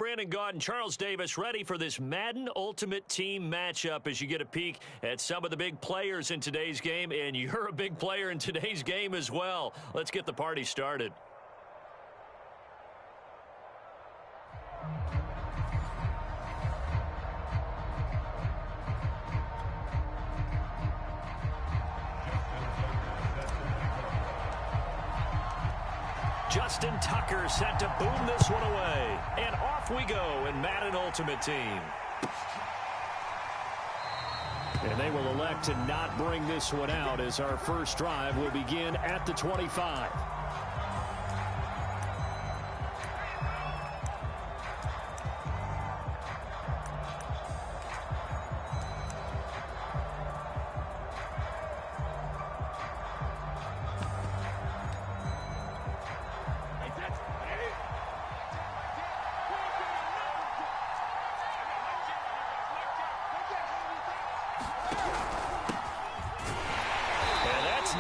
Brandon Gaudin, Charles Davis, ready for this Madden Ultimate Team matchup as you get a peek at some of the big players in today's game, and you're a big player in today's game as well. Let's get the party started. Justin Tucker set to boom this one away. And off we go in Madden Ultimate Team. And they will elect to not bring this one out as our first drive will begin at the 25.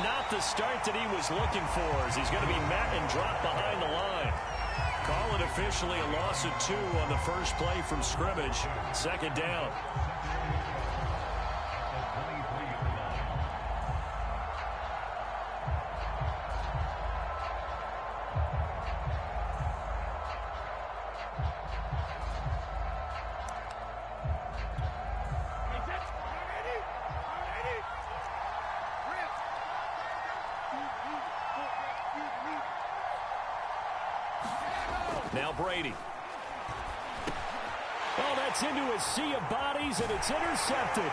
Not the start that he was looking for, as he's going to be met and dropped behind the line. Call it officially a loss of 2 on the first play from scrimmage. Second down. Now Brady. Oh, that's into a sea of bodies, and it's intercepted.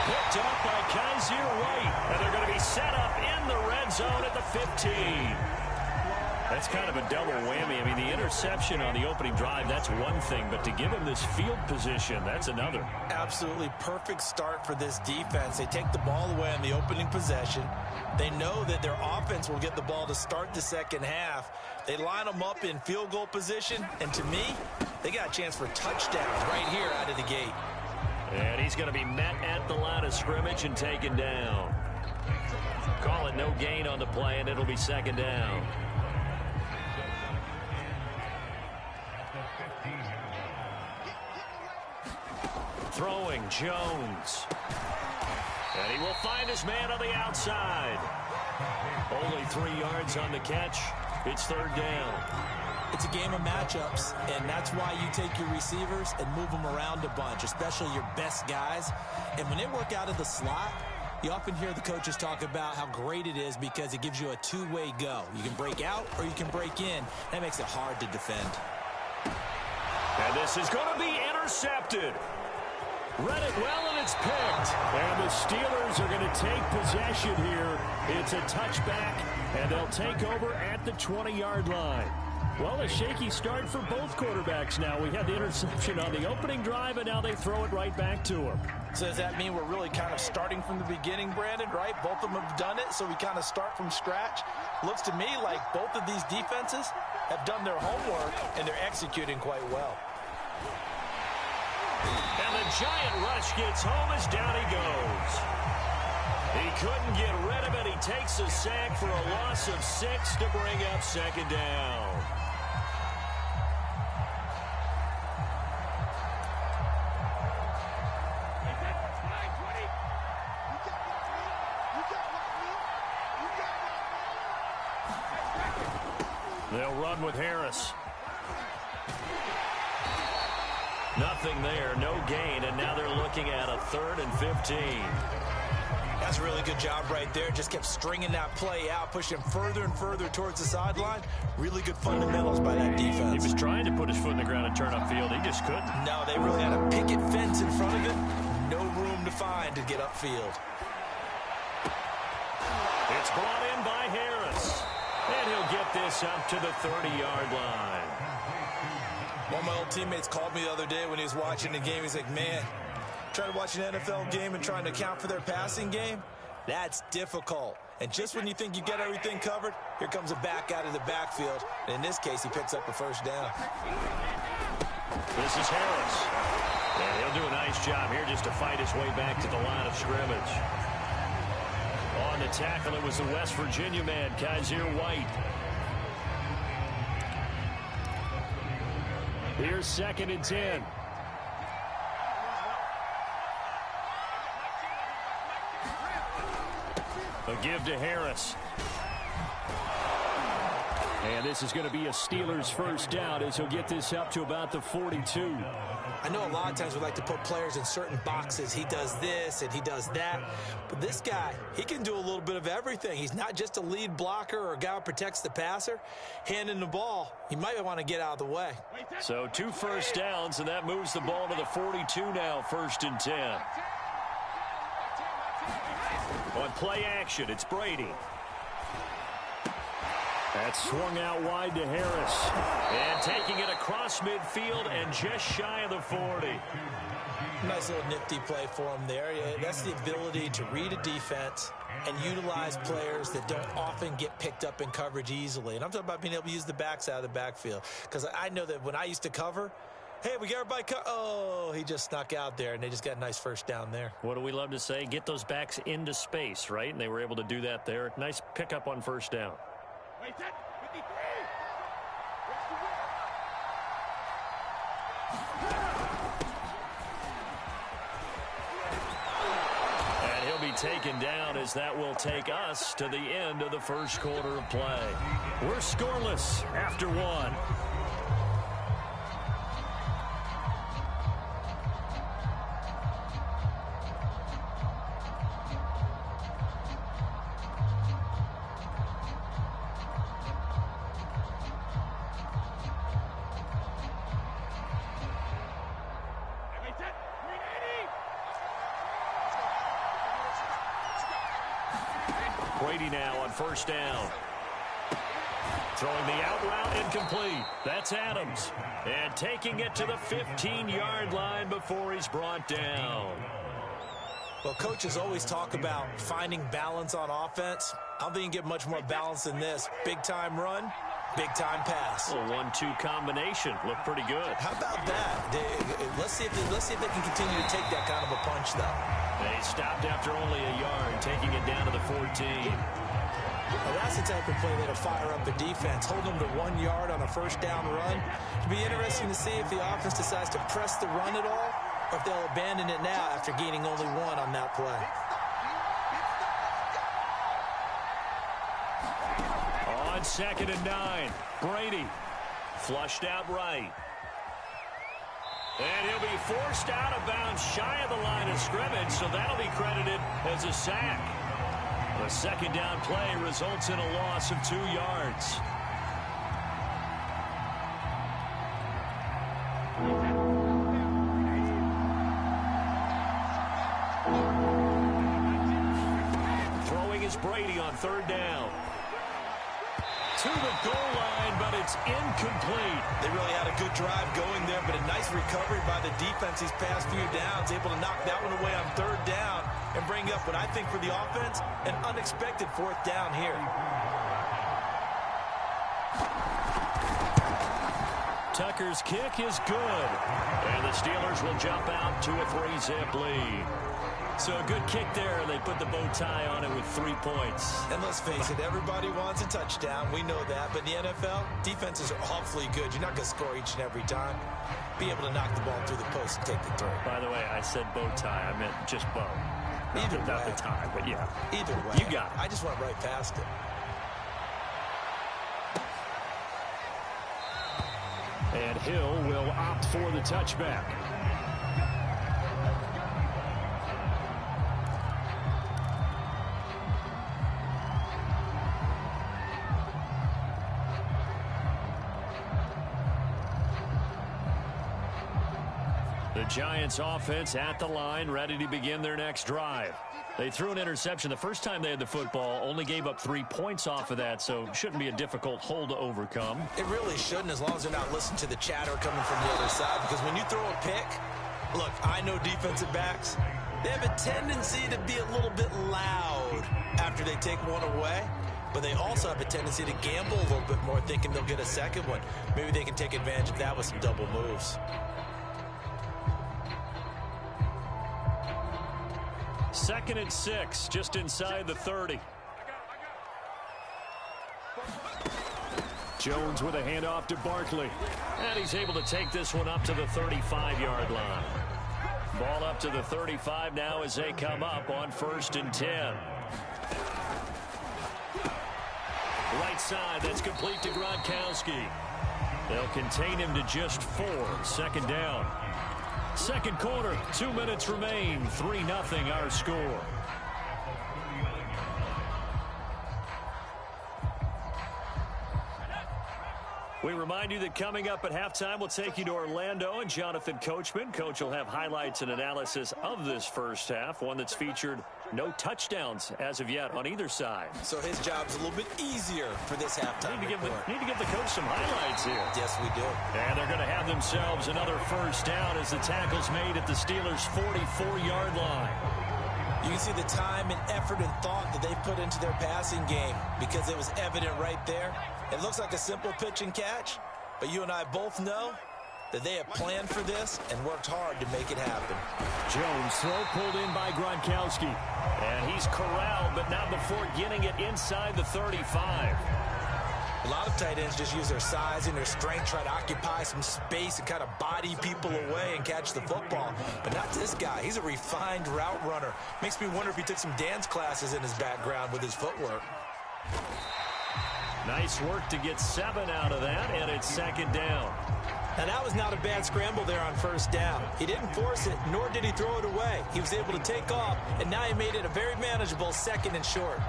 Picked up by Kaiser White, and they're going to be set up in the red zone at the 15. That's kind of a double whammy. I mean, the interception on the opening drive, that's one thing, but to give him this field position, that's another. Absolutely perfect start for this defense. They take the ball away on the opening possession. They know that their offense will get the ball to start the second half. They line them up in field goal position, and to me, they got a chance for touchdowns right here out of the gate. And he's going to be met at the line of scrimmage and taken down. Call it no gain on the play, and it'll be second down. Throwing Jones. And he will find his man on the outside. Only 3 yards on the catch. It's third down. It's a game of matchups, and that's why you take your receivers and move them around a bunch, especially your best guys. And when they work out of the slot, you often hear the coaches talk about how great it is because it gives you a two-way go. You can break out or you can break in. That makes it hard to defend. And this is going to be intercepted. Read it well, and it's picked. And the Steelers are going to take possession here. It's a touchback, and they'll take over at the 20-yard line. Well, a shaky start for both quarterbacks now. We had the interception on the opening drive, and now they throw it right back to him. So does that mean we're really kind of starting from the beginning, Brandon, right? Both of them have done it, so we kind of start from scratch. Looks to me like both of these defenses have done their homework, and they're executing quite well. And the giant rush gets home as down he goes. He couldn't get rid of it. He takes a sack for a loss of 6 to bring up second down. They'll run with Harris. Nothing there, no gain, and now they're looking at a 3rd and 15. That's a really good job right there. Just kept stringing that play out, pushing further and further towards the sideline. Really good fundamentals by that defense. He was trying to put his foot in the ground and turn upfield. He just couldn't. No, they really had a picket fence in front of him. No room to find to get upfield. It's brought in by Harris. And he'll get this up to the 30-yard line. One of my old teammates called me the other day when he was watching the game. He's like, man, trying to watch an NFL game and trying to account for their passing game, that's difficult. And just when you think you get everything covered, here comes a back out of the backfield. And in this case, he picks up a first down. This is Harris. And he'll do a nice job here just to fight his way back to the line of scrimmage. On the tackle, it was the West Virginia man, Kaiser White. Here's 2nd and 10. A give to Harris. And this is going to be a Steelers first down as he'll get this up to about the 42. I know a lot of times we like to put players in certain boxes. He does this and he does that. But this guy, he can do a little bit of everything. He's not just a lead blocker or a guy who protects the passer. Handing the ball, he might want to get out of the way. So 2 first downs, and that moves the ball to the 42 now, 1st and 10. On play action, it's Brady. That's swung out wide to Harris. And taking it across midfield and just shy of the 40. Nice little nifty play for him there. Yeah, that's the ability to read a defense and utilize players that don't often get picked up in coverage easily. And I'm talking about being able to use the backs out of the backfield. Because I know that when I used to cover, hey, we got everybody oh, he just snuck out there, and they just got a nice first down there. What do we love to say? Get those backs into space, right? And they were able to do that there. Nice pickup on first down. And he'll be taken down as that will take us to the end of the first quarter of play. We're scoreless after 1. Brady now on first down. Throwing the out route incomplete. That's Adams. And taking it to the 15-yard line before he's brought down. Well, coaches always talk about finding balance on offense. I don't think you can get much more balance than this. Big-time run, big-time pass. A 1-2 combination. Looked pretty good. How about that? Let's see if they can continue to take that kind of a punch, though. They stopped after only a yard, taking it down to the 14. Now that's the type of play that'll fire up a defense. Hold them to 1 yard on a first down run. It'll be interesting to see if the offense decides to press the run at all, or if they'll abandon it now after gaining only 1 on that play. On 2nd and 9, Brady flushed out right. And he'll be forced out of bounds shy of the line of scrimmage, so that'll be credited as a sack. The second down play results in a loss of 2 yards. Throwing is Brady on 3rd down. To the goal line, but it's incomplete. They really had a good drive going there, but a nice recovery by the defense these past few downs, able to knock that one away on 3rd down and bring up what I think for the offense, an unexpected 4th down here. Tucker's kick is good, and the Steelers will jump out to a 3-zip lead. So a good kick there, and they put the bow tie on it with 3 points. And let's face it, everybody wants a touchdown. We know that. But in the NFL, defenses are awfully good. You're not going to score each and every time. Be able to knock the ball through the post and take the throw. By the way, I said bow tie. I meant just bow. Either way. Not the tie, but yeah. Either way. You got it. I just went right past it. And Hill will opt for the touchback. The Giants offense at the line, ready to begin their next drive. They threw an interception the first time they had the football, only gave up 3 points off of that, so shouldn't be a difficult hole to overcome. It really shouldn't, as long as they're not listening to the chatter coming from the other side, because when you throw a pick, look, I know defensive backs, they have a tendency to be a little bit loud after they take one away, but they also have a tendency to gamble a little bit more, thinking they'll get a second one. Maybe they can take advantage of that with some double moves. 2nd and 6, just inside the 30. Jones with a handoff to Barkley. And he's able to take this one up to the 35-yard line. Ball up to the 35 now as they come up on 1st and 10. Right side, that's complete to Gronkowski. They'll contain him to just 4. 2nd down. 2nd quarter, 2 minutes remain. 3-0 our score. We remind you that coming up at halftime, we'll take you to Orlando and Jonathan Coachman. Coach will have highlights and analysis of this first half, one that's featured no touchdowns as of yet on either side. So his job's a little bit easier for this halftime. Need to give the coach some highlights here. Yes, we do. And they're going to have themselves another first down as the tackle's made at the Steelers' 44-yard line. You can see the time and effort and thought that they put into their passing game because it was evident right there. It looks like a simple pitch and catch, but you and I both know that they have planned for this and worked hard to make it happen. Jones throw pulled in by Gronkowski. And he's corralled, but not before getting it inside the 35. A lot of tight ends just use their size and their strength, try to occupy some space and kind of body people away and catch the football. But not this guy. He's a refined route runner. Makes me wonder if he took some dance classes in his background with his footwork. Nice work to get 7 out of that, and it's 2nd down. Now, that was not a bad scramble there on 1st down. He didn't force it, nor did he throw it away. He was able to take off, and now he made it a very manageable 2nd and short.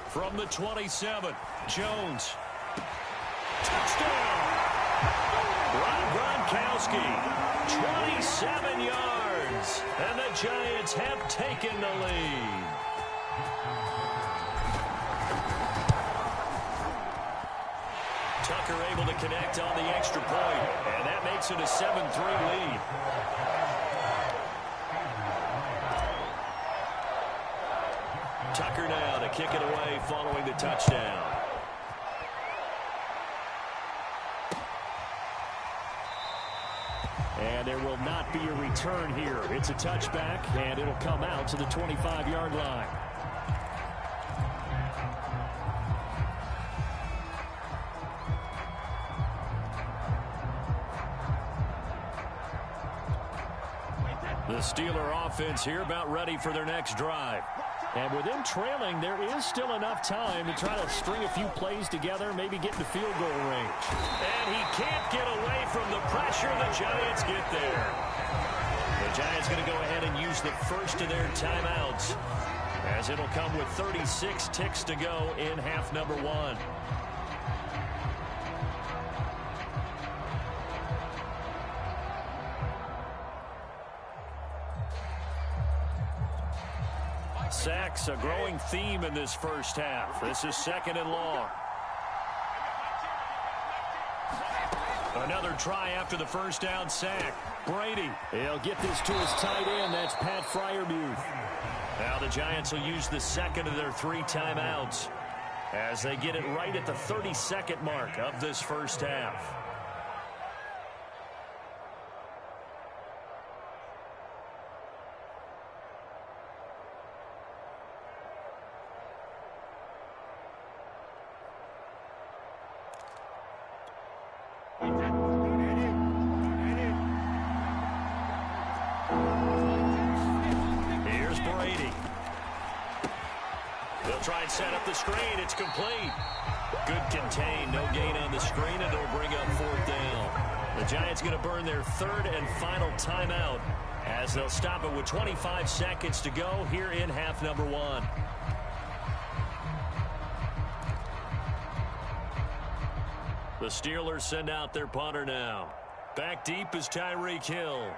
From the 27, Jones. Touchdown! Gronkowski, 27 yards, and the Giants have taken the lead. Tucker able to connect on the extra point, and that makes it a 7-3 lead. Tucker now to kick it away following the touchdown. And there will not be a return here. It's a touchback, and it'll come out to the 25-yard line. The Steeler offense here about ready for their next drive. And with them trailing, there is still enough time to try to string a few plays together, maybe get into field goal range. And he can't get away from the pressure. The Giants get there. The Giants going to go ahead and use the first of their timeouts, as it'll come with 36 ticks to go in half number 1. Sacks, a growing theme in this first half. This is 2nd and long. Another try after the first down sack. Brady, he'll get this to his tight end. That's Pat Freiermuth. Now the Giants will use the 2nd of their 3 timeouts as they get it right at the 32nd mark of this first half. Try and set up the screen. It's complete. Good contain. No gain on the screen, and it'll bring up 4th down. The Giants going to burn their 3rd and final timeout as they'll stop it with 25 seconds to go here in half number 1. The Steelers send out their punter now. Back deep is Tyreek Hill.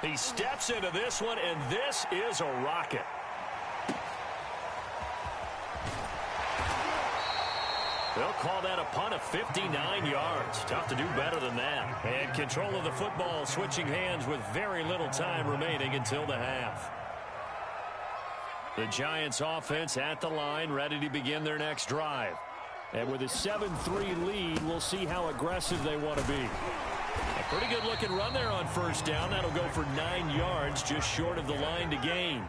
He steps into this one, and this is a rocket. They'll call that a punt of 59 yards. Tough to do better than that. And control of the football switching hands with very little time remaining until the half. The Giants offense at the line, ready to begin their next drive. And with a 7-3 lead, we'll see how aggressive they want to be. A pretty good-looking run there on first down. That'll go for 9 yards, just short of the line to gain.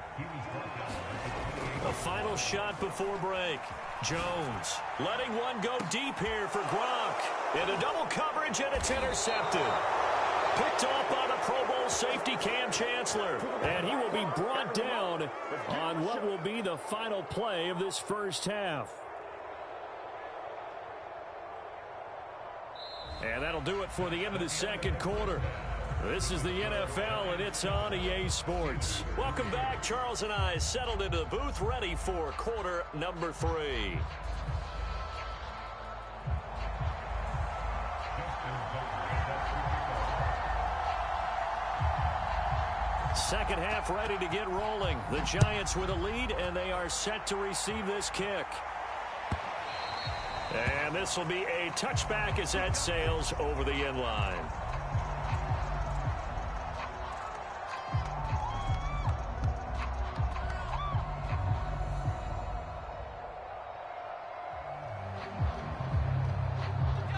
A final shot before break. Jones letting one go deep here for Gronk. Into double coverage, and it's intercepted. Picked off by the Pro Bowl safety Cam Chancellor. And he will be brought down on what will be the final play of this first half. And that'll do it for the end of the second quarter. This is the NFL, and it's on EA Sports. Welcome back. Charles and I settled into the booth, ready for quarter number 3. Second half ready to get rolling. The Giants with a lead, and they are set to receive this kick. And this will be a touchback as that sails over the end line.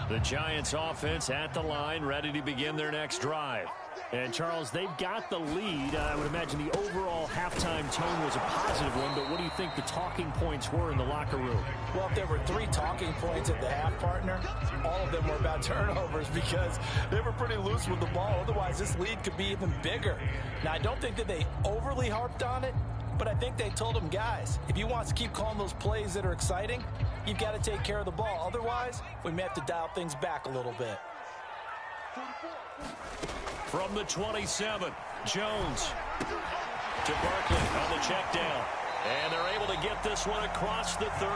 The Giants offense at the line, ready to begin their next drive. And, Charles, they've got the lead. I would imagine the overall halftime tone was a positive one, but what do you think the talking points were in the locker room? Well, if there were 3 talking points at the half, partner, all of them were about turnovers because they were pretty loose with the ball. Otherwise, this lead could be even bigger. Now, I don't think that they overly harped on it, but I think they told them, guys, if you want to keep calling those plays that are exciting, you've got to take care of the ball. Otherwise, we may have to dial things back a little bit. From the 27, Jones to Barkley on the check down. And they're able to get this one across the 35.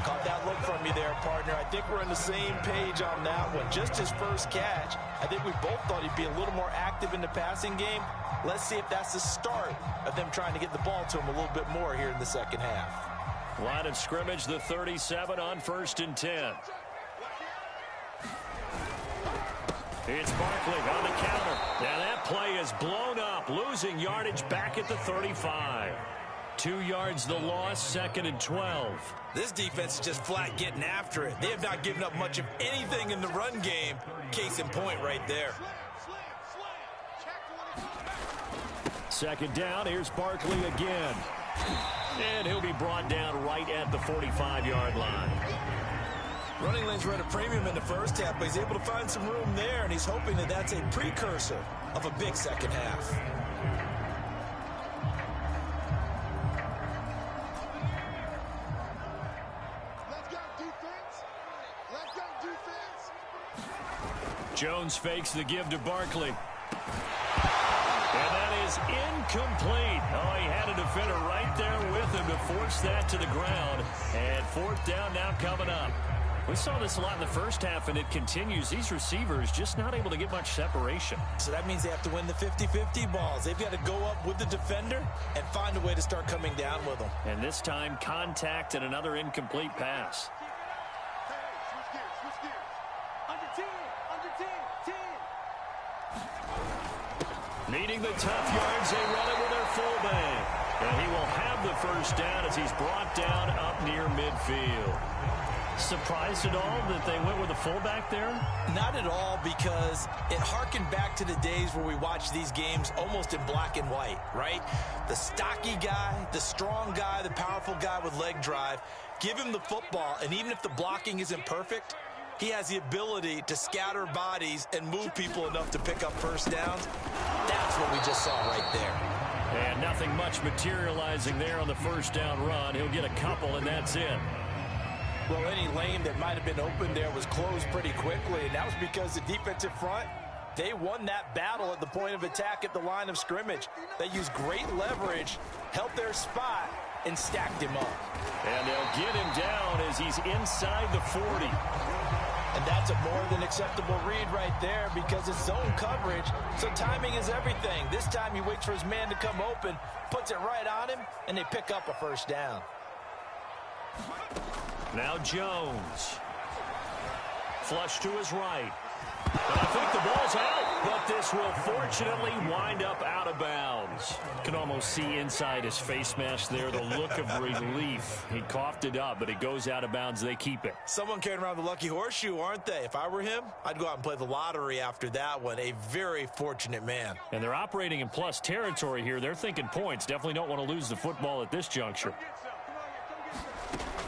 Caught that look from you there, partner. I think we're on the same page on that one. Just his first catch, I think we both thought he'd be a little more active in the passing game. Let's see if that's the start of them trying to get the ball to him a little bit more here in the second half. Line of scrimmage, the 37 on 1st and 10. It's Barkley on the counter. Now that play is blown up, losing yardage back at the 35. 2 yards the loss, 2nd and 12. This defense is just flat getting after it. They have not given up much of anything in the run game. Case in point right there. 2nd down, here's Barkley again. And he'll be brought down right at the 45-yard line. Running lanes were at a premium in the first half, but he's able to find some room there, and he's hoping that that's a precursor of a big second half. Jones fakes the give to Barkley. And that is incomplete. Oh, he had a defender right there with him to force that to the ground. And 4th down now coming up. We saw this a lot in the first half, and it continues. These receivers just not able to get much separation. So that means they have to win the 50-50 balls. They've got to go up with the defender and find a way to start coming down with them. And this time, contact and another incomplete pass. Needing the tough yards, they run it with their fullback. And he will have the first down as he's brought down up near midfield. Surprised at all that they went with a fullback there? Not at all, because it harkened back to the days where we watched these games almost in black and white, right? The stocky guy, the strong guy, the powerful guy with leg drive. Give him the football, and even if the blocking isn't perfect, he has the ability to scatter bodies and move people enough to pick up first downs. That's what we just saw right there. And nothing much materializing there on the first down run. He'll get a couple, and that's it. Well, any lane that might have been open there was closed pretty quickly, and that was because the defensive front, they won that battle at the point of attack at the line of scrimmage. They used great leverage, held their spot, and stacked him up. And they'll get him down as he's inside the 40. And that's a more than acceptable read right there because it's zone coverage, so timing is everything. This time he waits for his man to come open, puts it right on him, and they pick up a first down. Now Jones. Flush to his right. And I think the ball's out, but this will fortunately wind up out of bounds. You can almost see inside his face mask there the look of relief. He coughed it up, but it goes out of bounds. They keep it. Someone carrying around the lucky horseshoe, aren't they? If I were him, I'd go out and play the lottery after that one. A very fortunate man. And they're operating in plus territory here. They're thinking points. Definitely don't want to lose the football at this juncture.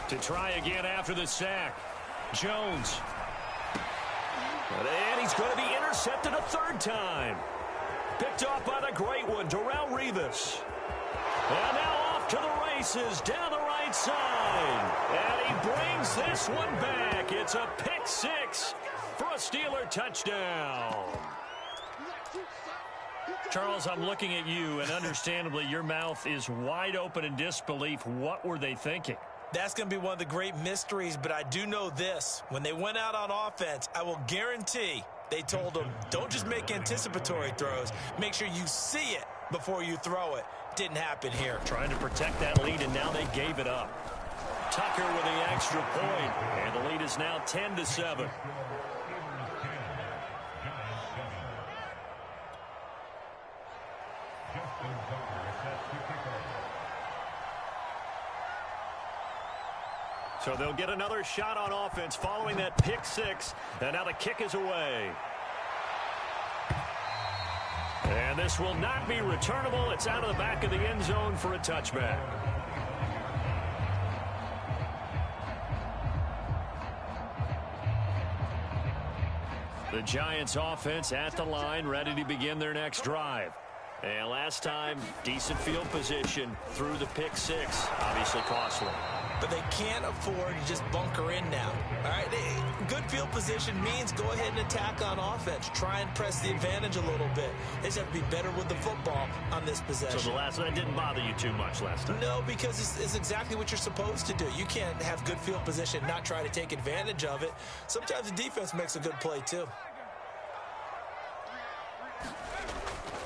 To try again after the sack. Jones. And he's going to be intercepted a third time. Picked off by the great one, Darrelle Revis. And now off to the races down the right side. And he brings this one back. It's a pick six for a Steeler touchdown. Charles, I'm looking at you, and understandably your mouth is wide open in disbelief. What were they thinking? That's going to be one of the great mysteries, but I do know this. When they went out on offense, I will guarantee they told them, don't just make anticipatory throws. Make sure you see it before you throw it. Didn't happen here. Trying to protect that lead, and now they gave it up. Tucker with the extra point, and the lead is now 10-7. So they'll get another shot on offense following that pick six. And now the kick is away. And this will not be returnable. It's out of the back of the end zone for a touchback. The Giants offense at the line, ready to begin their next drive. And last time, decent field position through the pick six. Obviously costly. But they can't afford to just bunker in now. All right, good field position means go ahead and attack on offense. Try and press the advantage a little bit. They just have to be better with the football on this possession. So the last one didn't bother you too much last time? No, because it's exactly what you're supposed to do. You can't have good field position and not try to take advantage of it. Sometimes the defense makes a good play too.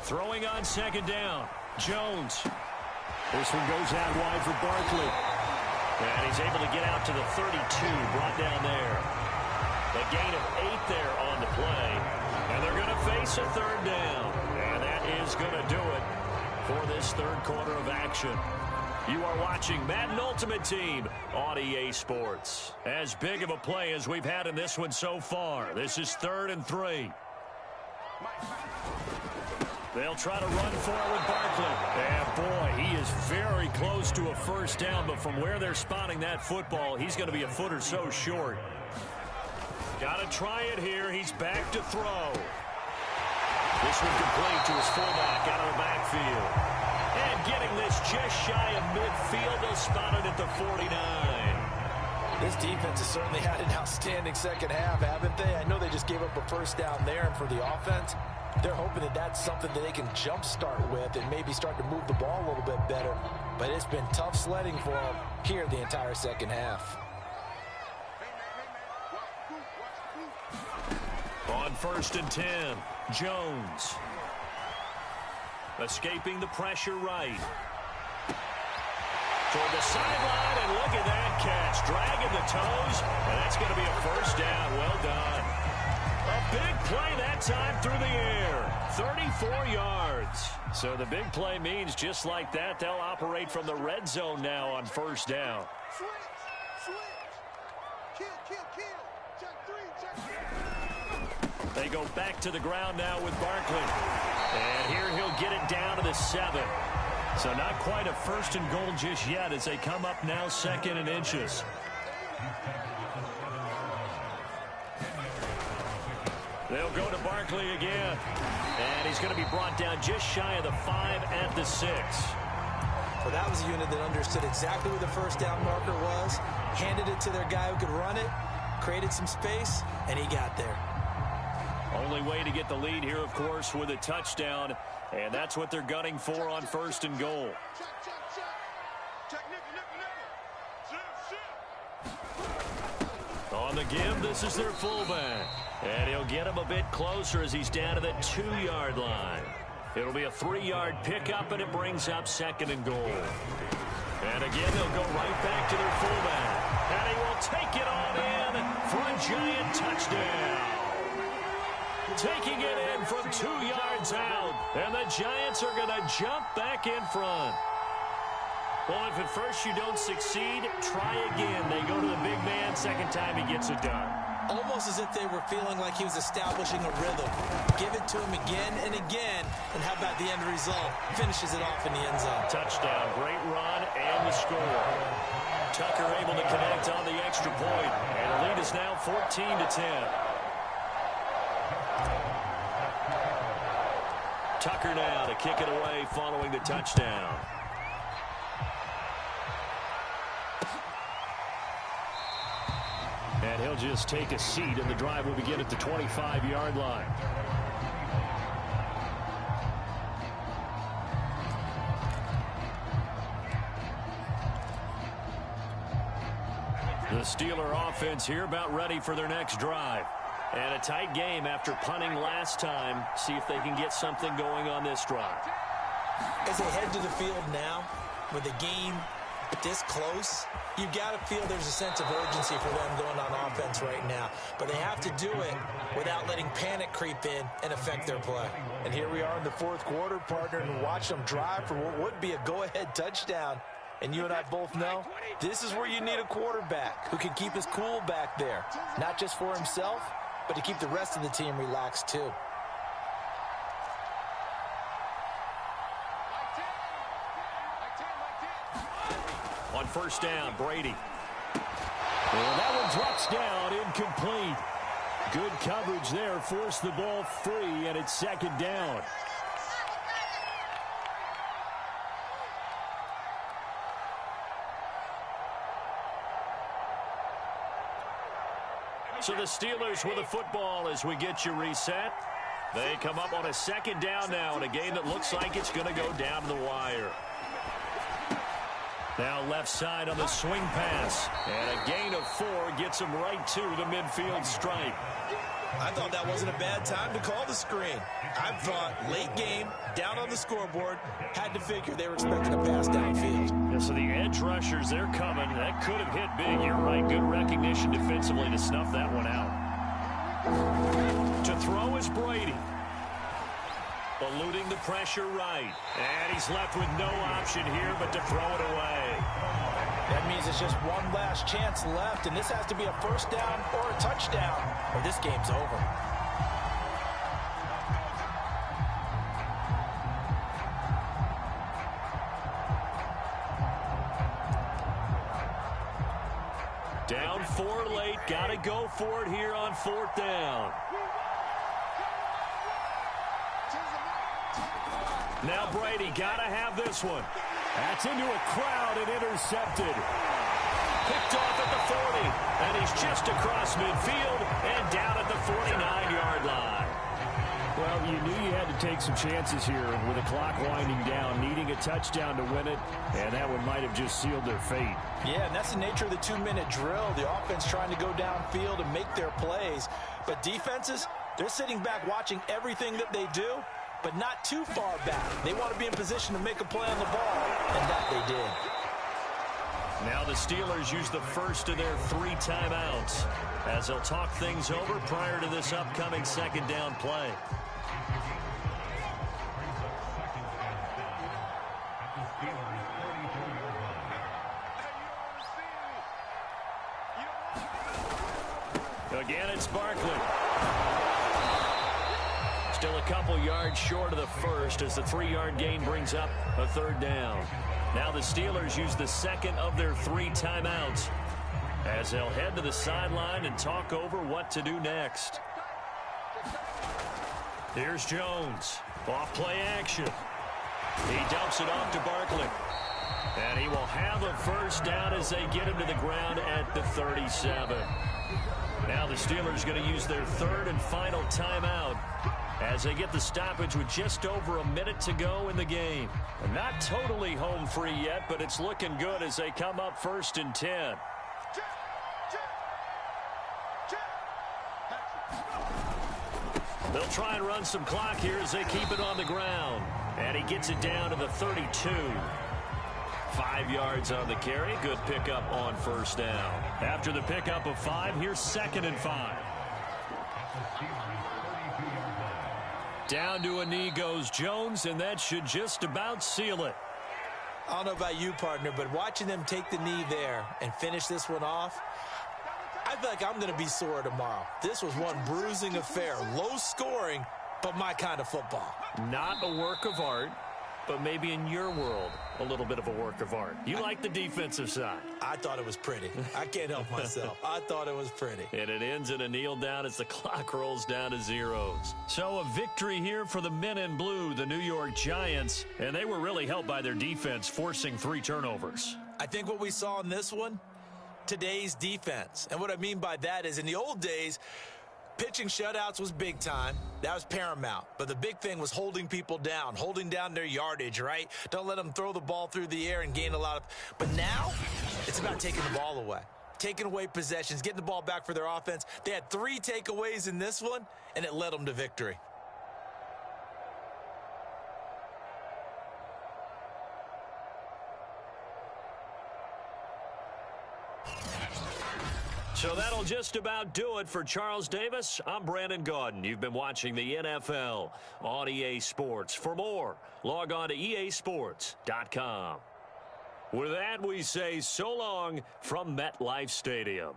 Throwing on second down. Jones. This one goes out wide for Barkley. And he's able to get out to the 32, brought down there. A gain of 8 there on the play. And they're going to face a third down. And that is going to do it for this third quarter of action. You are watching Madden Ultimate Team on EA Sports. As big of a play as we've had in this one so far. This is 3rd and 3. They'll try to run for it with Barkley. And, boy, he is very close to a first down, but from where they're spotting that football, he's going to be a foot or so short. Got to try it here. He's back to throw. This one complete to his fullback out of the backfield. And getting this just shy of midfield. They'll spot it at the 49. This defense has certainly had an outstanding second half, haven't they? I know they just gave up a first down there, and for the offense, they're hoping that that's something that they can jumpstart with and maybe start to move the ball a little bit better. But it's been tough sledding for them here the entire second half. On 1st and 10, Jones. Escaping the pressure right. Toward the sideline, and look at that catch. Dragging the toes, and that's going to be a first down. Well done. A big play that time through the air. 34 yards. So the big play means just like that, they'll operate from the red zone now on first down. They go back to the ground now with Barkley. And here he'll get it down to the 7. So not quite a 1st and goal just yet as they come up now 2nd and inches. They'll go to Barkley again. And he's going to be brought down just shy of the 5 at the 6. Well, that was a unit that understood exactly where the first down marker was, handed it to their guy who could run it, created some space, and he got there. Only way to get the lead here, of course, with a touchdown. And that's what they're gunning for on 1st and goal. On the give, this is their fullback. And he'll get him a bit closer as he's down to the 2-yard line. It'll be a 3-yard pickup, and it brings up 2nd and goal. And again, they'll go right back to their fullback. And he will take it on in for a Giant touchdown. taking it in from 2 yards out. And the Giants are going to jump back in front. Well, if at first you don't succeed, try again. They go to the big man. Second time he gets it done. Almost as if they were feeling like he was establishing a rhythm. Give it to him again and again. And how about the end result? Finishes it off in the end zone. Touchdown. Great run and the score. Tucker able to connect on the extra point. And the lead is now 14-10. Tucker now to kick it away following the touchdown. And he'll just take a seat, and the drive will begin at the 25-yard line. The Steeler offense here about ready for their next drive. And a tight game after punting last time. See if they can get something going on this drive. As they head to the field now, with the game this close, you've got to feel there's a sense of urgency for them going on offense right now. But they have to do it without letting panic creep in and affect their play. And here we are in the fourth quarter, partner, and watch them drive for what would be a go-ahead touchdown. And you and I both know this is where you need a quarterback who can keep his cool back there. Not just for himself, but to keep the rest of the team relaxed too. On first down, Brady. And that one drops down, incomplete. Good coverage there, forced the ball free, and it's second down. So the Steelers with the football as we get you reset. They come up on a second down now in a game that looks like it's going to go down to the wire. Now left side on the swing pass. And a gain of 4 gets him right to the midfield stripe. I thought that wasn't a bad time to call the screen. I thought late game, down on the scoreboard, had to figure they were expecting a pass downfield. Yeah, so the edge rushers, they're coming. That could have hit big. You're right. Good recognition defensively to snuff that one out. To throw is Brady. Eluding the pressure right. And he's left with no option here but to throw it away. That means it's just one last chance left, and this has to be a first down or a touchdown, or this game's over. Down 4 late. Got to go for it here on fourth down. Now Brady got to have this one. That's into a crowd and intercepted. Picked off at the 40. And he's just across midfield and down at the 49-yard line. Well, you knew you had to take some chances here with the clock winding down, needing a touchdown to win it, and that one might have just sealed their fate. Yeah, and that's the nature of the 2-minute drill. The offense trying to go downfield and make their plays. But defenses, they're sitting back watching everything that they do, but not too far back. They want to be in position to make a play on the ball, and that they did. Now the Steelers use the first of their 3 timeouts as they'll talk things over prior to this upcoming second down play. Again, it's Barkley. Still a couple yards short of the first as the 3-yard gain brings up a third down. Now the Steelers use the second of their 3 timeouts as they'll head to the sideline and talk over what to do next. Here's Jones. Off play action. He dumps it off to Barkley. And he will have a first down as they get him to the ground at the 37. Now the Steelers going to use their 3rd and final timeout as they get the stoppage with just over a minute to go in the game. And not totally home free yet, but it's looking good as they come up 1st and 10. They'll try and run some clock here as they keep it on the ground. And he gets it down to the 32. 5 yards on the carry. Good pickup on first down. After the pickup of 5, here's 2nd and 5. Down to a knee goes Jones, and that should just about seal it. I don't know about you, partner, but watching them take the knee there and finish this one off, I feel like I'm going to be sore tomorrow. This was one bruising affair. Low scoring, but my kind of football. Not a work of art, but maybe in your world, a little bit of a work of art. You like the defensive side. I thought it was pretty. I can't help myself. I thought it was pretty. And it ends in a kneel down as the clock rolls down to zeros. So a victory here for the men in blue, the New York Giants, and they were really helped by their defense, forcing 3 turnovers. I think what we saw in this one, today's defense. And what I mean by that is in the old days, pitching shutouts was big time. That was paramount. But the big thing was holding people down, holding down their yardage, right? Don't let them throw the ball through the air and gain a lot of... But now, it's about taking the ball away. Taking away possessions, getting the ball back for their offense. They had 3 takeaways in this one, and it led them to victory. So that'll just about do it for Charles Davis. I'm Brandon Gaudin. You've been watching the NFL on EA Sports. For more, log on to easports.com. With that, we say so long from MetLife Stadium.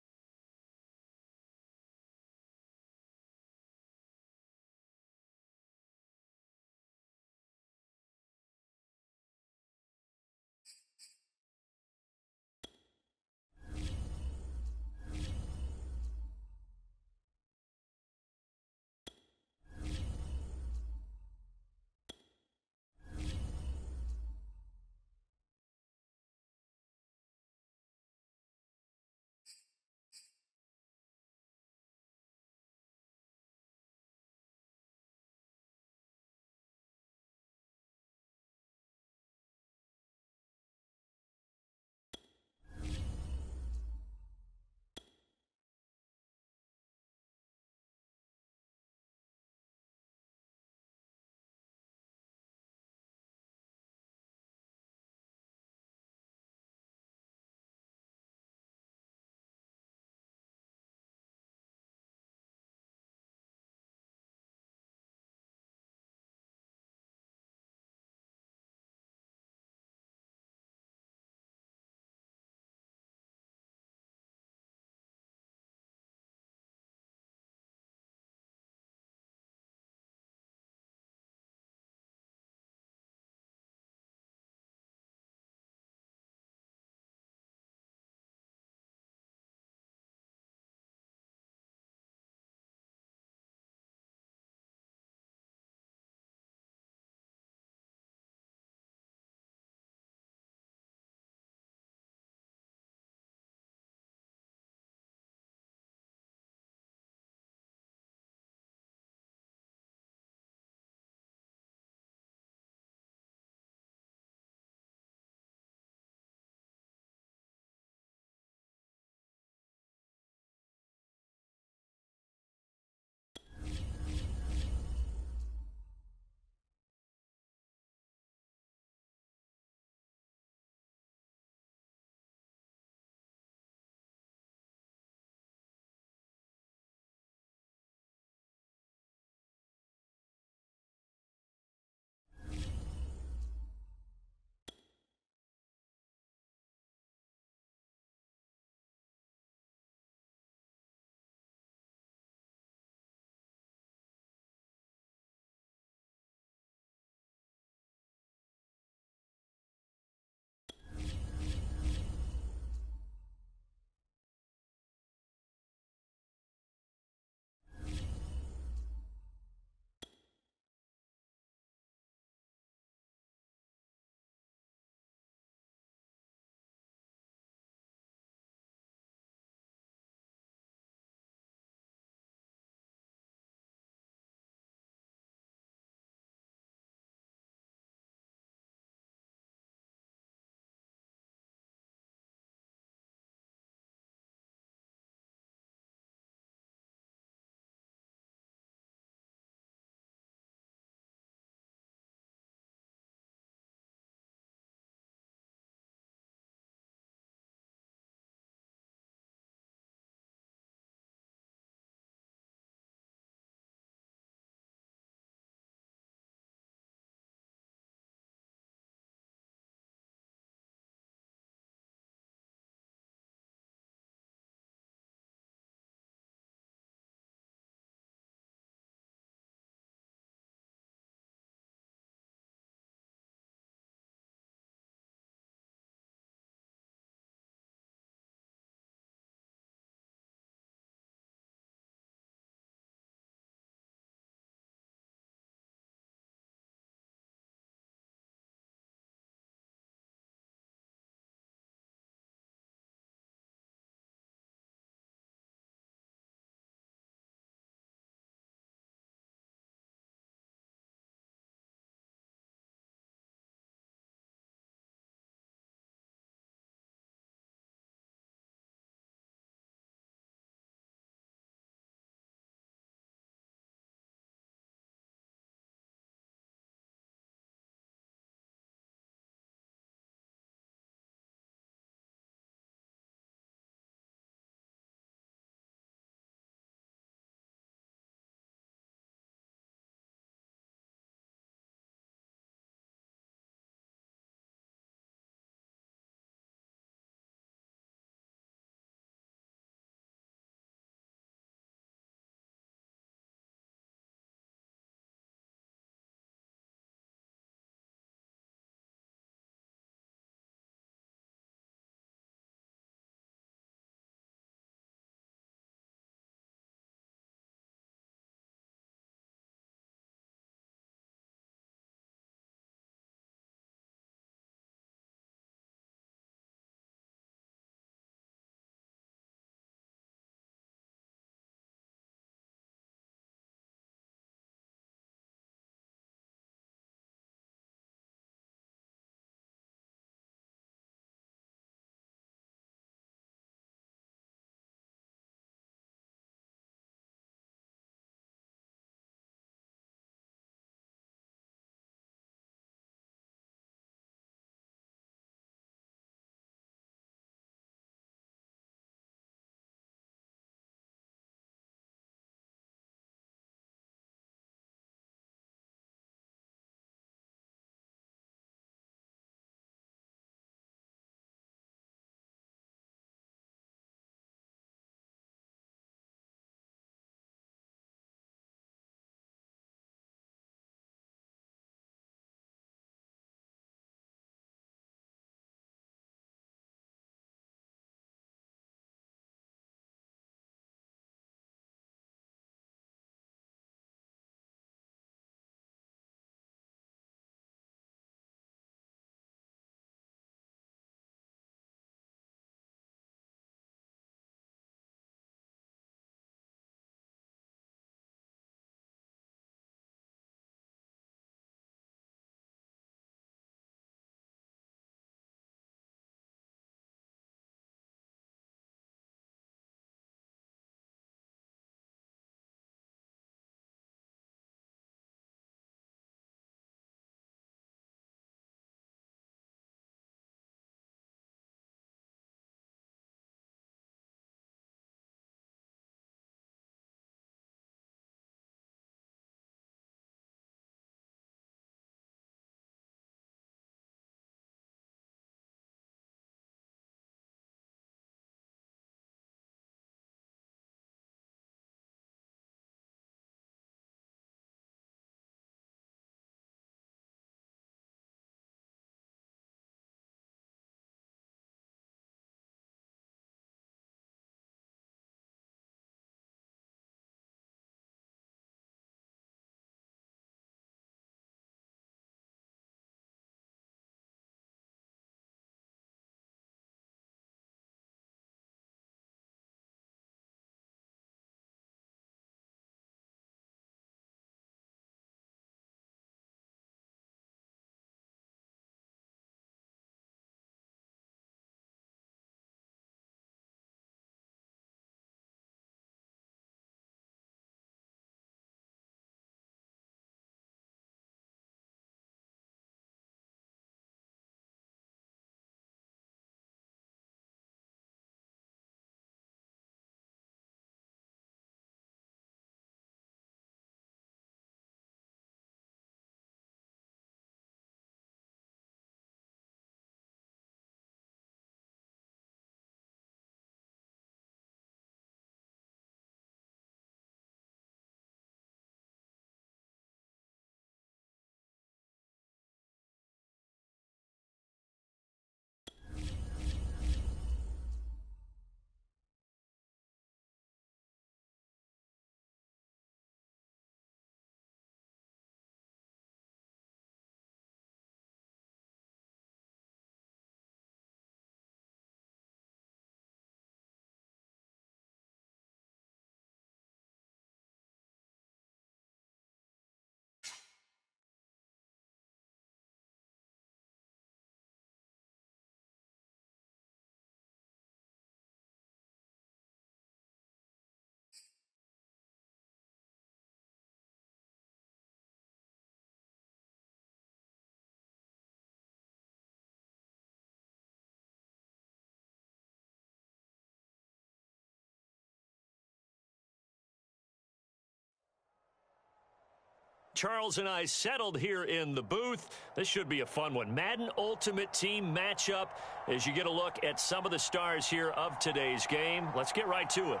Charles and I settled here in the booth. This should be a fun one. Madden Ultimate Team matchup as you get a look at some of the stars here of today's game. Let's get right to it.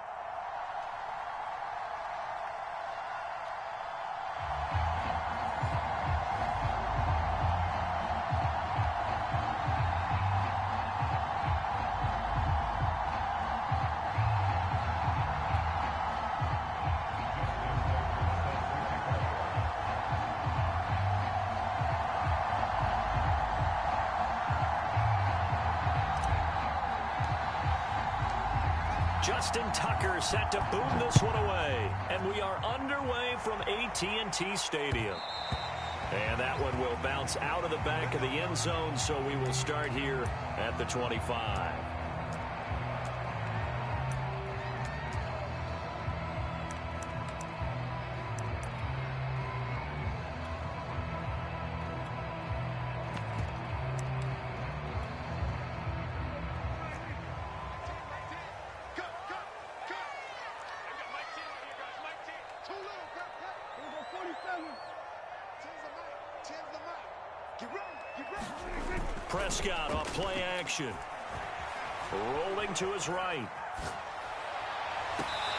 Justin Tucker set to boom this one away. And we are underway from AT&T Stadium. And that one will bounce out of the back of the end zone, so we will start here at the 25. Prescott off play action. Rolling to his right.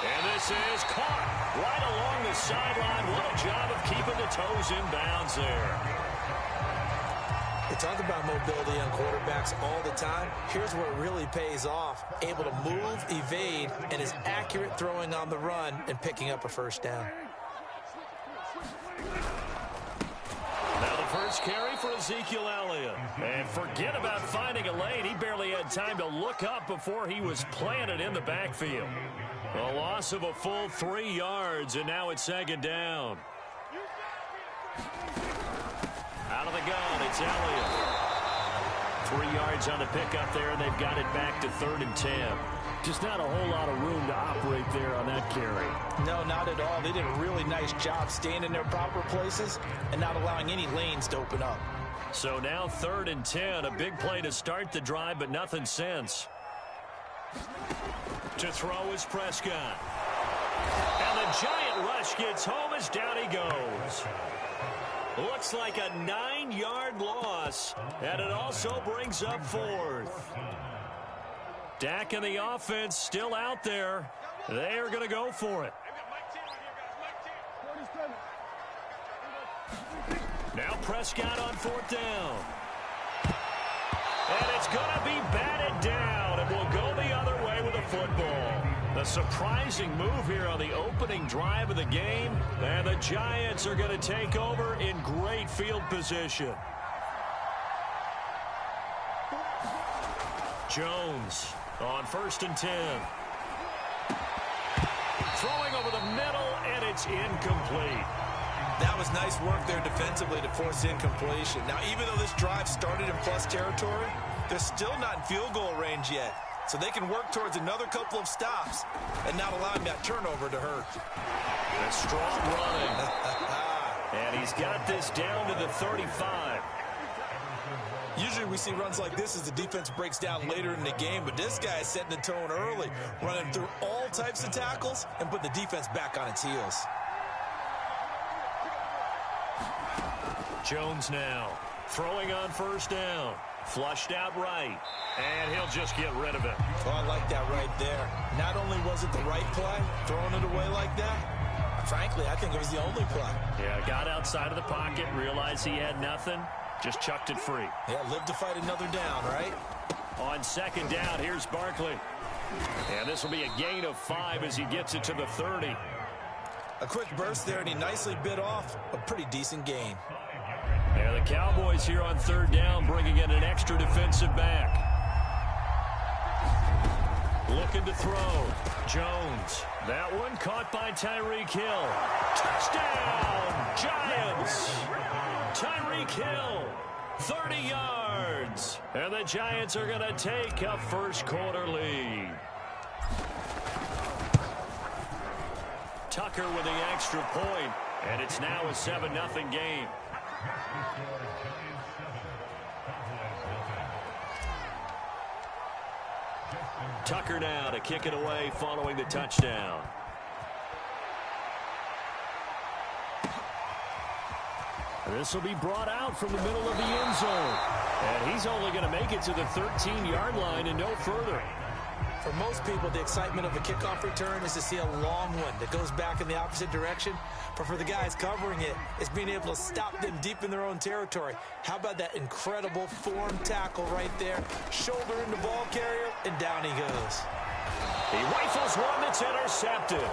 And this is caught right along the sideline. What a job of keeping the toes in bounds there. We talk about mobility on quarterbacks all the time. Here's where it really pays off. Able to move, evade, and is accurate throwing on the run and picking up a first down. Now the first carry for Ezekiel Elliott. And forget about finding a lane. He barely had time to look up before he was planted in the backfield. A loss of a full 3 yards, and now it's second down. Out of the gun, it's Elliott. 3 yards on the pickup there, and they've got it back to 3rd and 10. Just not a whole lot of room to operate there on that carry. No, not at all. They did a really nice job staying in their proper places and not allowing any lanes to open up. So now 3rd and 10, a big play to start the drive, but nothing since. To throw is Prescott. And the giant rush gets home as down he goes. Looks like a 9-yard loss, and it also brings up 4th. Dak and the offense still out there. They are going to go for it. Now Prescott on 4th down. And it's going to be batted down, and we'll go the other way with the football. The surprising move here on the opening drive of the game, and the Giants are going to take over in great field position. Jones on 1st and 10. Throwing over the middle, and it's incomplete. That was nice work there defensively to force incompletion. Now, even though this drive started in plus territory, they're still not in field goal range yet. So they can work towards another couple of stops and not allowing that turnover to hurt. That's strong running. And he's got this down to the 35. Usually we see runs like this as the defense breaks down later in the game, but this guy is setting the tone early, running through all types of tackles and put the defense back on its heels. Jones now throwing on 1st down. Flushed out right. And he'll just get rid of it. Oh, I like that right there. Not only was it the right play, throwing it away like that, frankly, I think it was the only play. Yeah, got outside of the pocket, realized he had nothing, just chucked it free. Yeah, live to fight another down, right? On 2nd down, here's Barkley. And this will be a gain of 5 as he gets it to the 30. A quick burst there, and he nicely bit off a pretty decent gain. Yeah, the Cowboys here on 3rd down, bringing in an extra defensive back. Looking to throw. Jones. That one caught by Tyreek Hill. Touchdown, Giants. Tyreek Hill, 30 yards. And the Giants are going to take a first quarter lead. Tucker with the extra point, and it's now a 7-0 game. Tucker now to kick it away following the touchdown. This will be brought out from the middle of the end zone. And he's only going to make it to the 13-yard line and no further. For most people, the excitement of a kickoff return is to see a long one that goes back in the opposite direction. But for the guys covering it, it's being able to stop them deep in their own territory. How about that incredible form tackle right there? Shoulder in the ball carrier, and down he goes. He rifles one that's intercepted.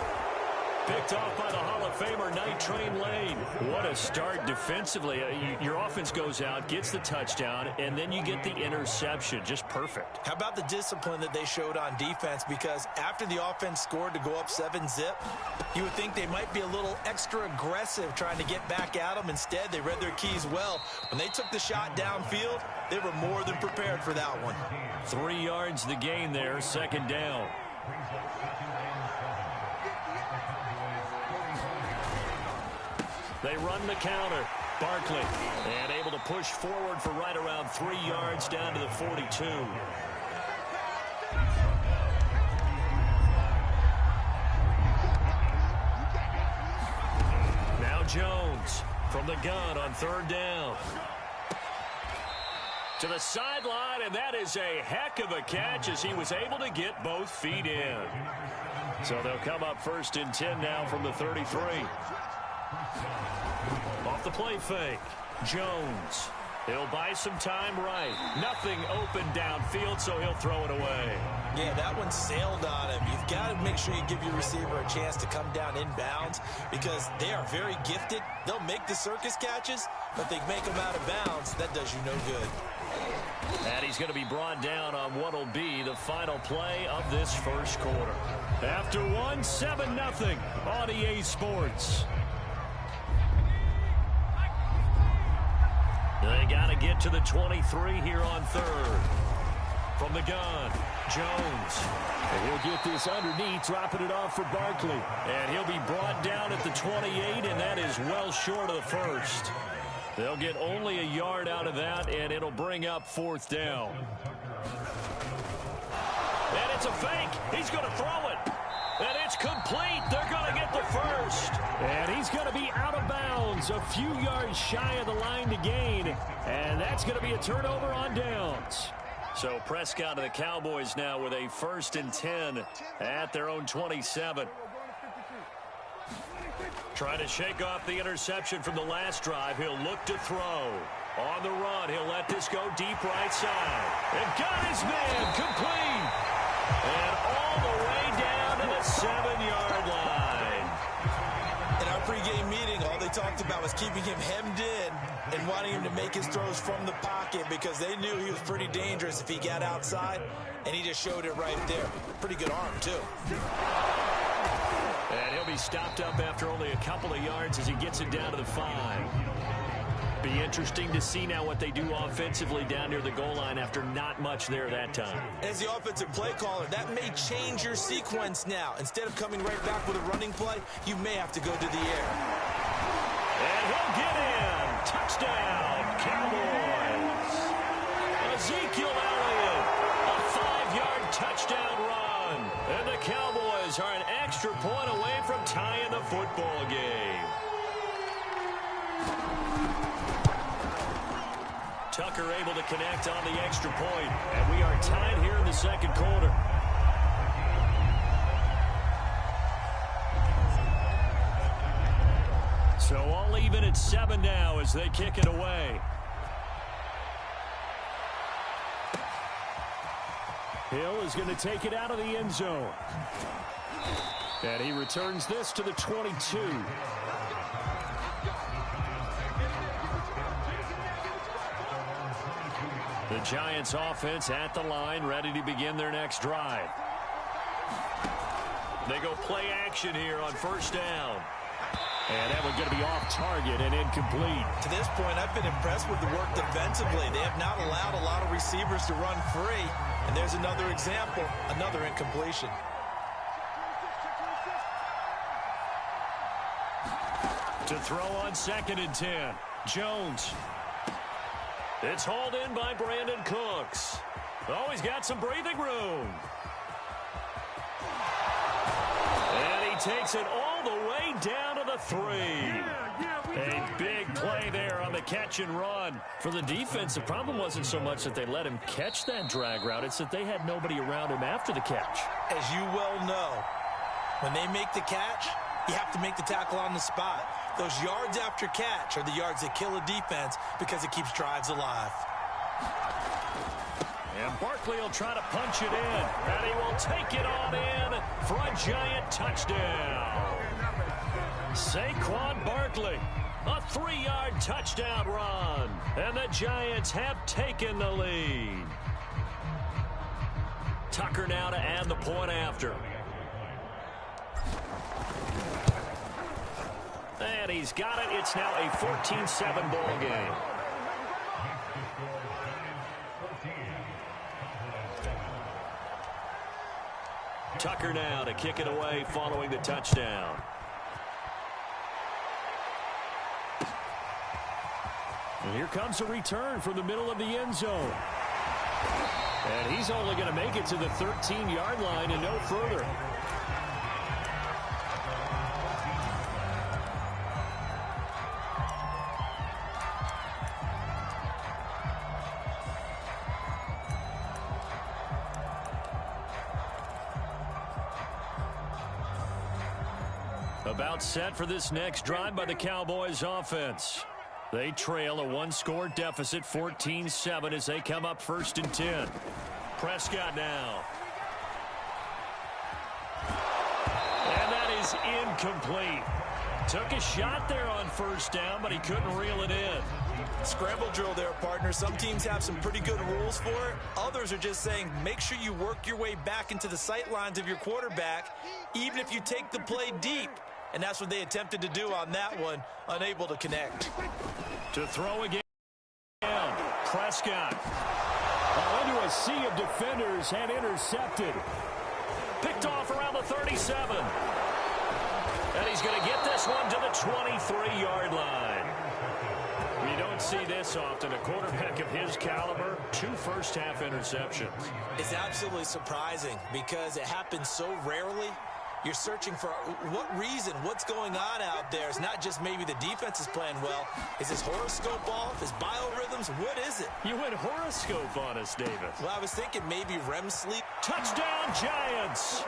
Picked off by the Hall of Famer, Night Train Lane. What a start defensively. Your offense goes out, gets the touchdown, and then you get the interception. Just perfect. How about the discipline that they showed on defense? Because after the offense scored to go up 7-zip, you would think they might be a little extra aggressive trying to get back at them. Instead, they read their keys well. When they took the shot downfield, they were more than prepared for that one. 3 yards the gain there, second down. They run the counter. Barkley, and able to push forward for right around 3 yards down to the 42. Now Jones from the gun on third down. To the sideline, and that is a heck of a catch as he was able to get both feet in. So they'll come up 1st and 10 now from the 33. Off the play fake, Jones. He'll buy some time right. Nothing open downfield, so he'll throw it away. Yeah, that one sailed on him. You've got to make sure you give your receiver a chance to come down inbounds because they are very gifted. They'll make the circus catches, but they make them out of bounds. That does you no good. And he's going to be brought down on what will be the final play of this first quarter. After one, 7-0 on EA Sports. They got to get to the 23 here on third. From the gun, Jones. And he'll get this underneath, dropping it off for Barkley. And he'll be brought down at the 28, and that is well short of the first. They'll get only a yard out of that, and it'll bring up 4th down. And it's a fake. He's going to throw it. And it's complete. They're going to get the first. And he's going to be out of bounds, a few yards shy of the line to gain. And that's going to be a turnover on downs. So Prescott and the Cowboys now with a 1st and 10 at their own 27. Trying to shake off the interception from the last drive. He'll look to throw. On the run, he'll let this go deep right side. And got his man complete. And all the way down to the 7-yard line. In our pregame meeting, all they talked about was keeping him hemmed in and wanting him to make his throws from the pocket because they knew he was pretty dangerous if he got outside, and he just showed it right there. Pretty good arm, too. And he'll be stopped up after only a couple of yards as he gets it down to the 5. Be interesting to see now what they do offensively down near the goal line after not much there that time. As the offensive play caller, that may change your sequence now. Instead of coming right back with a running play, you may have to go to the air. And he'll get in. Touchdown, Cowboys. Ezekiel Elliott, a 5-yard touchdown run. And the Cowboys are an extra point away from tying the football game. Tucker able to connect on the extra point, and we are tied here in the second quarter. So all even at 7 now as they kick it away. Hill is going to take it out of the end zone. And he returns this to the 22. The Giants offense at the line, ready to begin their next drive. They go play action here on 1st down. And that one's going to be off target and incomplete. To this point, I've been impressed with the work defensively. They have not allowed a lot of receivers to run free. And there's another example, another incompletion. To throw on 2nd and 10. Jones. It's hauled in by Brandon Cooks. Oh, he's got some breathing room. And he takes it all all the way down to the 3. A big play there on the catch and run. For the defense, the problem wasn't so much that they let him catch that drag route. It's that they had nobody around him after the catch. As you well know, when they make the catch, you have to make the tackle on the spot. Those yards after catch are the yards that kill a defense because it keeps drives alive. And Barkley will try to punch it in. And he will take it on in for a giant touchdown. Saquon Barkley, a 3-yard touchdown run. And the Giants have taken the lead. Tucker now to add the point after. And he's got it. It's now a 14-7 ball game. Tucker now to kick it away following the touchdown. And here comes a return from the middle of the end zone. And he's only going to make it to the 13-yard line and no further. About set for this next drive by the Cowboys offense. They trail a one-score deficit, 14-7, as they come up 1st and 10. Prescott now. And that is incomplete. Took a shot there on 1st down, but he couldn't reel it in. Scramble drill there, partner. Some teams have some pretty good rules for it. Others are just saying make sure you work your way back into the sight lines of your quarterback, even if you take the play deep. And that's what they attempted to do on that one, unable to connect. To throw again, Prescott. Into a sea of defenders and intercepted. Picked off around the 37. And he's going to get this one to the 23-yard line. You don't see this often. A quarterback of his caliber, 2 first-half interceptions. It's absolutely surprising because it happens so rarely. You're searching for what reason, what's going on out there. It's not just maybe the defense is playing well. Is his horoscope off? His biorhythms? What is it? You went horoscope on us, David. Well, I was thinking maybe REM sleep. Touchdown, Giants!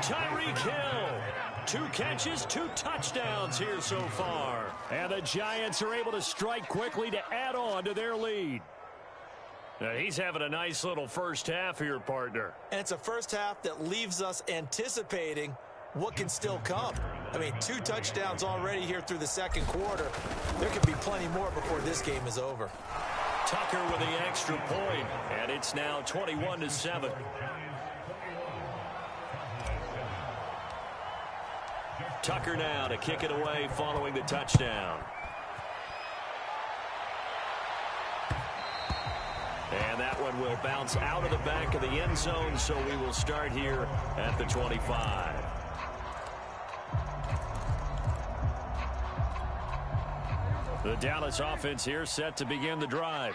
Tyreek Hill. 2 catches, 2 touchdowns here so far. And the Giants are able to strike quickly to add on to their lead. Now he's having a nice little first half here, partner. And it's a first half that leaves us anticipating what can still come. I mean, 2 touchdowns already here through the second quarter. There could be plenty more before this game is over. Tucker with the extra point, and it's now 21-7. Tucker now to kick it away following the touchdown. And that one will bounce out of the back of the end zone, so we will start here at the 25. The Dallas offense here set to begin the drive.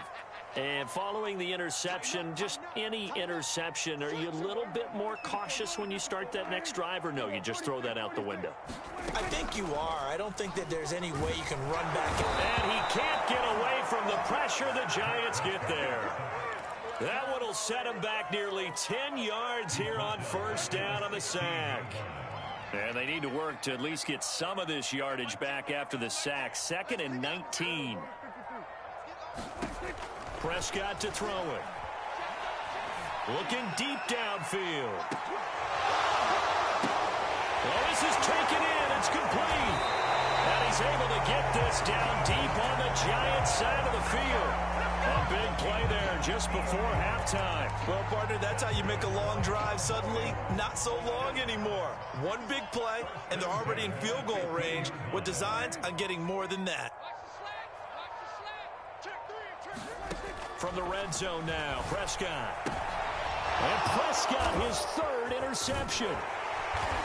And following the interception, just any interception, are you a little bit more cautious when you start that next drive, or no, you just throw that out the window? I think you are. I don't think that there's any way you can run back. And he can't get away from the pressure. The Giants get there. That one will set him back nearly 10 yards here on 1st down on the sack. And they need to work to at least get some of this yardage back after the sack. 2nd and 19. Prescott to throw it. Looking deep downfield. Well, this is taken in. It's complete. And he's able to get this down deep on the Giants side of the field. A big play there just before halftime. Well, partner, that's how you make a long drive suddenly not so long anymore. One big play, and they're already in field goal range with designs on getting more than that. From the red zone now, Prescott. And Prescott, his 3rd interception.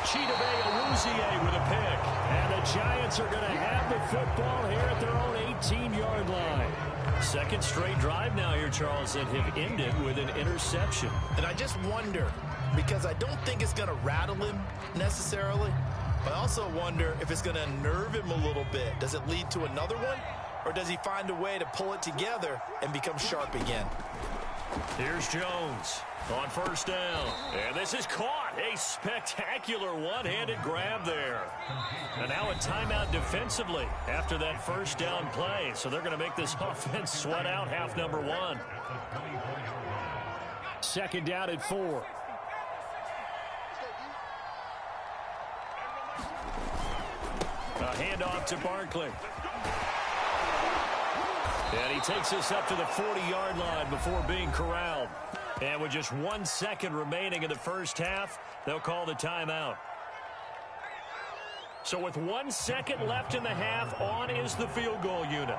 Chidobe Awuzie with a pick. And the Giants are going to have the football here at their own 18-yard line. 2nd straight drive now here, Charles, that have ended with an interception. And I just wonder, because I don't think it's going to rattle him necessarily, But I also wonder if it's going to unnerve him a little bit. Does it lead to another one? Or does he find a way to pull it together and become sharp again? Here's Jones on first down. And this is caught. A spectacular one-handed grab there. And now a timeout defensively after that first down play. So they're going to make this offense sweat out half number one. Second down at 4. A handoff to Barkley. And he takes us up to the 40-yard line before being corralled. And with just 1 second remaining in the first half, they'll call the timeout. So with 1 second left in the half, on is the field goal unit.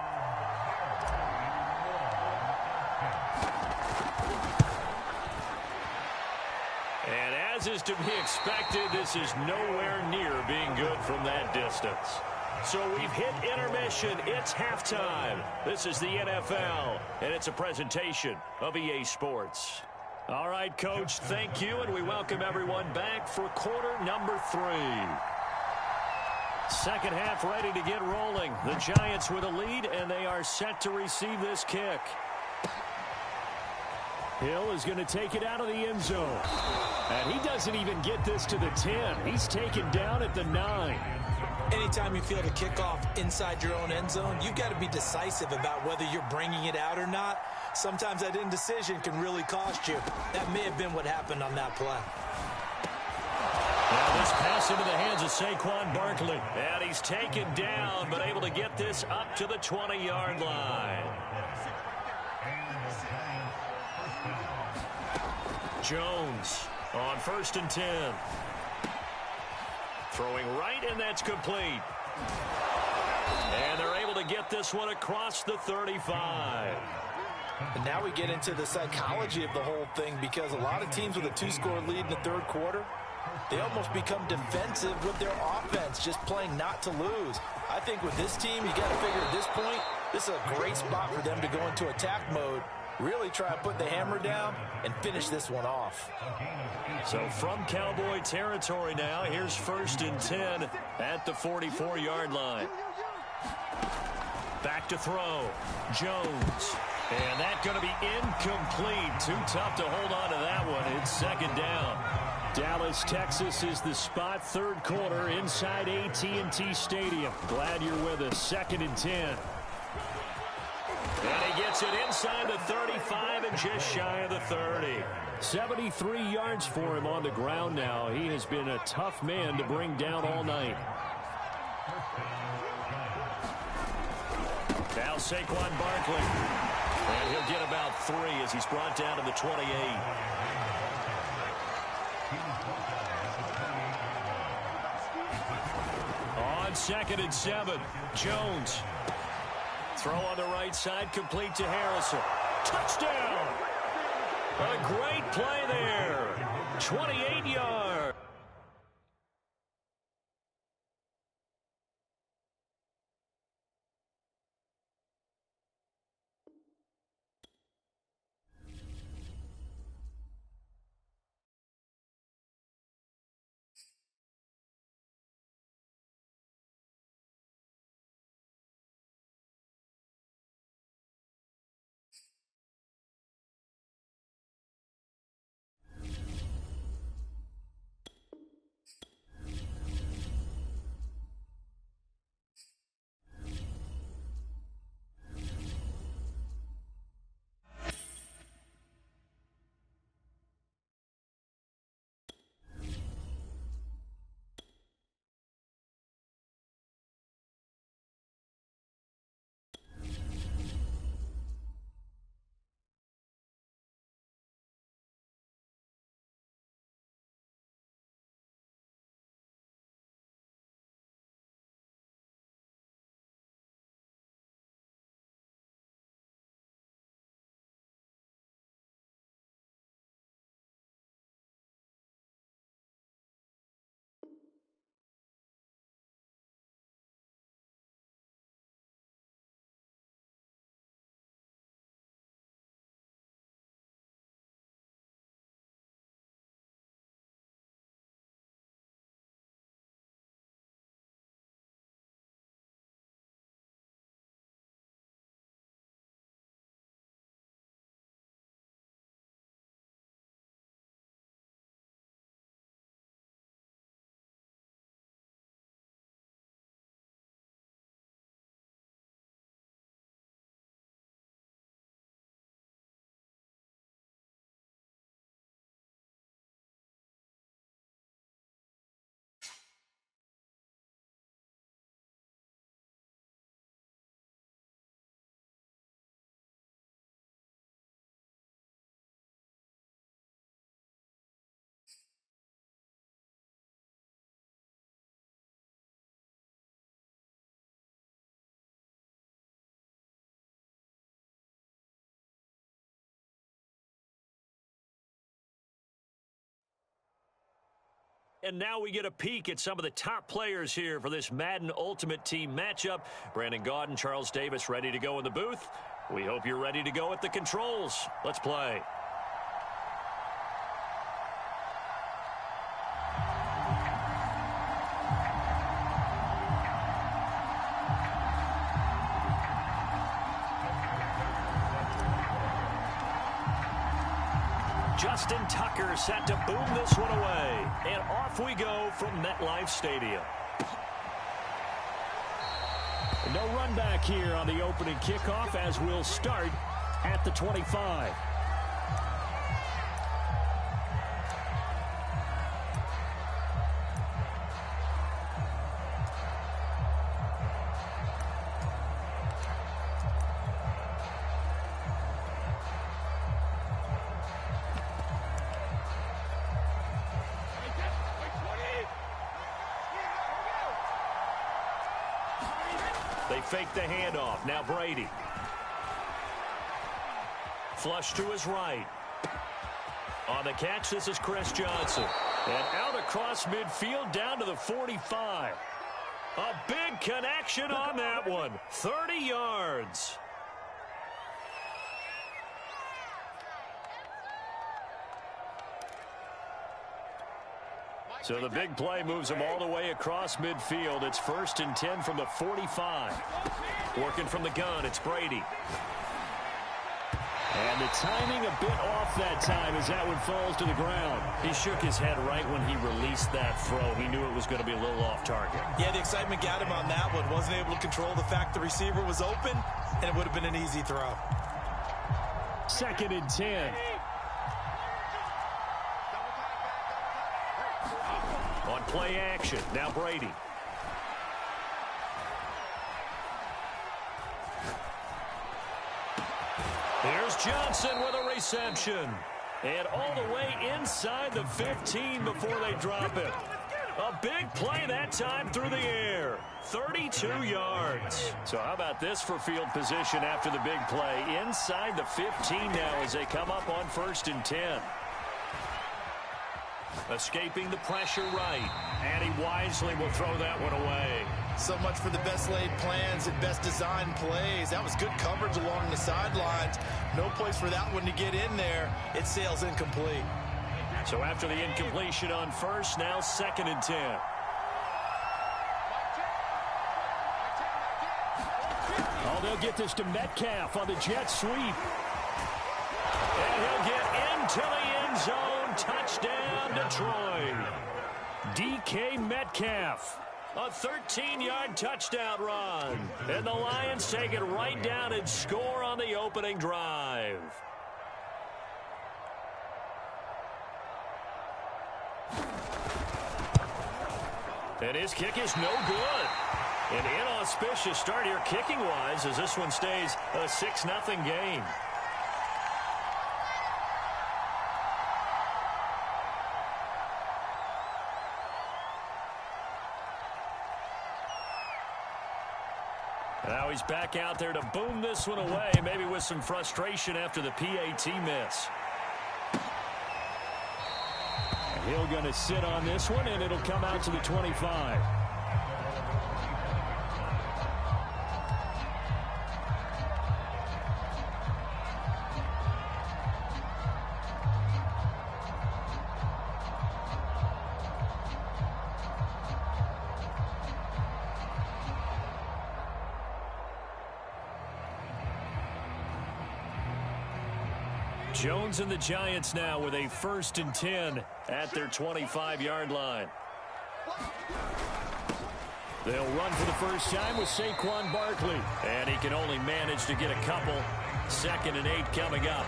And as is to be expected, this is nowhere near being good from that distance. So we've hit intermission. It's halftime. This is the NFL, and it's a presentation of EA Sports. All right, Coach, thank you, and we welcome everyone back for quarter number 3. Second half ready to get rolling. The Giants with a lead, and they are set to receive this kick. Hill is going to take it out of the end zone. And he doesn't even get this to the 10. He's taken down at the 9. Anytime you field a kickoff inside your own end zone, you've got to be decisive about whether you're bringing it out or not. Sometimes that indecision can really cost you. That may have been what happened on that play. Now this pass into the hands of Saquon Barkley. And he's taken down, but able to get this up to the 20-yard line. Jones on first and 10. Throwing right, and that's complete. And they're able to get this one across the 35. And now we get into the psychology of the whole thing, because a lot of teams with a 2-score lead in the third quarter, they almost become defensive with their offense, just playing not to lose. I think with this team, you got to figure at this point, this is a great spot for them to go into attack mode, really try to put the hammer down and finish this one off. So from Cowboy territory now, here's first and 10 at the 44-yard line. Back to throw. Jones. And that's going to be incomplete. Too tough to hold on to that one. It's second down. Dallas, Texas is the spot. Third quarter inside AT&T Stadium. Glad you're with us. Second and 10. And he gets it inside the 35 and just shy of the 30. 73 yards for him on the ground now. He has been a tough man to bring down all night. Now Saquon Barkley. And he'll get about 3 as he's brought down to the 28. On second and 7, Jones. Throw on the right side, complete to Harrison. Touchdown! A great play there. 28 yards. And now we get a peek at some of the top players here for this Madden Ultimate Team matchup. Brandon Gaudin, Charles Davis ready to go in the booth. We hope you're ready to go at the controls. Let's play. Justin Tucker set to boom this one away. And off we go from MetLife Stadium. No run back here on the opening kickoff as we'll start at the 25. They fake the handoff. Now Brady. Flush to his right. On the catch, this is Chris Johnson. And out across midfield down to the 45. A big connection on that one. 30 yards. So the big play moves him all the way across midfield. It's 1st and 10 from the 45. Working from the gun, it's Brady. And the timing a bit off that time as that one falls to the ground. He shook his head right when he released that throw. He knew it was going to be a little off target. Yeah, the excitement got him on that one. Wasn't able to control the fact the receiver was open, and it would have been an easy throw. 2nd and 10. On play action, now Brady. Here's Johnson with a reception. And all the way inside the 15 before they drop it. A big play that time through the air. 32 yards. So how about this for field position after the big play? Inside the 15 now as they come up on 1st and 10. Escaping the pressure right. And he wisely will throw that one away. So much for the best laid plans and best designed plays. That was good coverage along the sidelines. No place for that one to get in there. It sails incomplete. So after the incompletion on 1st, now 2nd and 10. Oh, they'll get this to Metcalf on the jet sweep. And he'll get into the end zone. Touchdown, Detroit. DK Metcalf. A 13-yard touchdown run. And the Lions take it right down and score on the opening drive. And his kick is no good. An inauspicious start here kicking-wise as this one stays a 6-0 game. Now he's back out there to boom this one away, maybe with some frustration after the PAT miss. And Hill going to sit on this one, and it'll come out to the 25. Jones and the Giants now with a 1st and 10 at their 25-yard line. They'll run for the first time with Saquon Barkley. And he can only manage to get a couple. 2nd and 8 coming up.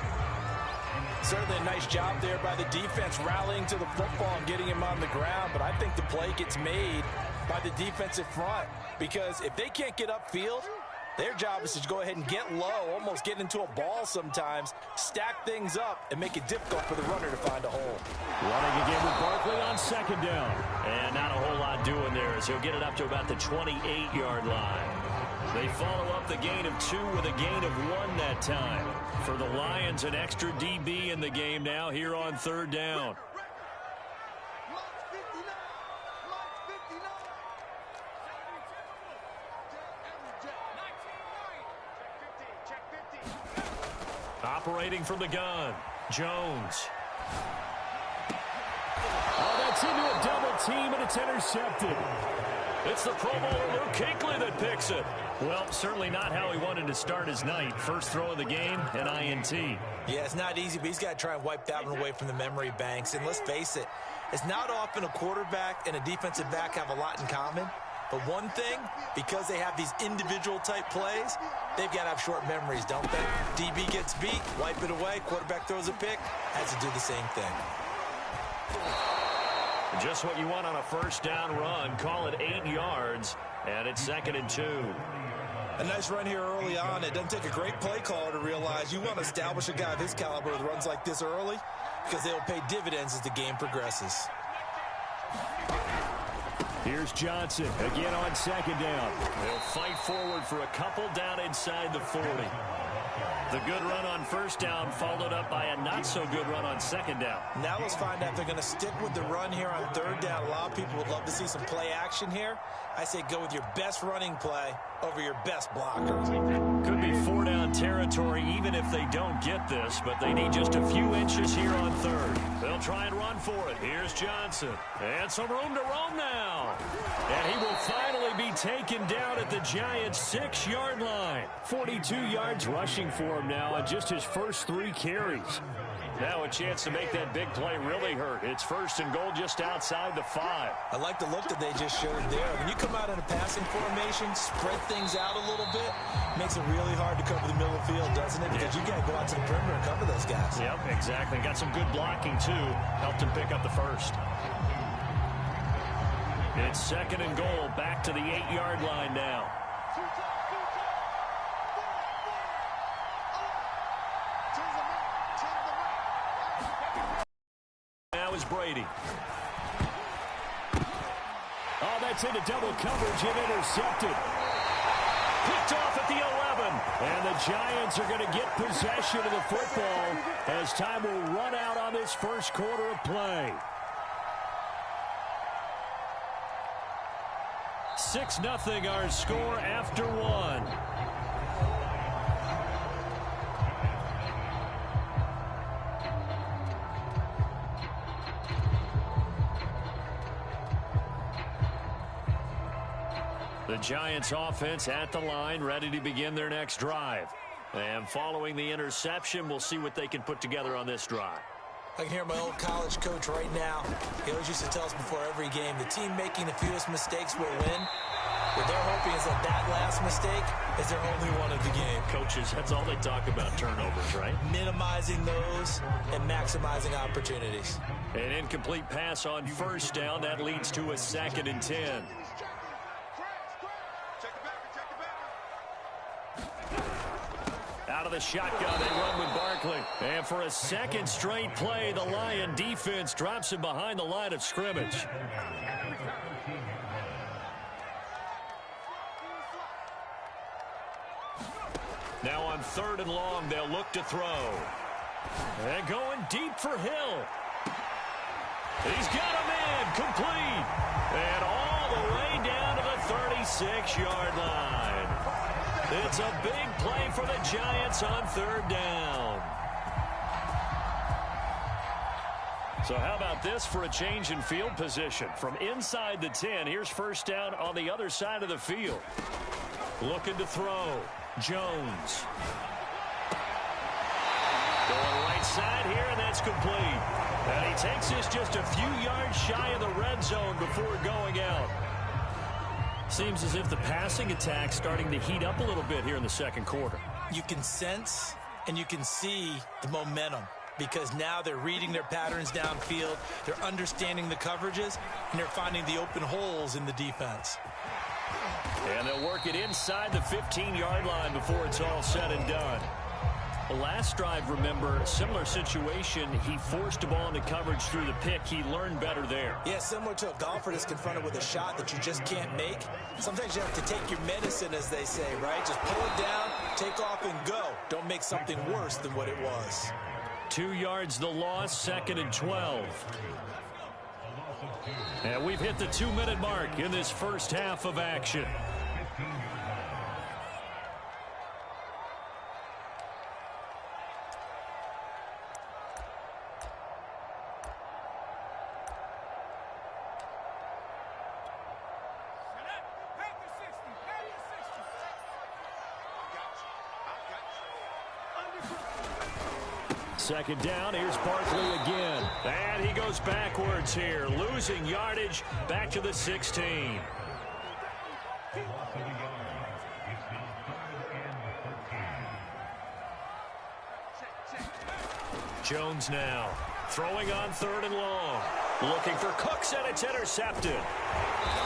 Certainly a nice job there by the defense rallying to the football and getting him on the ground. But I think the play gets made by the defensive front. Because if they can't get upfield, their job is to go ahead and get low, almost get into a ball sometimes, stack things up, and make it difficult for the runner to find a hole. Running again with Barkley on 2nd down. And not a whole lot doing there as he'll get it up to about the 28-yard line. They follow up the gain of 2 with a gain of 1 that time. For the Lions, an extra DB in the game now here on 3rd down. Operating from the gun, Jones. Oh, that's into a double team, and it's intercepted. It's the Pro Bowler Luke Kuechly that picks it. Well, certainly not how he wanted to start his night. First throw of the game, an INT. Yeah, it's not easy, but he's got to try and wipe that one away from the memory banks. And let's face it, it's not often a quarterback and a defensive back have a lot in common. But one thing, because they have these individual type plays, they've got to have short memories, don't they? DB gets beat, wipe it away, quarterback throws a pick, has to do the same thing. Just what you want on a first down run. Call it 8 yards, and it's 2nd and 2. A nice run here early on. It doesn't take a great play caller to realize you want to establish a guy of his caliber with runs like this early because they'll pay dividends as the game progresses. Here's Johnson again on 2nd down. They'll fight forward for a couple down inside the 40. The good run on 1st down followed up by a not-so-good run on 2nd down. Now let's find out if they're going to stick with the run here on 3rd down. A lot of people would love to see some play action here. I say go with your best running play over your best blocker. Could be 4-down territory even if they don't get this, but they need just a few inches here on 3rd. They'll try and run for it. Here's Johnson. And some room to roam now. And he will finally be taken down at the Giants' 6-yard line. 42 yards rushing for him now on just his first 3 carries. Now a chance to make that big play really hurt. It's 1st and goal just outside the 5. I like the look that they just showed there. When you come out in a passing formation, spread things out a little bit, makes it really hard to cover the middle of the field, doesn't it? Because you got to go out to the perimeter and cover those guys. Yep, exactly. Got some good blocking, too. Helped him pick up the 1st. It's 2nd and goal, back to the 8-yard line now. Now is Brady. Oh, that's into double coverage and intercepted. Picked off at the 11. And the Giants are going to get possession of the football as time will run out on this first quarter of play. 6-0 our score after 1. The Giants offense at the line, ready to begin their next drive. And following the interception, we'll see what they can put together on this drive. I can hear my old college coach right now. He always used to tell us before every game, the team making the fewest mistakes will win. What they're hoping is that last mistake is their only one of the game. Coaches, that's all they talk about, turnovers, right? Minimizing those and maximizing opportunities. An incomplete pass on 1st down. That leads to a 2nd and 10. Out of the shotgun, they run with Barkley. And for a 2nd straight play, the Lion defense drops him behind the line of scrimmage. Now on 3rd and long, they'll look to throw. And going deep for Hill. He's got a man, complete. And all the way down to the 36-yard line. It's a big play for the Giants on 3rd down. So how about this for a change in field position? From inside the 10, here's 1st down on the other side of the field. Looking to throw. Jones. Going right side here, and that's complete. And he takes this just a few yards shy of the red zone before going out. Seems as if the passing attack's starting to heat up a little bit here in the 2nd quarter. You can sense and you can see the momentum because now they're reading their patterns downfield, they're understanding the coverages, and they're finding the open holes in the defense. And they'll work it inside the 15-yard line before it's all said and done. The last drive, remember, similar situation. He forced a ball into coverage through the pick. He learned better there. Yeah, similar to a golfer that's confronted with a shot that you just can't make. Sometimes you have to take your medicine, as they say, right? Just pull it down, take off, and go. Don't make something worse than what it was. 2 yards the loss, 2nd and 12. And we've hit the 2-minute mark in this first half of action. Second down, here's Barkley again. And he goes backwards here, losing yardage back to the 16. Jones now throwing on 3rd and long. Looking for Cooks, and it's intercepted.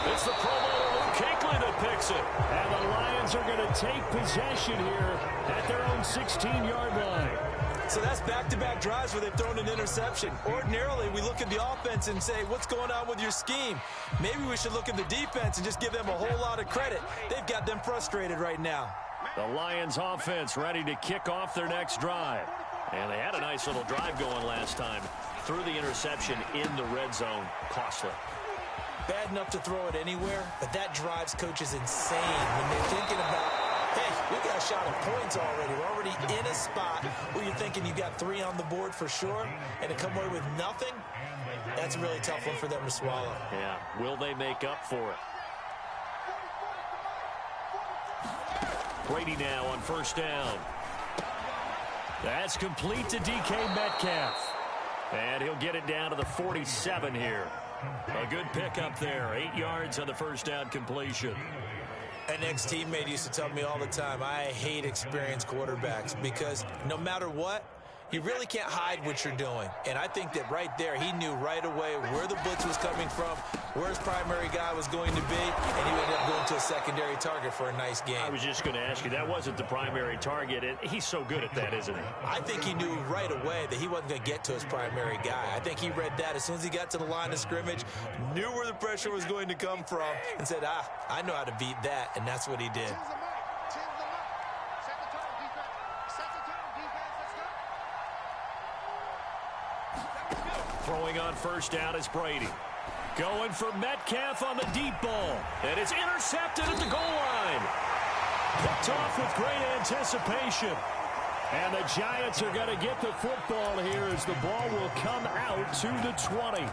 It's the Pro Bowler Luke Kuechly that picks it. And the Lions are going to take possession here at their own 16-yard line. So that's back-to-back drives where they've thrown an interception. Ordinarily, we look at the offense and say, what's going on with your scheme? Maybe we should look at the defense and just give them a whole lot of credit. They've got them frustrated right now. The Lions offense ready to kick off their next drive. And they had a nice little drive going last time. Threw the interception in the red zone. Costly. Bad enough to throw it anywhere, but that drives coaches insane when they're thinking about, hey, we got a shot at points already. We're already in a spot where you're thinking you got 3 on the board for sure, and to come away with nothing, that's a really tough one for them to swallow. Yeah, will they make up for it? Brady now on 1st down. That's complete to DK Metcalf. And he'll get it down to the 47 here. A good pickup there. 8 yards on the 1st down completion. An ex-teammate used to tell me all the time, I hate experienced quarterbacks because no matter what, you really can't hide what you're doing. And I think that right there, he knew right away where the blitz was coming from, where his primary guy was going to be, and he ended up going to a secondary target for a nice game. I was just going to ask you, that wasn't the primary target. He's so good at that, isn't he? I think he knew right away that he wasn't going to get to his primary guy. I think he read that as soon as he got to the line of scrimmage, knew where the pressure was going to come from, and said, I know how to beat that, and that's what he did. Throwing on 1st down is Brady. Going for Metcalf on the deep ball. And it's intercepted at the goal line. Picked off with great anticipation. And the Giants are going to get the football here as the ball will come out to the 20.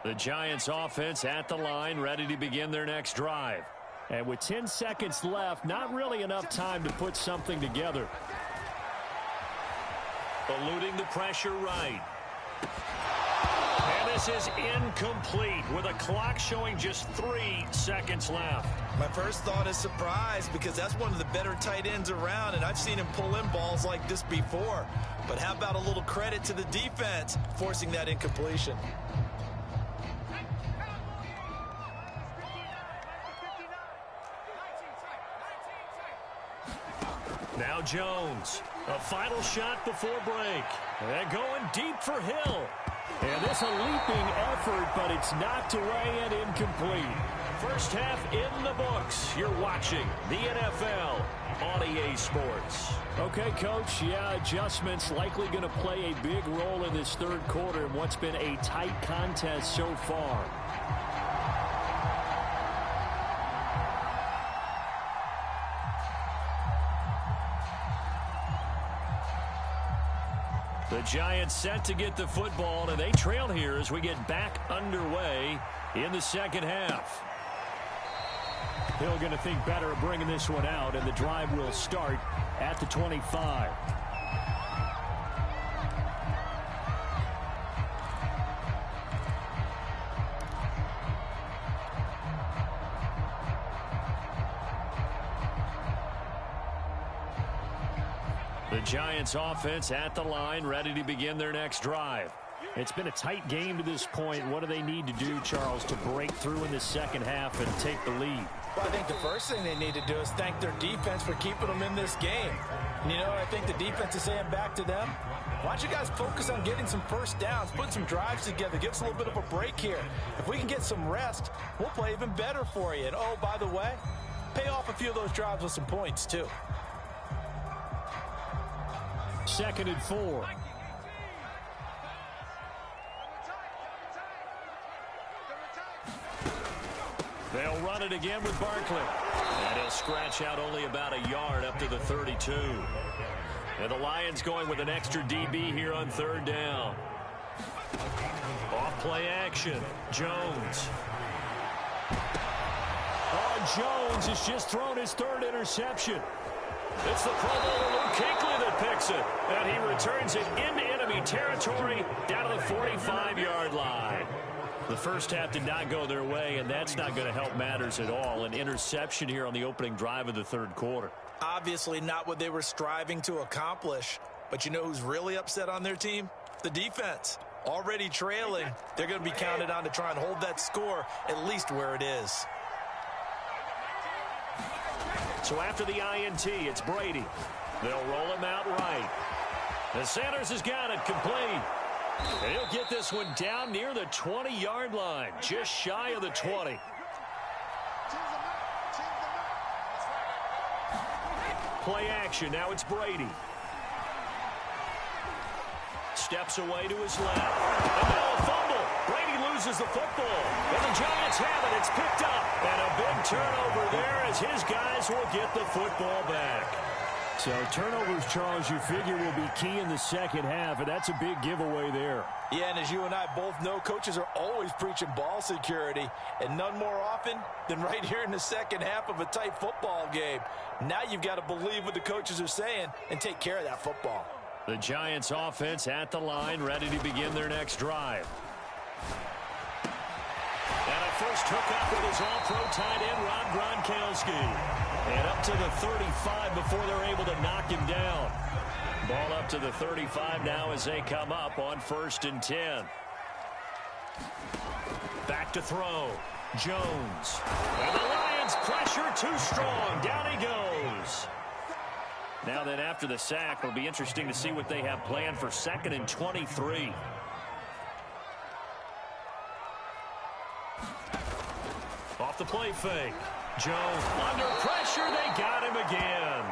The Giants offense at the line, ready to begin their next drive. And with 10 seconds left, not really enough time to put something together. Eluding the pressure right. And this is incomplete with a clock showing just 3 seconds left. My first thought is surprise because that's one of the better tight ends around, and I've seen him pull in balls like this before. But how about a little credit to the defense forcing that incompletion? Now Jones, a final shot before break. And going deep for Hill. And this a leaping effort, but it's knocked away and incomplete. First half in the books. You're watching the NFL on EA Sports. Okay, Coach, adjustments likely going to play a big role in this 3rd quarter in what's been a tight contest so far. The Giants set to get the football, and they trail here as we get back underway in the 2nd half. Hill going to think better of bringing this one out, and the drive will start at the 25. The Giants offense at the line, ready to begin their next drive. It's been a tight game to this point. What do they need to do, Charles, to break through in the 2nd half and take the lead? Well, I think the first thing they need to do is thank their defense for keeping them in this game. And, I think the defense is saying back to them, why don't you guys focus on getting some first downs, put some drives together, give us a little bit of a break here. If we can get some rest, we'll play even better for you. And, oh, by the way, pay off a few of those drives with some points, too. 2nd and 4. They'll run it again with Barkley. And he'll scratch out only about a yard up to the 32. And the Lions going with an extra DB here on third down. Off play action. Jones. Oh, Jones has just thrown his third interception. It's the Pro Bowler Luke Kuechly that picks it. And he returns it into enemy territory down to the 45-yard line. The first half did not go their way, and that's not going to help matters at all. An interception here on the opening drive of the third quarter. Obviously not what they were striving to accomplish. But you know who's really upset on their team? The defense. Already trailing. They're going to be counted on to try and hold that score at least where it is. So after the INT, it's Brady. They'll roll him out right. And Sanders has got it complete. And he'll get this one down near the 20-yard line, just shy of the 20. Play action. Now it's Brady. Steps away to his left. And now a fumble. Brady loses the football. And the Giants have it. It's picked up. And a big turnover there as his guys will get the football back. So turnovers, Charles, you figure will be key in the second half, and that's a big giveaway there. Yeah, and as you and I both know, coaches are always preaching ball security, and none more often than right here in the second half of a tight football game. Now you've got to believe what the coaches are saying and take care of that football. The Giants offense at the line, ready to begin their next drive. And a first hookup with his all-pro tight end, Rob Gronkowski. And up to the 35 before they're able to knock him down. Ball up to the 35 now as they come up on 1st and 10. Back to throw. Jones. And the Lions pressure too strong. Down he goes. Now then after the sack, it'll be interesting to see what they have planned for 2nd and 23. Off the play fake. Jones under pressure. They got him again.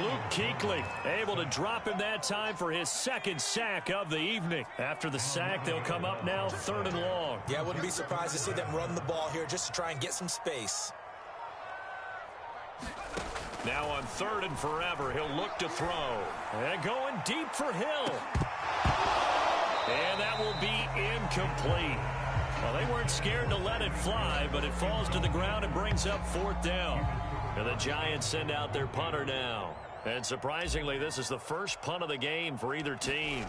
Luke Kuechly able to drop him that time for his 2nd sack of the evening. After the sack, they'll come up now 3rd and long. Yeah, I wouldn't be surprised to see them run the ball here just to try and get some space. Now on 3rd and forever, he'll look to throw. And going deep for Hill. And that will be incomplete. Well, they weren't scared to let it fly, but it falls to the ground and brings up 4th down. And the Giants send out their punter now. And surprisingly, this is the first punt of the game for either team.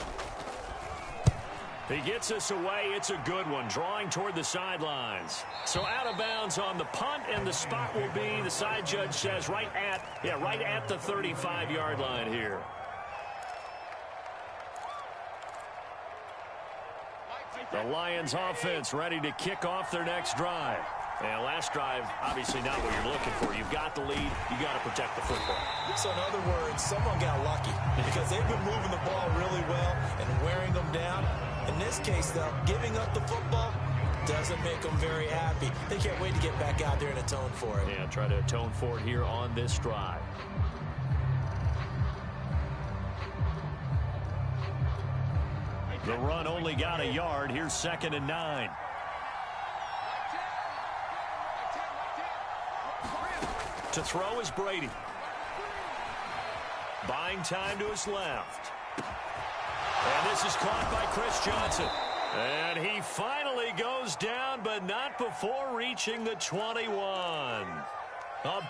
He gets us away. It's a good one, drawing toward the sidelines. So out of bounds on the punt, and the spot will be, the side judge says, right at the 35-yard line here. The Lions offense ready to kick off their next drive. And last drive, obviously not what you're looking for. You've got the lead. You got to protect the football. So in other words, someone got lucky because they've been moving the ball really well and wearing them down. In this case, though, giving up the football doesn't make them very happy. They can't wait to get back out there and atone for it. Yeah, try to atone for it here on this drive. The run only got a yard. Here's 2nd and 9. To throw is Brady. Buying time to his left. And this is caught by Chris Johnson. And he finally goes down, but not before reaching the 21. A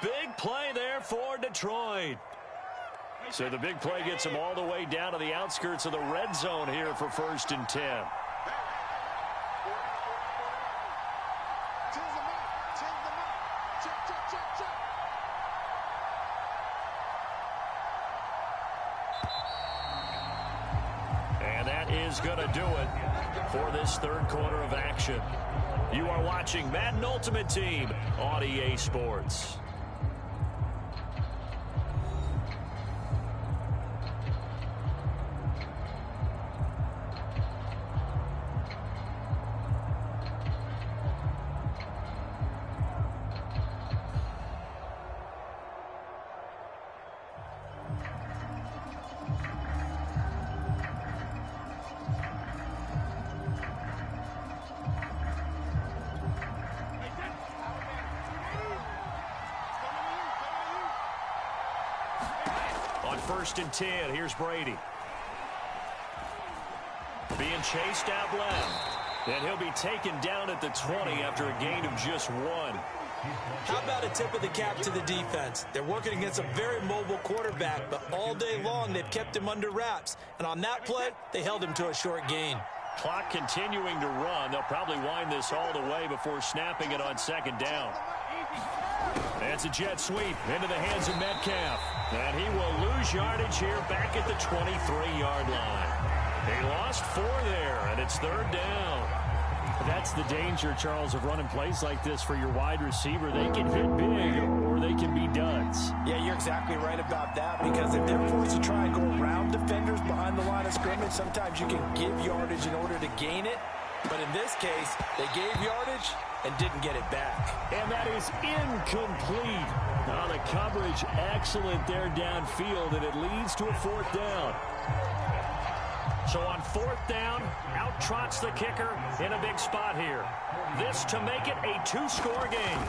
big play there for Detroit. So the big play gets him all the way down to the outskirts of the red zone here for 1st and 10. And that is going to do it for this third quarter of action. You are watching Madden Ultimate Team on EA Sports. On 1st and 10, here's Brady. Being chased out left. And he'll be taken down at the 20 after a gain of just 1. How about a tip of the cap to the defense? They're working against a very mobile quarterback, but all day long they've kept him under wraps. And on that play, they held him to a short gain. Clock continuing to run. They'll probably wind this all the way before snapping it on 2nd down. That's a jet sweep into the hands of Metcalf. And he will lose yardage here back at the 23-yard line. He lost 4 there, and it's 3rd down. That's the danger, Charles, of running plays like this for your wide receiver. They can hit big or they can be duds. Yeah, you're exactly right about that, because if they're forced to try and go around defenders behind the line of scrimmage, sometimes you can give yardage in order to gain it. But in this case, they gave yardage and didn't get it back. And that is incomplete. Now the coverage excellent there downfield, and it leads to a 4th down. So on 4th down, out trots the kicker in a big spot here. This to make it a 2-score game.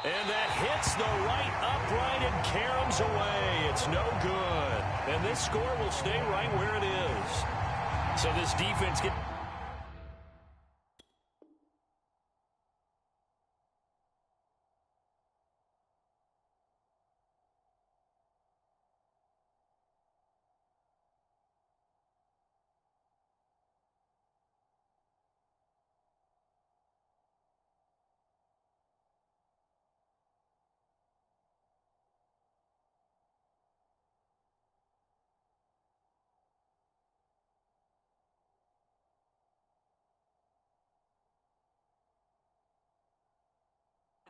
And that hits the right upright and caroms away. It's no good. And this score will stay right where it is. So this defense gets...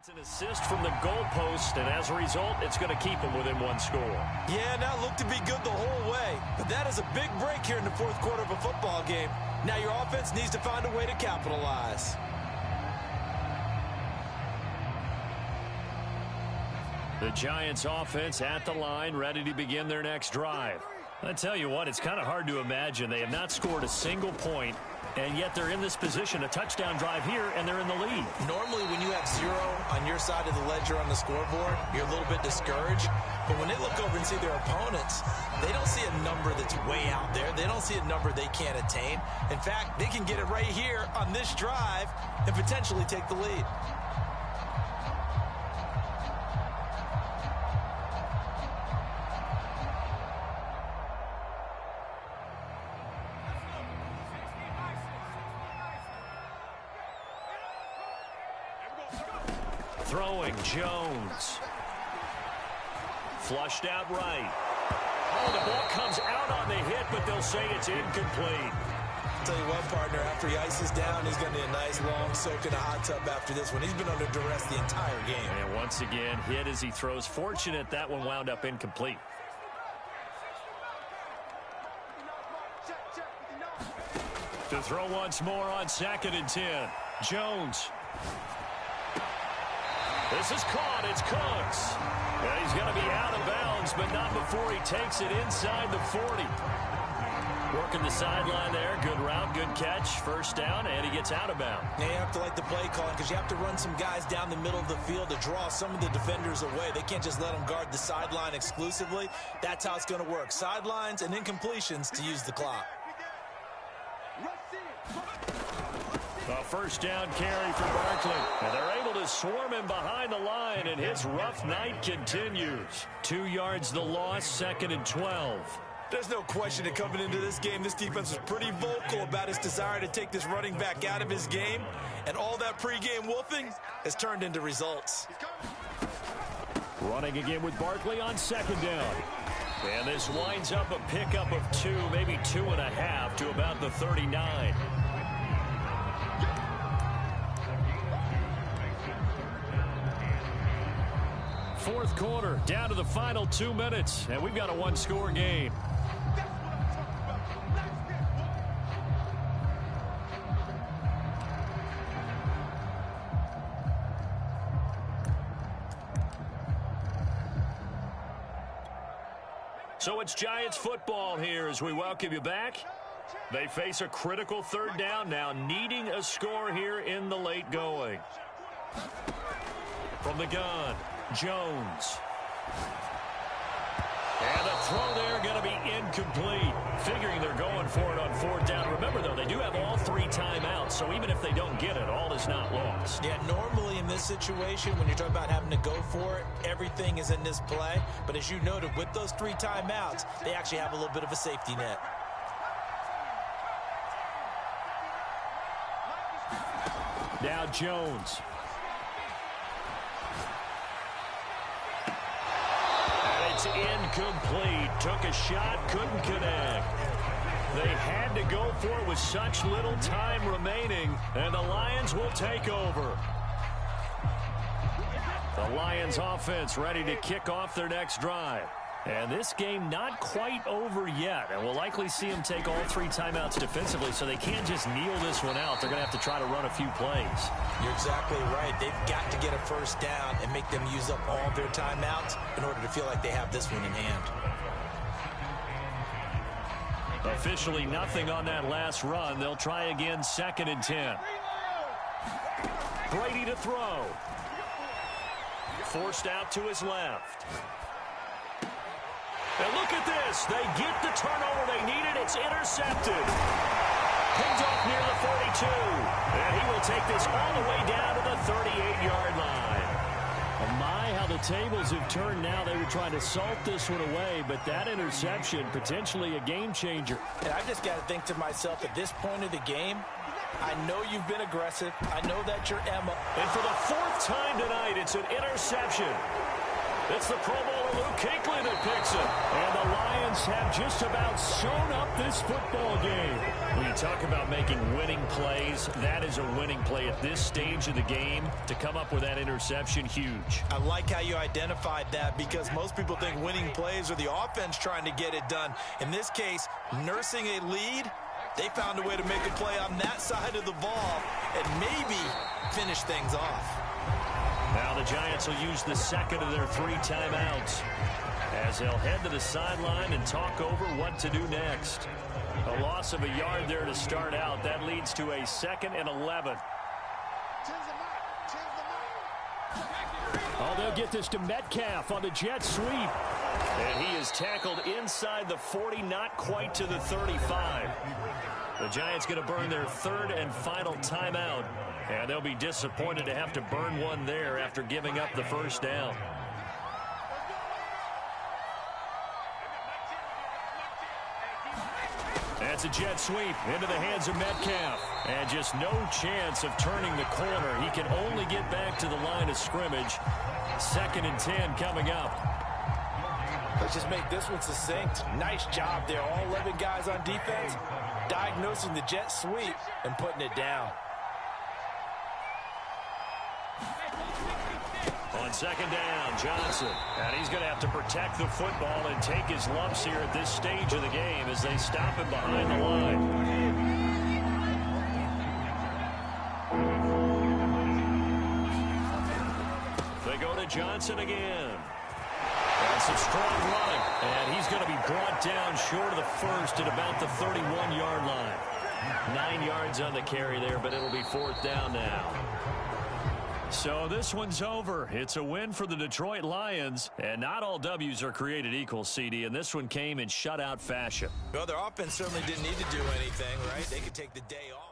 It's an assist from the goalpost, and as a result, it's going to keep them within 1 score. Yeah, that looked to be good the whole way. But that is a big break here in the 4th quarter of a football game. Now your offense needs to find a way to capitalize. The Giants offense at the line, ready to begin their next drive. I tell you what, it's kind of hard to imagine. They have not scored a single point, and yet they're in this position, a touchdown drive here, and they're in the lead. Normally, when you have 0 on your side of the ledger on the scoreboard, you're a little bit discouraged. But when they look over and see their opponents, they don't see a number that's way out there. They don't see a number they can't attain. In fact, they can get it right here on this drive and potentially take the lead. Throwing, Jones. Flushed out right. Oh, the ball comes out on the hit, but they'll say it's incomplete. I'll tell you what, partner, after he ices down, he's going to need a nice long soak in a hot tub after this one. He's been under duress the entire game. And once again, hit as he throws. Fortunate that one wound up incomplete. To throw once more on 2nd and 10. Jones. This is caught. It's Cooks. And he's going to be out of bounds, but not before he takes it inside the 40. Working the sideline there. Good route, good catch. 1st down, and he gets out of bounds. Now you have to like the play calling, because you have to run some guys down the middle of the field to draw some of the defenders away. They can't just let them guard the sideline exclusively. That's how it's going to work. Sidelines and incompletions to use the clock. A 1st down carry for Barkley. And they're able to swarm him behind the line, and his rough night continues. 2 yards the loss, 2nd and 12. There's no question that coming into this game, this defense was pretty vocal about its desire to take this running back out of his game. And all that pregame wolfing has turned into results. Running again with Barkley on 2nd down. And this winds up a pickup of 2, maybe 2.5 to about the 39. Fourth quarter, down to the final 2 minutes, and we've got a 1-score game. So it's Giants football here as we welcome you back. They face a critical 3rd down now, needing a score here in the late going. From the gun, Jones. And the throw there going to be incomplete. Figuring they're going for it on fourth down. Remember, though, they do have all 3 timeouts, so even if they don't get it, all is not lost. Yeah, normally in this situation, when you're talking about having to go for it, everything is in this play. But as you noted, with those 3 timeouts, they actually have a little bit of a safety net. Now Jones. It's incomplete. Took a shot, couldn't connect. They had to go for it with such little time remaining, and the Lions will take over. The Lions offense ready to kick off their next drive. And this game not quite over yet, and we'll likely see them take all 3 timeouts defensively, so they can't just kneel this one out. They're going to have to try to run a few plays. You're exactly right. They've got to get a first down and make them use up all their timeouts in order to feel like they have this one in hand. Officially nothing on that last run. They'll try again, 2nd and 10. Brady to throw. Forced out to his left. And look at this. They get the turnover they needed. It's intercepted. Picked off near the 42. And he will take this all the way down to the 38-yard line. Oh my, how the tables have turned now. They were trying to salt this one away, but that interception, potentially a game changer. And I've just got to think to myself, at this point of the game, I know you've been aggressive. I know that's your MO. And for the 4th time tonight, it's an interception. It's the Pro Bowler Luke Kuechly that picks it. And the Lions have just about sewn up this football game. When you talk about making winning plays, that is a winning play at this stage of the game. To come up with that interception, huge. I like how you identified that, because most people think winning plays are the offense trying to get it done. In this case, nursing a lead, they found a way to make a play on that side of the ball and maybe finish things off. Now the Giants will use the 2nd of their 3 timeouts as they'll head to the sideline and talk over what to do next. A loss of a yard there to start out. That leads to a 2nd and 11. Oh, they'll get this to Metcalf on the jet sweep. And he is tackled inside the 40, not quite to the 35. The Giants going to burn their 3rd and final timeout. And they'll be disappointed to have to burn one there after giving up the first down. That's a jet sweep into the hands of Metcalf. And just no chance of turning the corner. He can only get back to the line of scrimmage. 2nd and 10 coming up. Let's just make this one succinct. Nice job there. All 11 guys on defense diagnosing the jet sweep and putting it down. On 2nd down, Johnson. And he's going to have to protect the football and take his lumps here at this stage of the game as they stop him behind the line. They go to Johnson again. That's some strong running. And he's going to be brought down short of the 1st at about the 31-yard line. 9 yards on the carry there, but it'll be 4th down now. So this one's over. It's a win for the Detroit Lions, and not all W's are created equal, CD, and this one came in shutout fashion. Well, their offense certainly didn't need to do anything, right? They could take the day off.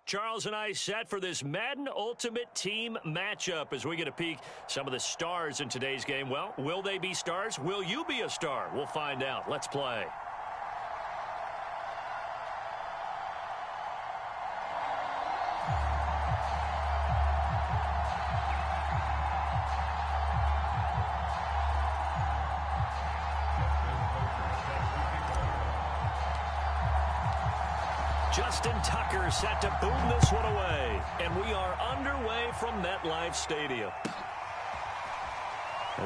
Charles and I set for this Madden Ultimate Team matchup as we get a peek some of the stars in today's game. Well, will they be stars? Will you be a star? We'll find out. Let's play. Justin Tucker set to boom this one away. And we are underway from MetLife Stadium.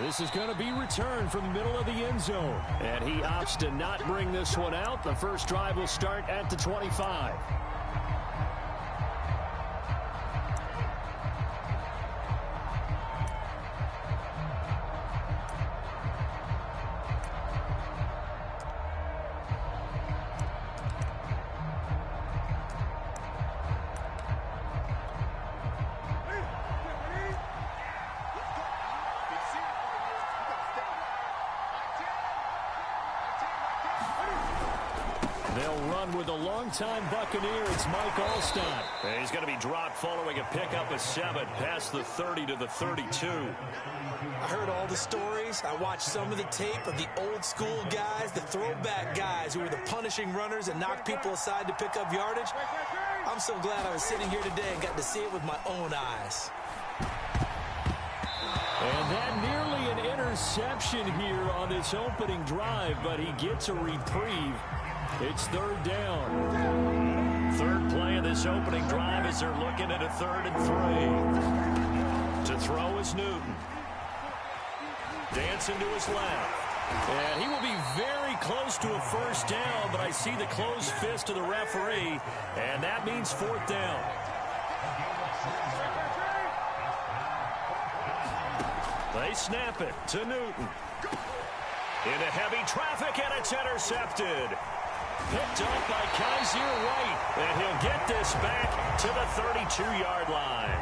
This is going to be returned from the middle of the end zone. And he opts to not bring this one out. The first drive will start at the 25. They'll run with a longtime Buccaneer. It's Mike Alstott. And he's going to be dropped following a pickup of 7 past the 30 to the 32. I heard all the stories. I watched some of the tape of the old school guys, the throwback guys who were the punishing runners and knocked people aside to pick up yardage. I'm so glad I was sitting here today and got to see it with my own eyes. And that nearly an interception here on this opening drive, but he gets a reprieve. It's third down. Third play of this opening drive as they're looking at a 3rd and 3. To throw is Newton. Dancing to his left. And he will be very close to a first down, but I see the closed fist of the referee, and that means 4th down. They snap it to Newton. Into heavy traffic, and it's intercepted. Picked up by Kaiser White, and he'll get this back to the 32-yard line.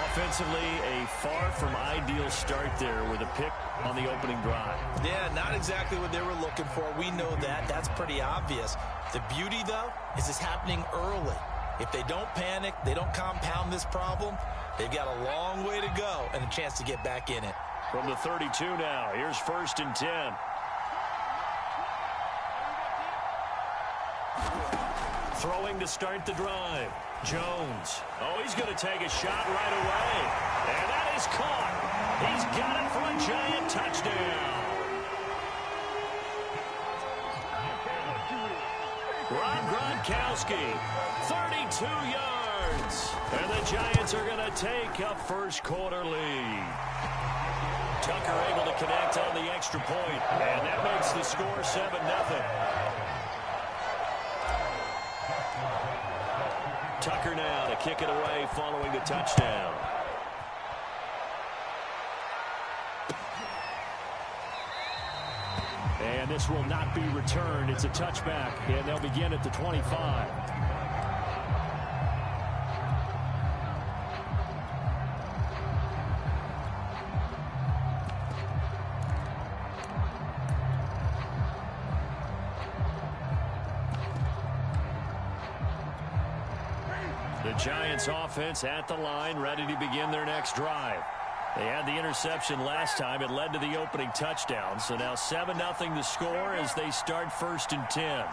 Offensively, a far from ideal start there with a pick on the opening drive. Yeah, not exactly what they were looking for. We know that. That's pretty obvious. The beauty, though, is it's happening early. If they don't panic, they don't compound this problem, they've got a long way to go and a chance to get back in it. From the 32 now, here's 1st and 10. Throwing to start the drive. Jones. Oh, he's going to take a shot right away. And that is caught. He's got it for a giant touchdown. Rob Gronkowski, 32 yards. And the Giants are going to take a first quarter lead. Tucker able to connect on the extra point. And that makes the score 7-0. Tucker now to kick it away following the touchdown. And this will not be returned. It's a touchback, and they'll begin at the 25. The Giants offense at the line, ready to begin their next drive. They had the interception last time. It led to the opening touchdown. So now 7-0 the score as they start 1st and 10.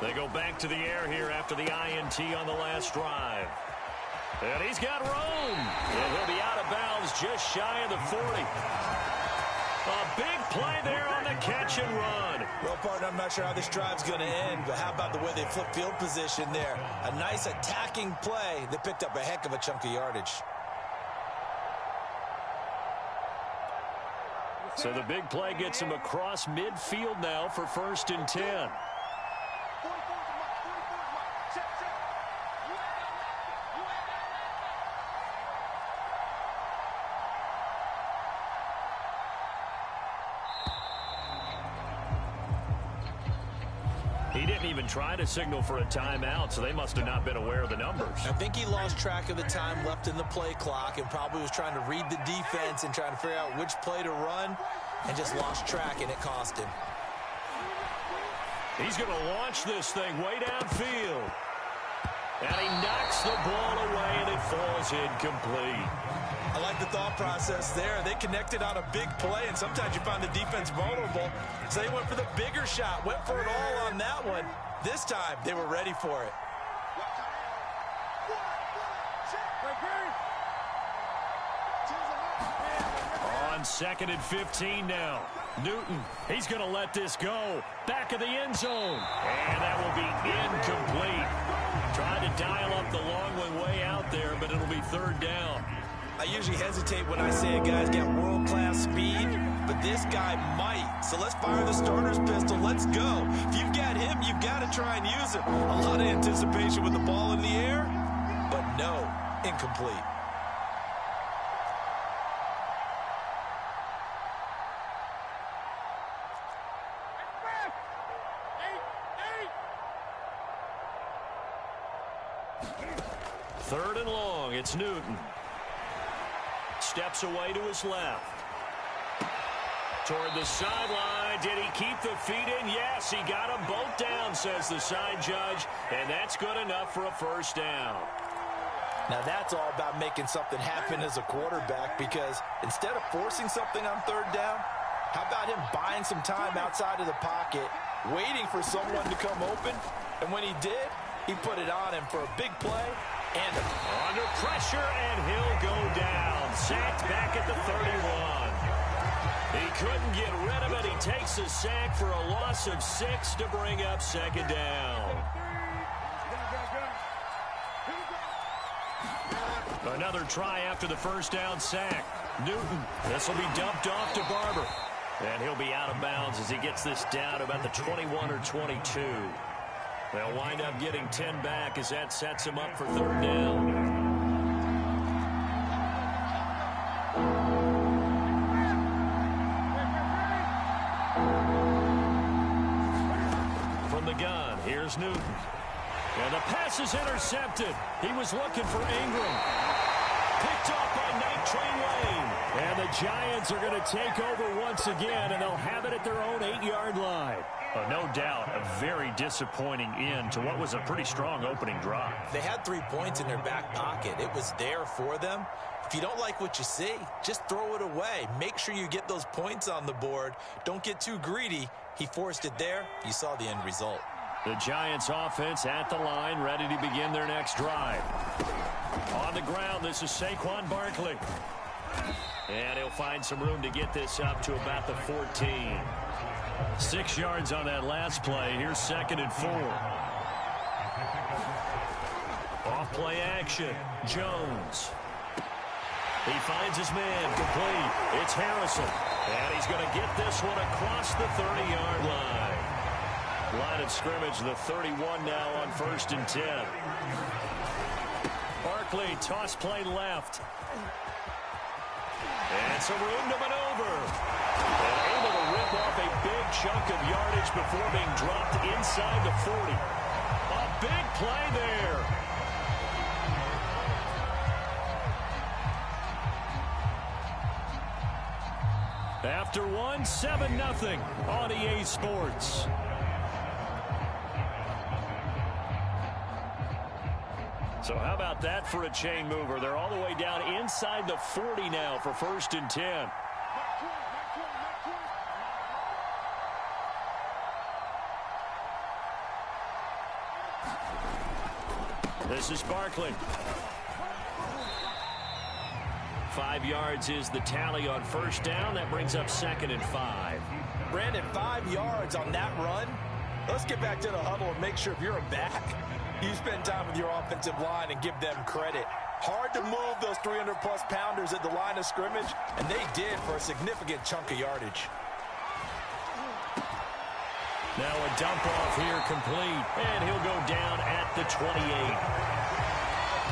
They go back to the air here after the INT on the last drive. And he's got room. And he'll be out of bounds just shy of the 40. A big play there on the catch and run. Well, partner, I'm not sure how this drive's going to end, but how about the way they flip field position there? A nice attacking play that picked up a heck of a chunk of yardage. So the big play gets him across midfield now for 1st and 10. He didn't even try to signal for a timeout, so they must have not been aware of the numbers. I think he lost track of the time left in the play clock and probably was trying to read the defense and trying to figure out which play to run and just lost track, and it cost him. He's going to launch this thing way downfield. And he knocks the ball away, and it falls incomplete. I like the thought process there. They connected on a big play, and sometimes you find the defense vulnerable. So they went for the bigger shot, went for it all on that one. This time, they were ready for it. On 2nd and 15 now. Newton, he's going to let this go. Back of the end zone. And that will be incomplete. Trying to dial up the long one way out there, but it'll be 3rd down. I usually hesitate when I say a guy's got world-class speed, but this guy might. So let's fire the starter's pistol. Let's go. If you've got him, you've got to try and use him. A lot of anticipation with the ball in the air, but no, incomplete. Third and long, it's Newton. Steps away to his left. Toward the sideline. Did he keep the feet in? Yes, he got them both down, says the side judge. And that's good enough for a 1st down. Now that's all about making something happen as a quarterback, because instead of forcing something on 3rd down, how about him buying some time outside of the pocket, waiting for someone to come open? And when he did, he put it on him for a big play. And under pressure, and he'll go down. Sacked back at the 31. He couldn't get rid of it. He takes a sack for a loss of 6 to bring up 2nd down. Another try after the 1st down sack. Newton, this will be dumped off to Barber. And he'll be out of bounds as he gets this down about the 21 or 22. They'll wind up getting 10 back as that sets him up for 3rd down. From the gun, here's Newton. And the pass is intercepted. He was looking for Ingram. Picked off by Night Train Lane. And the Giants are going to take over once again, and they'll have it at their own 8-yard line. No doubt a very disappointing end to what was a pretty strong opening drive. They had 3 points in their back pocket. It was there for them. If you don't like what you see, just throw it away. Make sure you get those points on the board. Don't get too greedy. He forced it there. You saw the end result. The Giants offense at the line, ready to begin their next drive. On the ground, this is Saquon Barkley. And he'll find some room to get this up to about the 14. 6 yards on that last play. Here's 2nd and 4. Off play action. Jones. He finds his man complete. It's Harrison. And he's going to get this one across the 30-yard line. Line of scrimmage, the 31 now on 1st and 10. Barkley, toss play left. And some room to maneuver. And able to rip off a big chunk of yardage before being dropped inside the 40. A big play there. After one, 7-0 on EA Sports. So how about that for a chain mover? They're all the way down inside the 40 now for 1st and 10. This is Barkley. 5 yards is the tally on 1st down. That brings up 2nd and 5. Brandon, 5 yards on that run. Let's get back to the huddle and make sure if you're a back, you spend time with your offensive line and give them credit. Hard to move those 300-plus pounders at the line of scrimmage, and they did for a significant chunk of yardage. Now a dump off here complete, and he'll go down at the 28.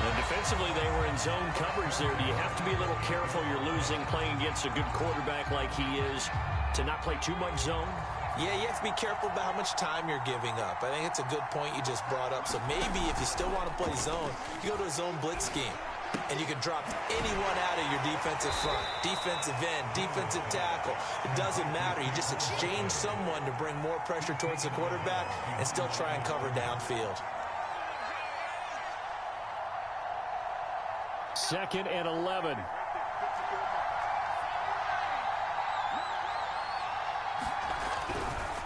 And defensively, they were in zone coverage there. Do you have to be a little careful? You're losing playing against a good quarterback like he is to not play too much zone? Yeah, you have to be careful about how much time you're giving up. I think it's a good point you just brought up. So maybe if you still want to play zone, you go to a zone blitz scheme. And you can drop anyone out of your defensive front, defensive end, defensive tackle. It doesn't matter. You just exchange someone to bring more pressure towards the quarterback and still try and cover downfield. 2nd and 11.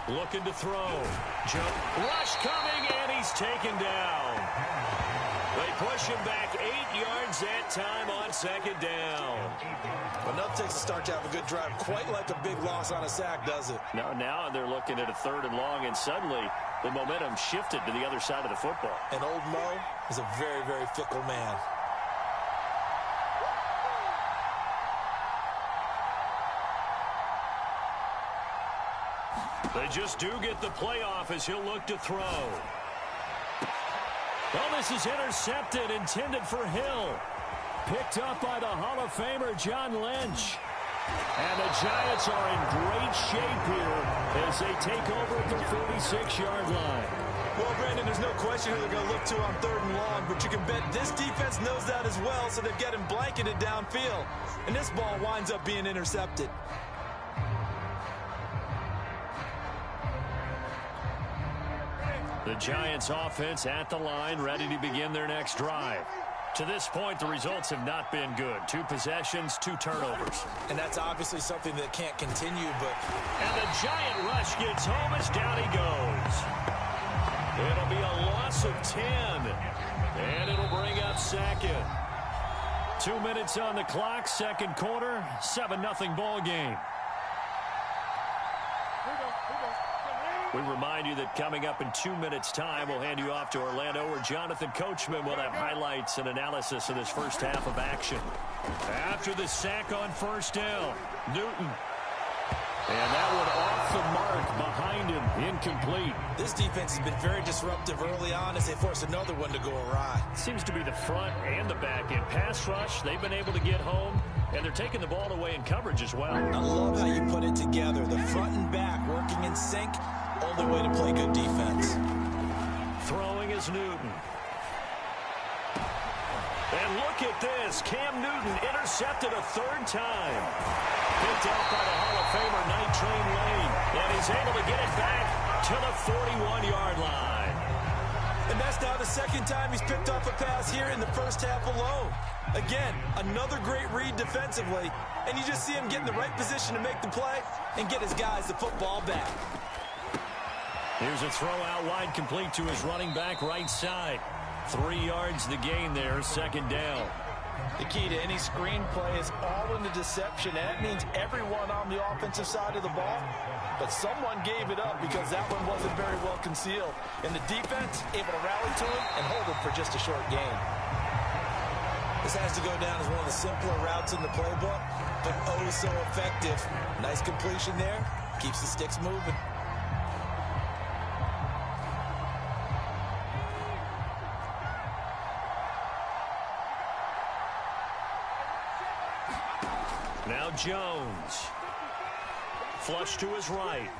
Looking to throw. Jump. Rush coming, and he's taken down. They push him back 8 yards that time on 2nd down. Well, nothing takes a start to have a good drive. Quite like a big loss on a sack, does it? No, now they're looking at a 3rd and long, and suddenly the momentum shifted to the other side of the football. And old Mo is a very, very fickle man. They just do get the playoff as he'll look to throw. Well, this is intercepted, intended for Hill. Picked up by the Hall of Famer, John Lynch. And the Giants are in great shape here as they take over at the 46-yard line. Well, Brandon, there's no question who they're going to look to on 3rd and long, but you can bet this defense knows that as well, so they're getting blanketed downfield. And this ball winds up being intercepted. The Giants offense at the line, ready to begin their next drive. To this point, the results have not been good. 2 possessions, 2 turnovers. And that's obviously something that can't continue, but... And the Giant rush gets home as down he goes. It'll be a loss of 10. And it'll bring up 2nd. 2 minutes on the clock, 2nd quarter, 7-0 ball game. We remind you that coming up in 2 minutes' time, we'll hand you off to Orlando, where Jonathan Coachman will have highlights and analysis of this first half of action. After the sack on 1st down, Newton. And that one off the mark behind him, incomplete. This defense has been very disruptive early on as they force another one to go awry. Seems to be the front and the back end. Pass rush, they've been able to get home, and they're taking the ball away in coverage as well. I love how you put it together. The front and back working in sync. Only way to play good defense. Throwing is Newton. And look at this. Cam Newton intercepted a 3rd time. Picked off by the Hall of Famer, Night Train Lane. And he's able to get it back to the 41-yard line. And that's now the 2nd time he's picked off a pass here in the first half alone. Again, another great read defensively. And you just see him get in the right position to make the play and get his guys the football back. Here's a throw out wide, complete to his running back right side. 3 yards the gain there, 2nd down. The key to any screen play is all in the deception. That means everyone on the offensive side of the ball. But someone gave it up because that one wasn't very well concealed. And the defense able to rally to it and hold it for just a short gain. This has to go down as one of the simpler routes in the playbook, but oh so effective. Nice completion there. Keeps the sticks moving. Now Jones. Flush to his right.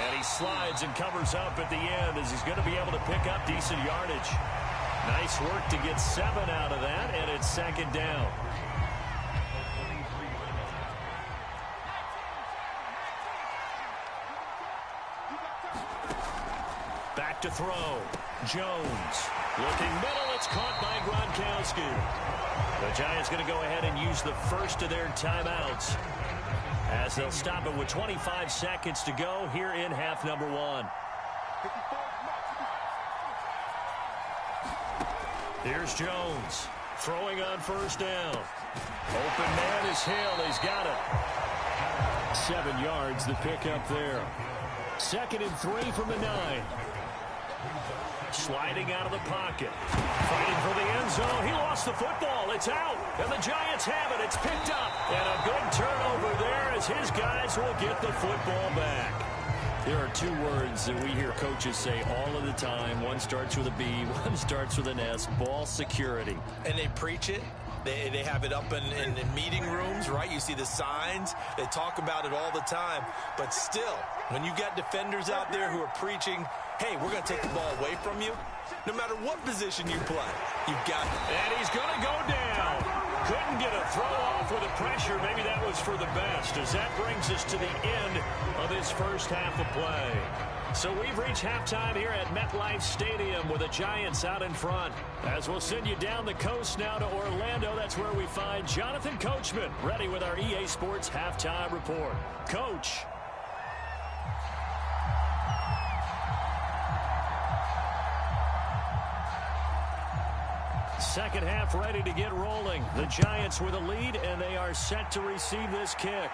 And he slides and covers up at the end as he's going to be able to pick up decent yardage. Nice work to get 7 out of that, and it's 2nd down. Back to throw. Jones. Looking middle. It's caught by Gronkowski. The Giants going to go ahead and use the first of their timeouts as they'll stop it with 25 seconds to go here in half number 1. Here's Jones throwing on 1st down. Open man is Hill. He's got it. 7 yards, the pickup there. 2nd and 3 from the 9. Sliding out of the pocket. Fighting for the end zone. He lost the football. It's out. And the Giants have it. It's picked up. And a good turnover there as his guys will get the football back. There are 2 words that we hear coaches say all of the time. One starts with a B, one starts with an S. Ball security. And they preach it, They have it up in meeting rooms, right? You see the signs. They talk about it all the time. But still, when you got defenders out there who are preaching, hey, we're going to take the ball away from you, no matter what position you play, you've got it. And he's going to go down. Couldn't get a throw off with the pressure. Maybe that was for the best, as that brings us to the end of this first half of play. So we've reached halftime here at MetLife Stadium with the Giants out in front. As we'll send you down the coast now to Orlando, that's where we find Jonathan Coachman ready with our EA Sports Halftime Report. Coach. Second half ready to get rolling. The Giants with a lead, and they are set to receive this kick.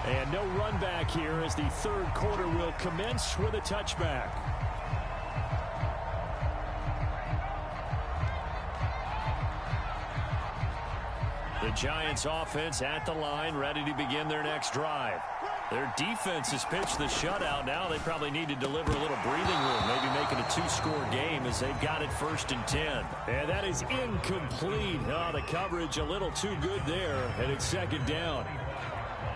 And no run back here as the third quarter will commence with a touchback. The Giants offense at the line, ready to begin their next drive. Their defense has pitched the shutout. Now they probably need to deliver a little breathing room, maybe make it a two-score game as they've got it 1st and 10. And that is incomplete. Oh, the coverage a little too good there, and it's 2nd down.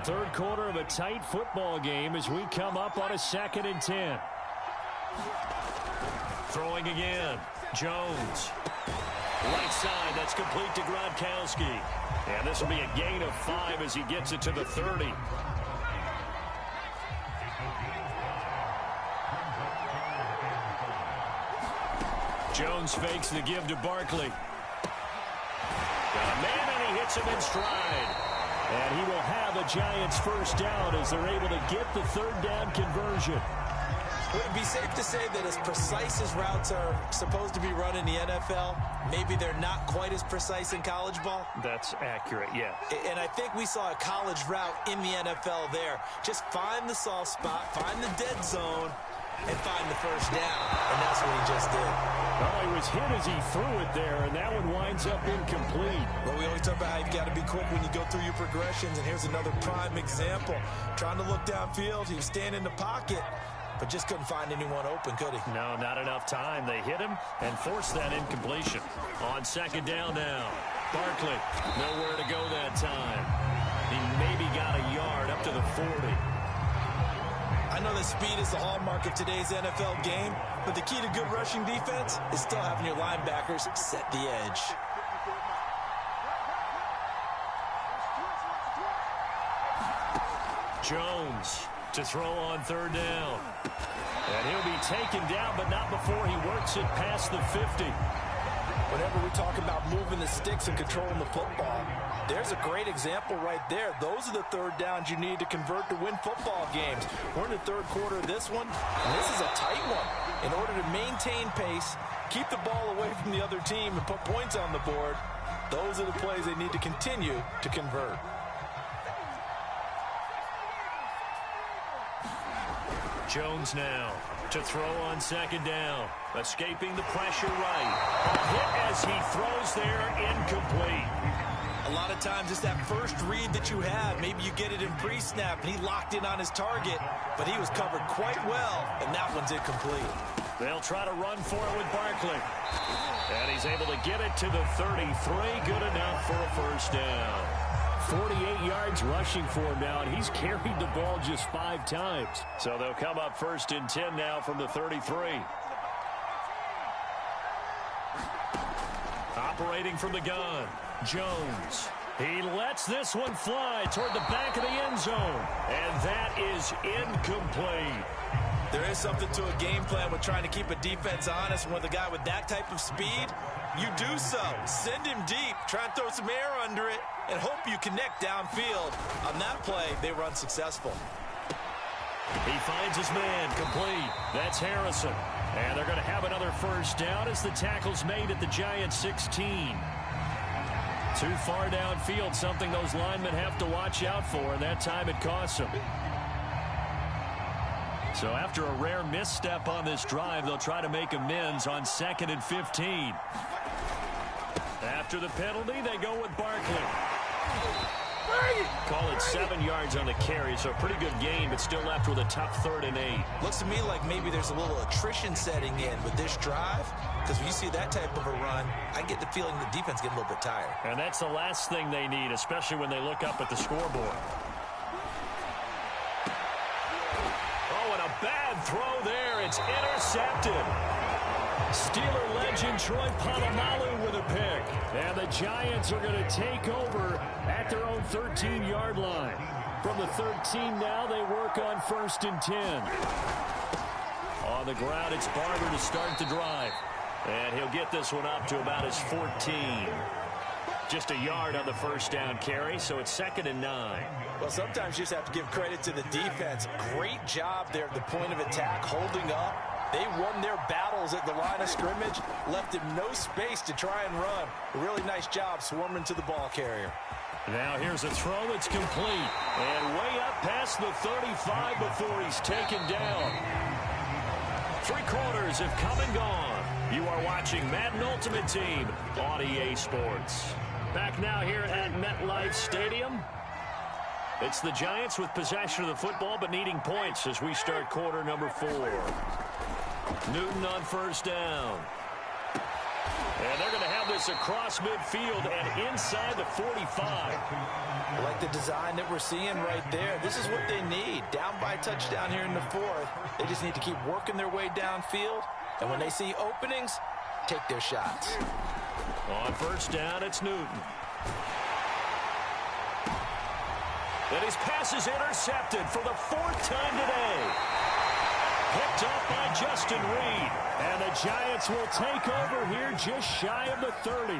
Third quarter of a tight football game as we come up on a 2nd and 10. Throwing again. Jones. Right side, that's complete to Gronkowski. And this will be a gain of 5 as he gets it to the 30. Jones fakes the give to Barkley. Got a man, and he hits him in stride. And he will have a Giants first down as they're able to get the 3rd down conversion. Would it be safe to say that as precise as routes are supposed to be run in the NFL, maybe they're not quite as precise in college ball? That's accurate, yeah. And I think we saw a college route in the NFL there. Just find the soft spot, find the dead zone, and find the first down. And that's what he just did. Oh, he was hit as he threw it there, and that one winds up incomplete. Well, we always talk about how you've got to be quick when you go through your progressions, and here's another prime example. Trying to look downfield, he was standing in the pocket, but just couldn't find anyone open, could he? No, not enough time. They hit him and forced that incompletion. On 2nd down now, Barkley, nowhere to go that time. He maybe got a yard up to the 40. I know that speed is the hallmark of today's NFL game, but the key to good rushing defense is still having your linebackers set the edge. Jones to throw on 3rd down. And he'll be taken down, but not before he works it past the 50. Whenever we talk about moving the sticks and controlling the football, there's a great example right there. Those are the 3rd downs you need to convert to win football games. We're in the 3rd quarter of this one, and this is a tight one. In order to maintain pace, keep the ball away from the other team, and put points on the board, those are the plays they need to continue to convert. Jones now to throw on 2nd down. Escaping the pressure right. A hit as he throws there, incomplete. A lot of times it's that first read that you have. Maybe you get it in pre-snap, and he locked in on his target, but he was covered quite well, and that one's incomplete. They'll try to run for it with Barkley. And he's able to get it to the 33. Good enough for a first down. 48 yards rushing for him now, and he's carried the ball just 5 times. So they'll come up 1st and 10 now from the 33. Operating from the gun, Jones. He lets this one fly toward the back of the end zone, and that is incomplete. There is something to a game plan with trying to keep a defense honest. And with a guy with that type of speed, you do so. Send him deep, try and throw some air under it, and hope you connect downfield. On that play, they run successful. He finds his man, complete. That's Harrison. And they're going to have another first down as the tackle's made at the Giants 16. Too far downfield, something those linemen have to watch out for, and that time it costs them. So after a rare misstep on this drive, they'll try to make amends on 2nd and 15. After the penalty, they go with Barkley. Call it 7 yards on the carry, so a pretty good gain, but still left with a tough 3rd and 8. Looks to me like maybe there's a little attrition setting in with this drive, because when you see that type of a run, I get the feeling the defense getting a little bit tired. And that's the last thing they need, especially when they look up at the scoreboard. Oh, and a bad throw there. It's intercepted. Steeler legend Troy Polamalu with a pick. And the Giants are going to take over at their own 13-yard line. From the 13 now, they work on 1st and 10. On the ground, it's Barber to start the drive. And he'll get this one up to about his 14. Just a yard on the 1st down carry, so it's 2nd and 9. Well, sometimes you just have to give credit to the defense. Great job there at the point of attack, holding up. They won their battles at the line of scrimmage, left him no space to try and run. A really nice job swarming to the ball carrier. Now here's a throw that's complete. And way up past the 35 before he's taken down. 3 quarters have come and gone. You are watching Madden Ultimate Team on EA Sports. Back now here at MetLife Stadium. It's the Giants with possession of the football but needing points as we start quarter number 4. Newton on 1st down. And they're going to have this across midfield and inside the 45. I like the design that we're seeing right there. This is what they need. Down by a touchdown here in the 4th. They just need to keep working their way downfield. And when they see openings, take their shots. On 1st down, it's Newton. And his pass is intercepted for the 4th time today. Picked up by Justin Reed. And the Giants will take over here just shy of the 30.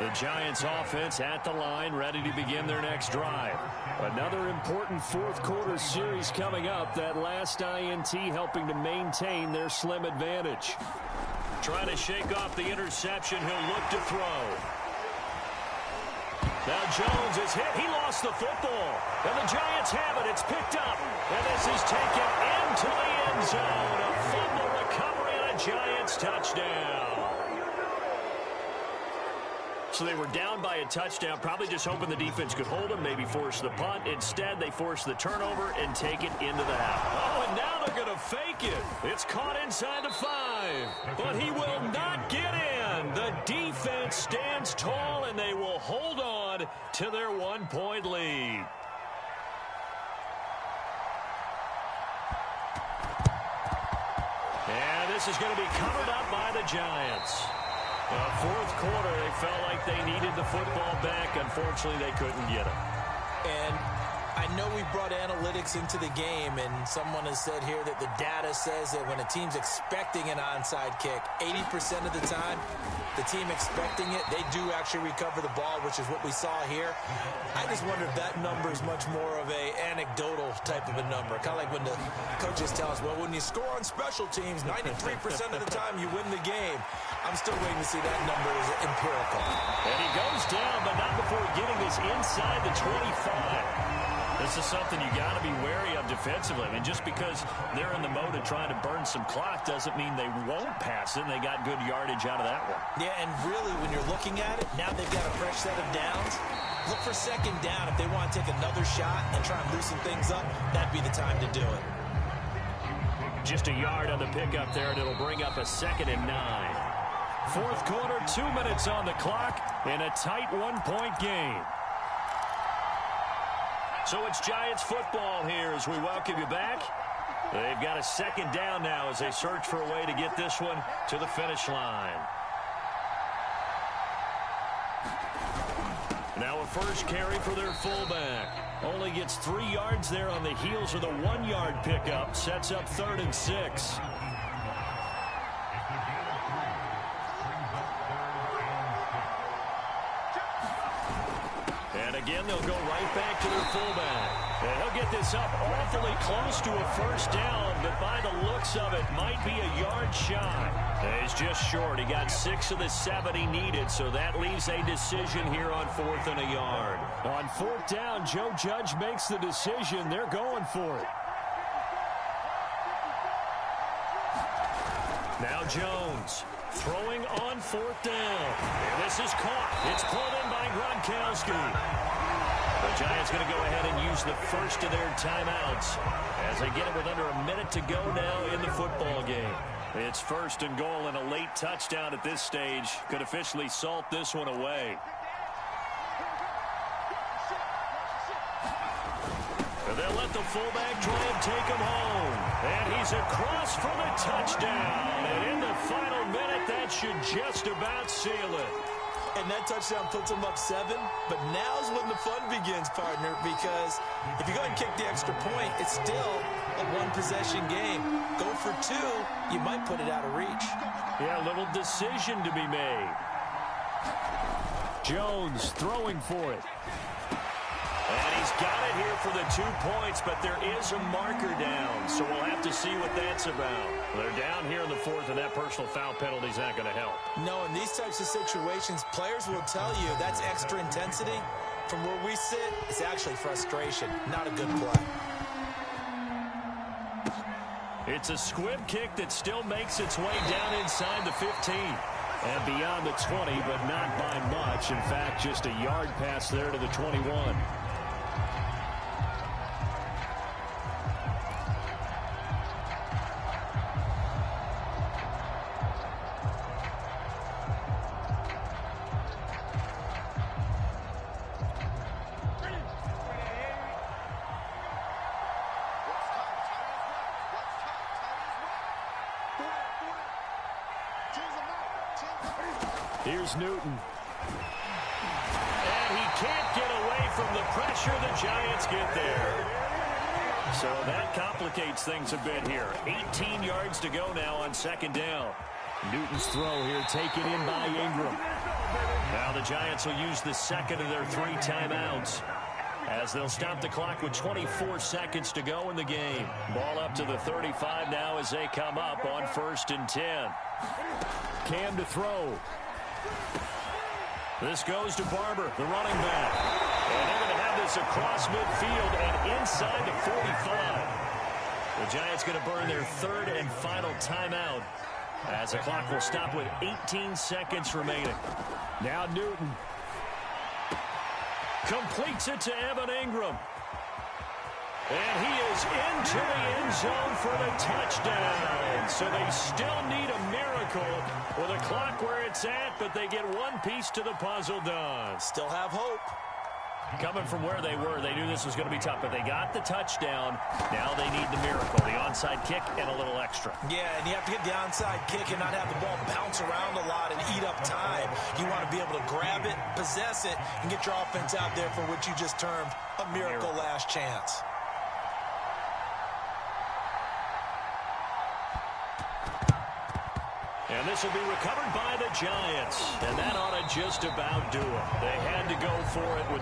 The Giants offense at the line, ready to begin their next drive. Another important 4th quarter series coming up. That last INT helping to maintain their slim advantage. Trying to shake off the interception. He'll look to throw. Now Jones is hit. He lost the football. And the Giants have it. It's picked up. And this is taken into the end zone. A fumble recovery and a Giants touchdown. So they were down by a touchdown, probably just hoping the defense could hold them, maybe force the punt. Instead, they force the turnover and take it into the half. Oh, and now they're going to fake it. It's caught inside the 5. But he will not get in. The defense stands tall, and they will hold on to their 1-point lead. And this is going to be covered up by the Giants. 4th quarter, they felt like they needed the football back. Unfortunately, they couldn't get it. And I know we brought analytics into the game, and someone has said here that the data says that when a team's expecting an onside kick, 80% of the time, the team expecting it, they do actually recover the ball, which is what we saw here. I just wonder if that number is much more of a anecdotal type of a number. Kind of like when the coaches tell us, well, when you score on special teams, 93% of the time you win the game. I'm still waiting to see that number is empirical. And he goes down, but not before getting this inside the 25. This is something you got to be wary of defensively. I mean, just because they're in the mode of trying to burn some clock doesn't mean they won't pass it, and they got good yardage out of that one. Yeah, and really, when you're looking at it, now they've got a fresh set of downs. Look for 2nd down. If they want to take another shot and try and loosen things up, that'd be the time to do it. Just a yard on the pickup there, and it'll bring up a 2nd and 9. 4th quarter, 2 minutes on the clock, in a tight 1-point game. So it's Giants football here as we welcome you back. They've got a 2nd down now as they search for a way to get this one to the finish line. Now a first carry for their fullback. Only gets 3 yards there on the heels of the 1-yard pickup. Sets up 3rd and 6. And again, they'll go right back to their fullback. And he'll get this up awfully close to a 1st down, but by the looks of it, might be a yard shy. He's just short. He got 6 of the 7 he needed, so that leaves a decision here on 4th and a yard. On 4th down, Joe Judge makes the decision. They're going for it. Now Jones throwing on 4th down. And this is caught. It's pulled in by Gronkowski. The Giants going to go ahead and use the first of their timeouts as they get it with under a minute to go now in the football game. It's first and goal, and a late touchdown at this stage could officially salt this one away. And they'll let the fullback try and take him home. And he's across for the touchdown. And in the final minute, that should just about seal it. And that touchdown puts them up 7. But now's when the fun begins, partner, because if you go ahead and kick the extra point, it's still a one-possession game. Go for 2, you might put it out of reach. Yeah, a little decision to be made. Jones throwing for it. And he's got it here for the 2 points, but there is a marker down, so we'll have to see what that's about. They're down here in the 4th, and that personal foul penalty is not going to help. No, in these types of situations, players will tell you that's extra intensity. From where we sit, it's actually frustration, not a good play. It's a squib kick that still makes its way down inside the 15. And beyond the 20, but not by much. In fact, just a yard pass there to the 21. Here's Newton. And he can't get away from the pressure. The Giants get there. So that complicates things a bit here. 18 yards to go now on 2nd down. Newton's throw here taken in by Ingram. Now the Giants will use the second of their 3 timeouts as they'll stop the clock with 24 seconds to go in the game. Ball up to the 35 now as they come up on 1st and 10. Cam to throw. This goes to Barber, the running back. And they're going to have this across midfield and inside the 45. The Giants going to burn their 3rd and final timeout as the clock will stop with 18 seconds remaining. Now Newton completes it to Evan Ingram. And he is into the end zone for the touchdown. So they still need a miracle with a clock where it's at, but they get one piece to the puzzle done. Still have hope. Coming from where they were, they knew this was going to be tough, but they got the touchdown. Now they need the miracle, the onside kick and a little extra. Yeah, and you have to get the onside kick and not have the ball bounce around a lot and eat up time. You want to be able to grab it, possess it, and get your offense out there for what you just termed a miracle last chance. And this will be recovered by the Giants. And that ought to just about do it. They had to go for it with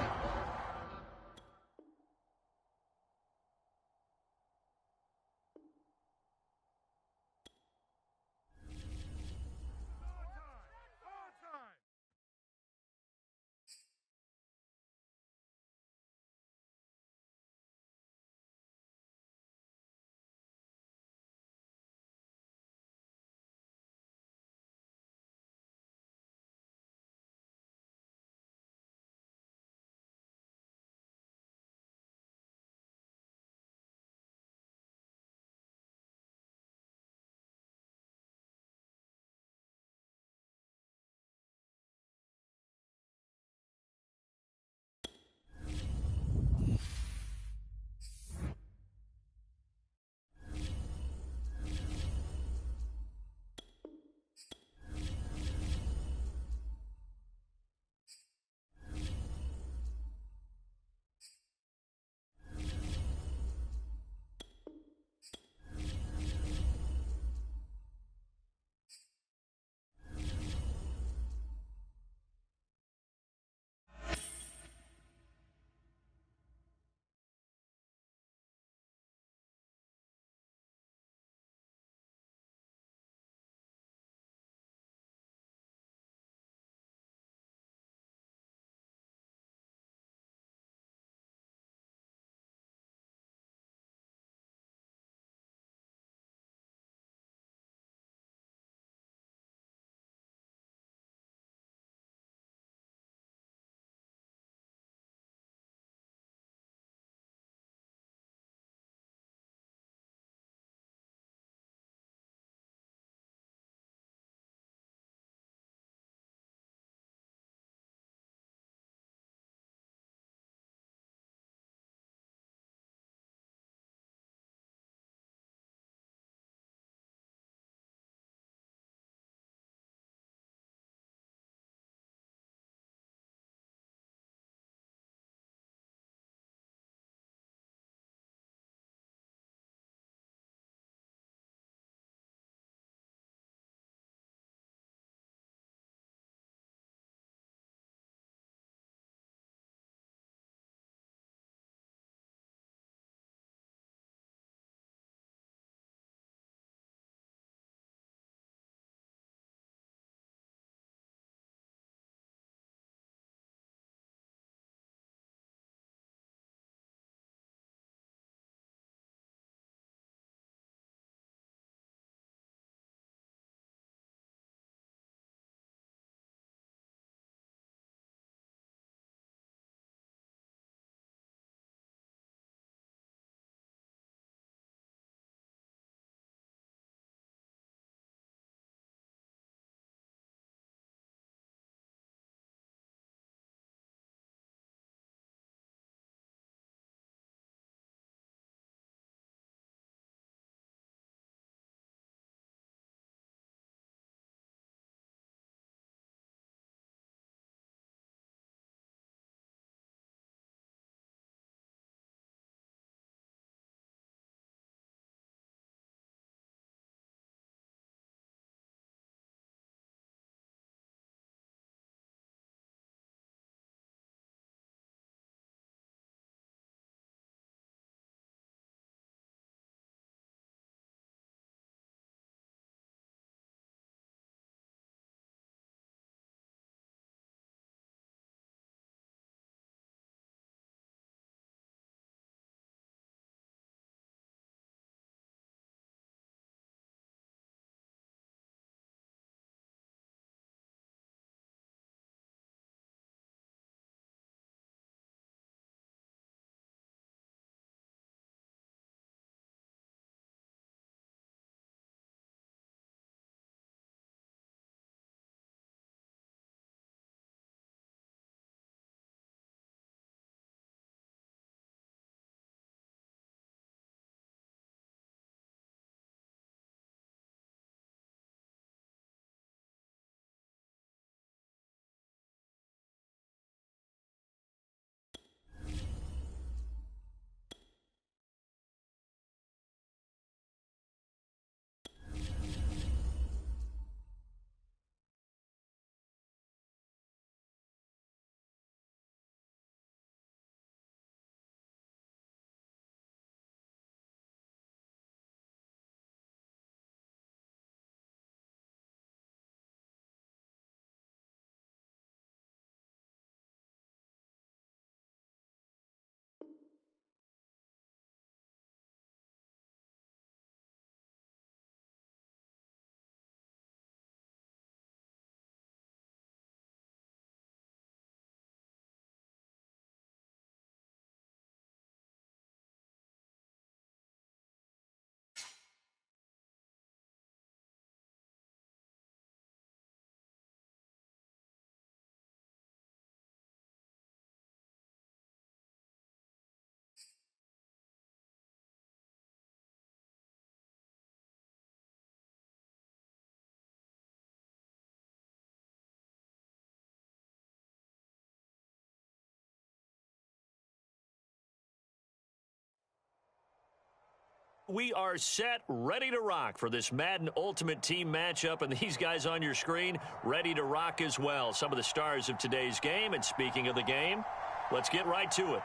we are set, ready to rock for this Madden Ultimate Team matchup, and these guys on your screen ready to rock as well. Some of the stars of today's game, and speaking of the game, let's get right to it.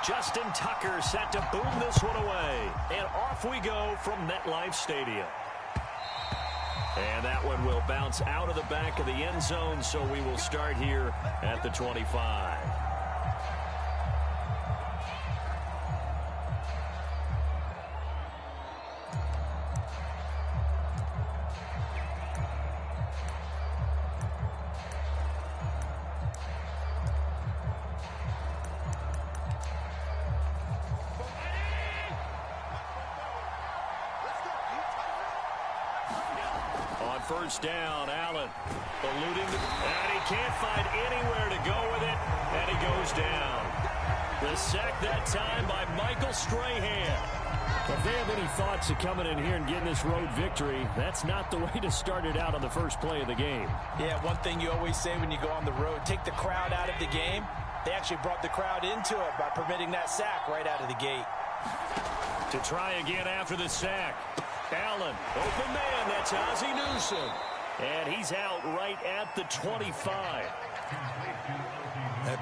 Justin Tucker set to boom this one away. And off we go from MetLife Stadium. And that one will bounce out of the back of the end zone, so we will start here at the 25. First down, Allen eluding, and he can't find anywhere to go with it, and he goes down. The sack that time by Michael Strahan. If they have any thoughts of coming in here and getting this road victory, that's not the way to start it out on the first play of the game. Yeah, one thing you always say when you go on the road, take the crowd out of the game. They actually brought the crowd into it by permitting that sack right out of the gate. To try again after the sack. Allen, open man, that's Ozzie Newsome. And he's out right at the 25.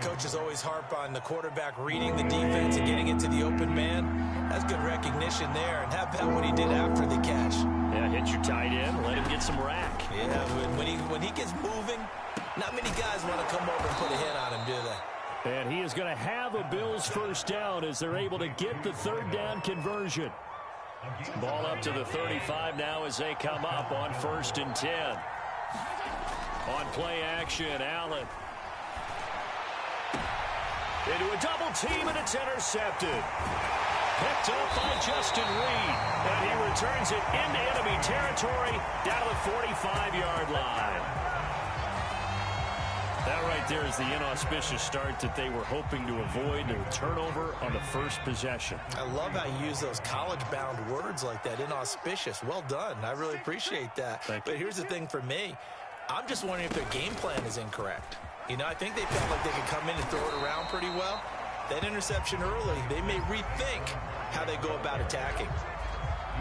Coaches always harp on the quarterback reading the defense and getting into the open man. That's good recognition there. And how about what he did after the catch? Yeah, hit your tight end, let him get some rack. Yeah, when he gets moving, not many guys want to come over and put a hit on him, do they? And he is going to have a Bills first down as they're able to get the third down conversion. Ball up to the 35 now as they come up on 1st and 10. On play action, Allen. Into a double team, and it's intercepted. Picked up by Justin Reed. And he returns it into enemy territory down to the 45-yard line. That right there is the inauspicious start that they were hoping to avoid, a turnover on the first possession. I love how you use those college-bound words like that, inauspicious. Well done. I really appreciate that. But here's the thing for me. I'm just wondering if their game plan is incorrect. You know, I think they felt like they could come in and throw it around pretty well. That interception early, they may rethink how they go about attacking.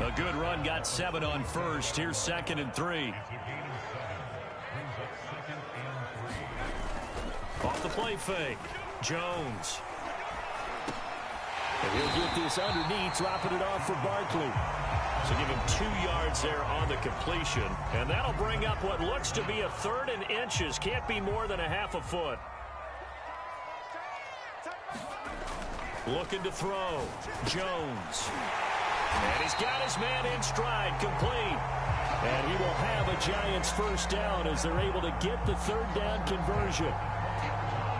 A good run, got 7 on first. Here's 2nd and 3. Off the play fake, Jones. And he'll get this underneath, dropping it off for Barkley. So give him 2 yards there on the completion. And that'll bring up what looks to be a 3rd and inches. Can't be more than a half a foot. Looking to throw, Jones. And he's got his man in stride, complete. And he will have a Giants first down as they're able to get the third down conversion.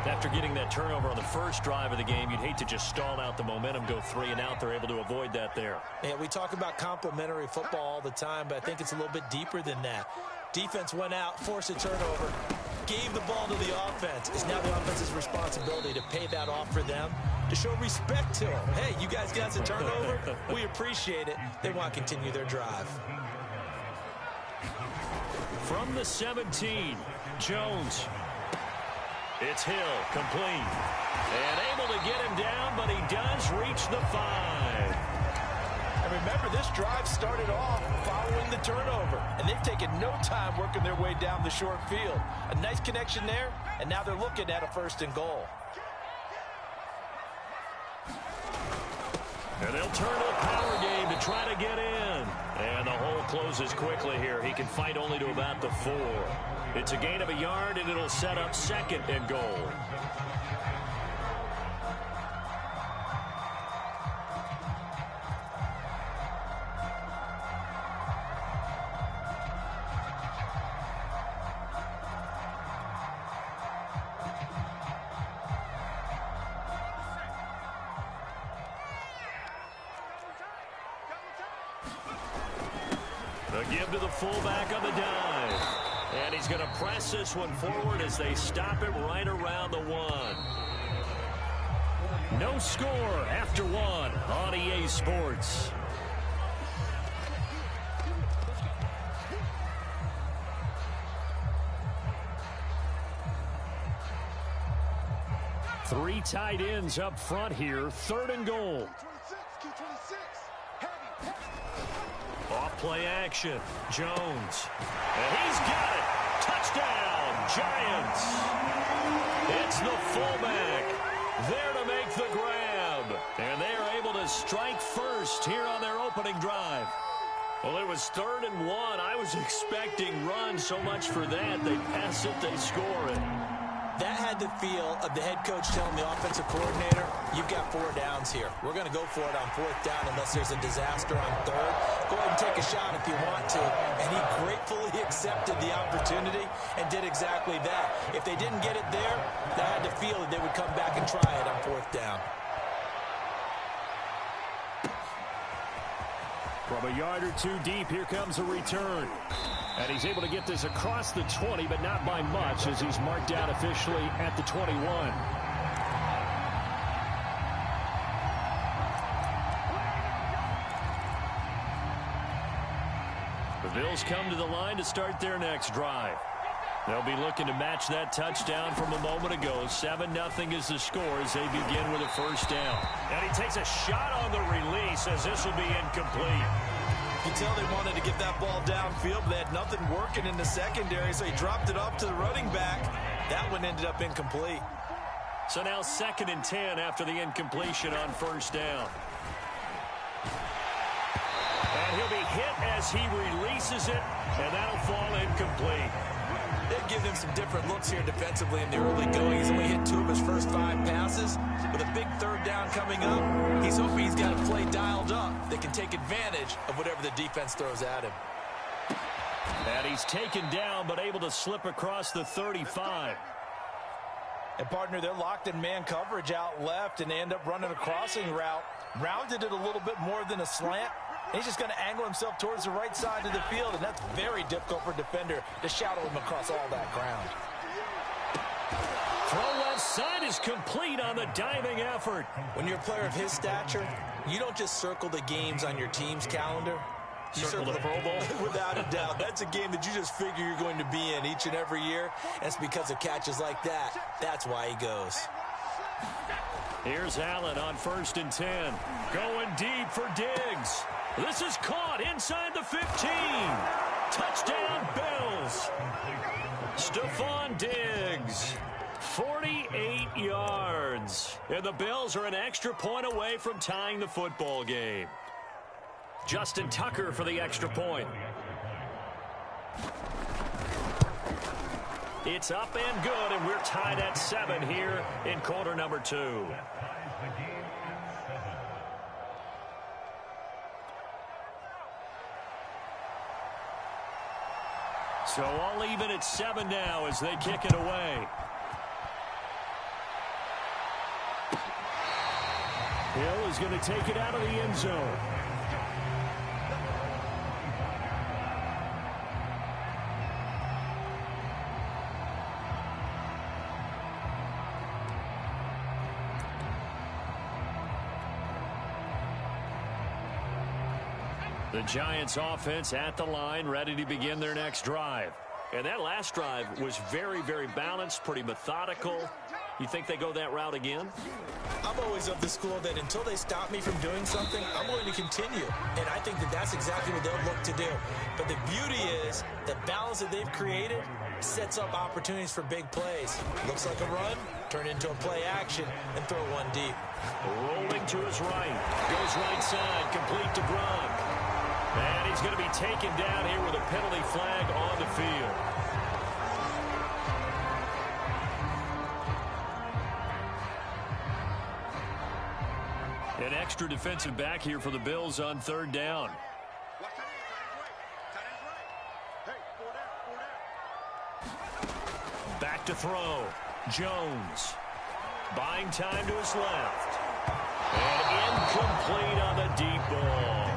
After getting that turnover on the first drive of the game, you'd hate to just stall out the momentum, go 3 and out. They're able to avoid that there. Yeah, we talk about complementary football all the time, but I think it's a little bit deeper than that. Defense went out, forced a turnover, gave the ball to the offense. It's now the offense's responsibility to pay that off for them, to show respect to them. Hey, you guys got the turnover? We appreciate it. They want to continue their drive. From the 17, Jones. It's Hill, complete. And able to get him down, but he does reach the 5. And remember, this drive started off following the turnover, and they've taken no time working their way down the short field. A nice connection there, and now they're looking at a 1st and goal. And they'll turn to the power game to try to get in. And the hole closes quickly here. He can fight only to about the 4. It's a gain of a yard, and it'll set up 2nd and goal. The give to the fullback on the dive. And he's going to press this one forward as they stop it right around the 1. No score after one on EA Sports. Three tight ends up front here. 3rd and goal. Off play action. Jones. And he's got it. Touchdown, Giants. It's the fullback there to make the grab. And they are able to strike first here on their opening drive. Well, it was 3rd and 1. I was expecting run so much for that. They pass it, they score it. That had the feel of the head coach telling the offensive coordinator, you've got 4 downs here. We're going to go for it on 4th down unless there's a disaster on 3rd. Go ahead and take a shot if you want to. And he gratefully accepted the opportunity and did exactly that. If they didn't get it there, they had the feel that they would come back and try it on 4th down. From a yard or 2 deep, here comes a return. And he's able to get this across the 20, but not by much, as he's marked out officially at the 21. The Bills come to the line to start their next drive. They'll be looking to match that touchdown from a moment ago. 7-0 is the score as they begin with a 1st down. And he takes a shot on the release as this will be incomplete. You can tell they wanted to get that ball downfield, but they had nothing working in the secondary, so he dropped it off to the running back. That one ended up incomplete. So now 2nd and 10 after the incompletion on 1st down. And he'll be hit as he releases it, and that'll fall incomplete. They've given him some different looks here defensively in the early going. He's only hit 2 of his first 5 passes. With a big 3rd down coming up, he's hoping he's got a play dialed up that can take advantage of whatever the defense throws at him. And he's taken down, but able to slip across the 35. And, partner, they're locked in man coverage out left, and they end up running a crossing route. Rounded it a little bit more than a slant. He's just going to angle himself towards the right side of the field, and that's very difficult for a defender to shadow him across all that ground. Throw left side is complete on the diving effort. When you're a player of his stature, you don't just circle the games on your team's calendar. You circle the Pro Bowl. Without a doubt. That's a game that you just figure you're going to be in each and every year. And it's because of catches like that. That's why he goes. Here's Allen on 1st and 10. Going deep for Diggs. This is caught inside the 15. Touchdown, Bills. Stephon Diggs, 48 yards. And the Bills are an extra point away from tying the football game. Justin Tucker for the extra point. It's up and good, and we're tied at 7 here in quarter number 2. So all even at 7 now as they kick it away. Hill is going to take it out of the end zone. The Giants offense at the line, ready to begin their next drive. And that last drive was very, very balanced, pretty methodical. You think they go that route again? I'm always of the school that until they stop me from doing something, I'm going to continue. And I think that that's exactly what they'll look to do. But the beauty is the balance that they've created sets up opportunities for big plays. Looks like a run, turn into a play action, and throw one deep. Rolling to his right. Goes right side, complete to Gronk. And he's going to be taken down here with a penalty flag on the field. An extra defensive back here for the Bills on 3rd down. Back to throw. Jones. Buying time to his left. And incomplete on the deep ball.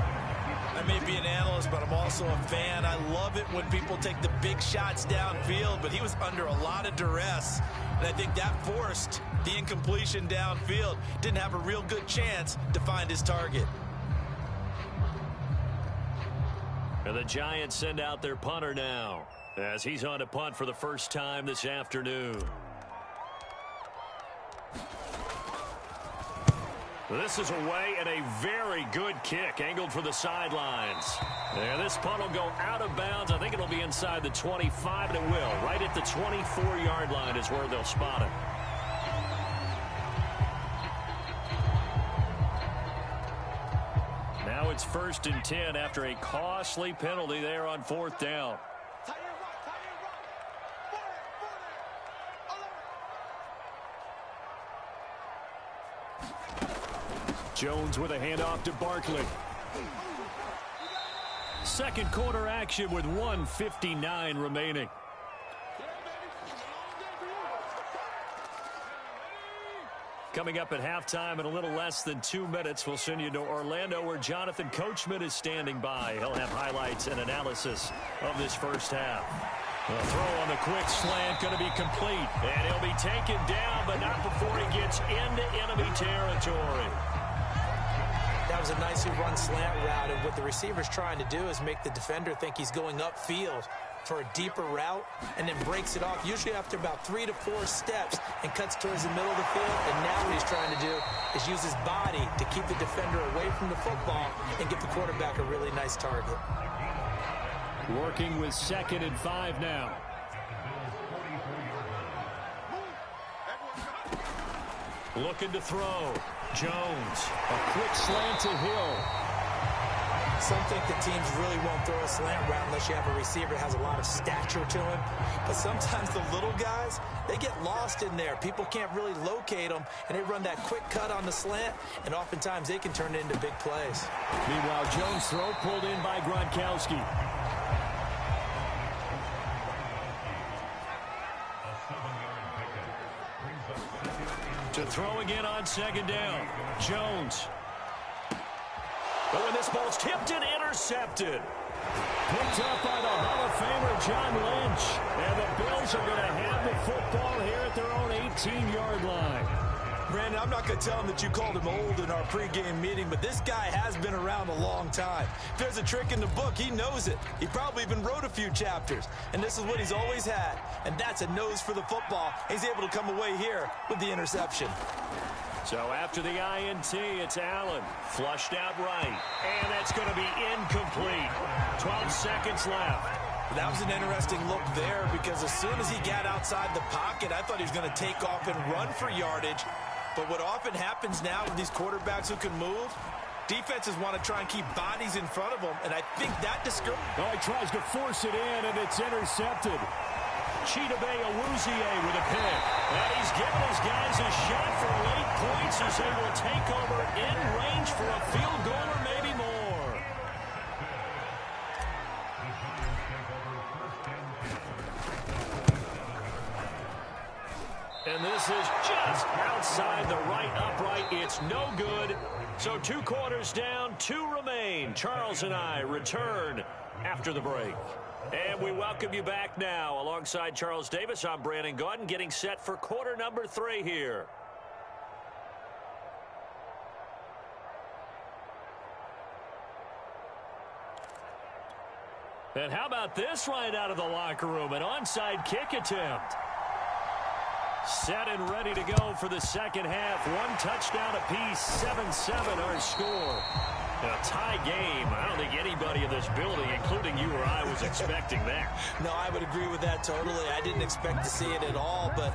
I may be an analyst, but I'm also a fan. I love it when people take the big shots downfield, but he was under a lot of duress. And I think that forced The incompletion downfield. Didn't have a real good chance to find his target. And the Giants send out their punter now, as he's on to punt for the first time this afternoon. This is away and a very good kick, angled for the sidelines. And this punt will go out of bounds. I think it'll be inside the 25, and it will. Right at the 24-yard line is where they'll spot it. Now it's 1st and 10 after a costly penalty there on 4th down. Jones with a handoff to Barkley. Second quarter action with 1:59 remaining. Coming up at halftime in a little less than 2 minutes, we'll send you to Orlando where Jonathan Coachman is standing by. He'll have highlights and analysis of this first half. The throw on the quick slant going to be complete. And he'll be taken down, but not before he gets into enemy territory. That was a nicely run slant route, and what the receiver's trying to do is make the defender think he's going upfield for a deeper route and then breaks it off, usually after about 3 to 4 steps, and cuts towards the middle of the field. And now what he's trying to do is use his body to keep the defender away from the football and give the quarterback a really nice target. Working with 2nd and 5 now. Looking to throw. Jones. A quick slant to Hill. Some think that teams really won't throw a slant route unless you have a receiver that has a lot of stature to him. But sometimes the little guys, they get lost in there. People can't really locate them, and they run that quick cut on the slant, and oftentimes they can turn it into big plays. Meanwhile, Jones' throw pulled in by Gronkowski. To throw again on 2nd down. Jones. But when this ball's tipped and intercepted. Picked up by the Hall of Famer John Lynch. And the Bills are going to have the football here at their own 18-yard line. Brandon, I'm not going to tell him that you called him old in our pregame meeting, but this guy has been around a long time. If there's a trick in the book, he knows it. He probably even wrote a few chapters. And this is what he's always had. And that's a nose for the football. He's able to come away here with the interception. So after the INT, it's Allen. Flushed out right. And that's going to be incomplete. 12 seconds left. That was an interesting look there because as soon as he got outside the pocket, I thought he was going to take off and run for yardage. But what often happens now with these quarterbacks who can move, defenses want to try and keep bodies in front of them, and I think that discourages. Oh, he tries to force it in, and it's intercepted. Chidobe Awuzie with a pick. And he's giving his guys a shot for late points as they will take over in range for a field goal or maybe more. And this is just outside the right upright. It's no good. So 2 quarters down, 2 remain. Charles and I return after the break. And we welcome you back now. Alongside Charles Davis, I'm Brandon Gaudin, getting set for quarter number 3 here. And how about this right out of the locker room? An onside kick attempt. Set and ready to go for the second half. 1 touchdown apiece, 7-7 our score. A tie game. I don't think anybody in this building, including you or I, was expecting that. No, I would agree with that totally. I didn't expect to see it at all, but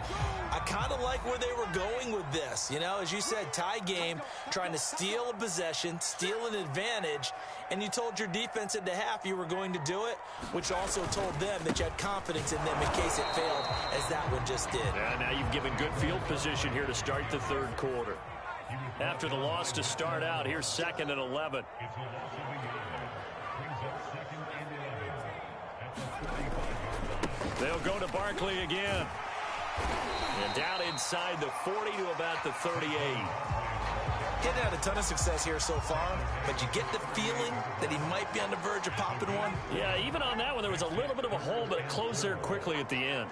I kind of like where they were going with this. You know, as you said, tie game, trying to steal a possession, steal an advantage, and you told your defense at the half you were going to do it, which also told them that you had confidence in them in case it failed, as that one just did. And now you've given good field position here to start the 3rd quarter. After the loss to start out, here's 2nd and 11. They'll go to Barkley again. And down inside the 40 to about the 38. Getting had a ton of success here so far, but you get the feeling that he might be on the verge of popping one. Yeah, even on that one, there was a little bit of a hole, but it closed there quickly at the end.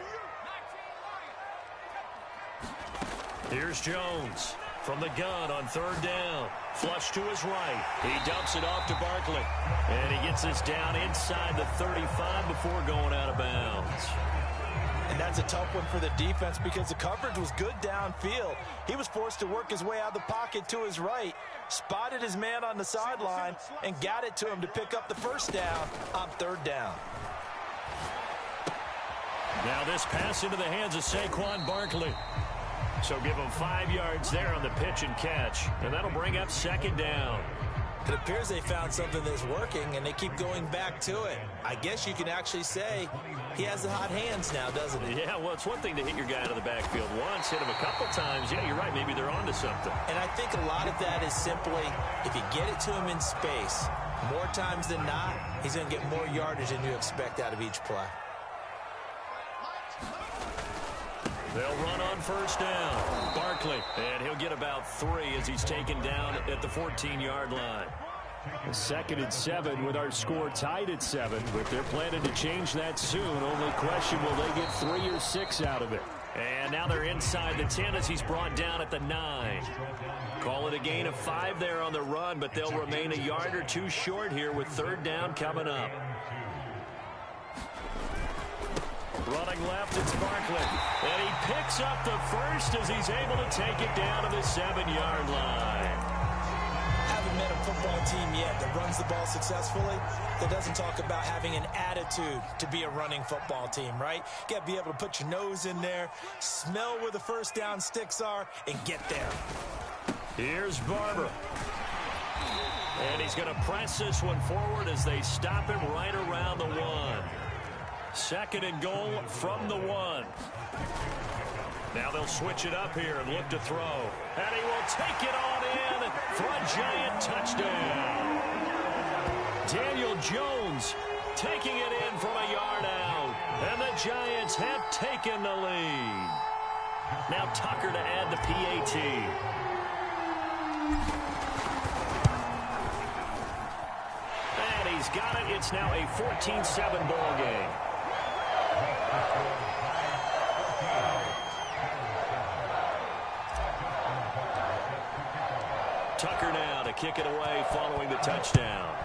Here's Jones from the gun on third down. Flush to his right. He dumps it off to Barkley. And he gets this down inside the 35 before going out of bounds. And that's a tough one for the defense because the coverage was good downfield. He was forced to work his way out of the pocket to his right, spotted his man on the sideline, and got it to him to pick up the first down on third down. Now this pass into the hands of Saquon Barkley. So give him 5 yards there on the pitch and catch. And that'll bring up second down. It appears they found something that's working, and they keep going back to it. I guess you can actually say he has the hot hands now, doesn't he? Yeah, well, it's one thing to hit your guy out of the backfield once, hit him a couple times. Yeah, you're right. Maybe they're onto something. And I think a lot of that is simply if you get it to him in space, more times than not, he's going to get more yardage than you expect out of each play. They'll run on first down. Barkley, and he'll get about 3 as he's taken down at the 14-yard line. 2nd and 7 with our score tied at 7, but they're planning to change that soon. Only question, will they get 3 or 6 out of it? And now they're inside the 10 as he's brought down at the 9. Call it a gain of 5 there on the run, but they'll remain a yard or 2 short here with third down coming up. Running left, it's Barkley. And he picks up the first as he's able to take it down to the 7-yard line. Haven't met a football team yet that runs the ball successfully that doesn't talk about having an attitude to be a running football team, right? You got to be able to put your nose in there, smell where the first down sticks are, and get there. Here's Barber. And he's going to press this one forward as they stop him right around the 1. 2nd and goal from the 1. Now they'll switch it up here and look to throw. And he will take it on in for a giant touchdown. Daniel Jones taking it in from a yard out. And the Giants have taken the lead. Now Tucker to add the PAT. And he's got it. It's now a 14-7 ball game. Tucker now to kick it away following the touchdown.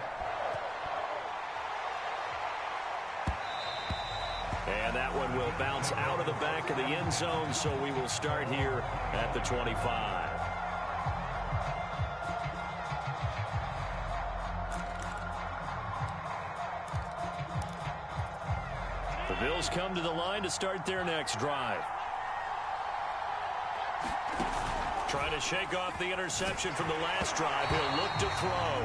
And that one will bounce out of the back of the end zone, so we will start here at the 25. The Bills come to the line to start their next drive. Trying to shake off the interception from the last drive. He'll look to throw.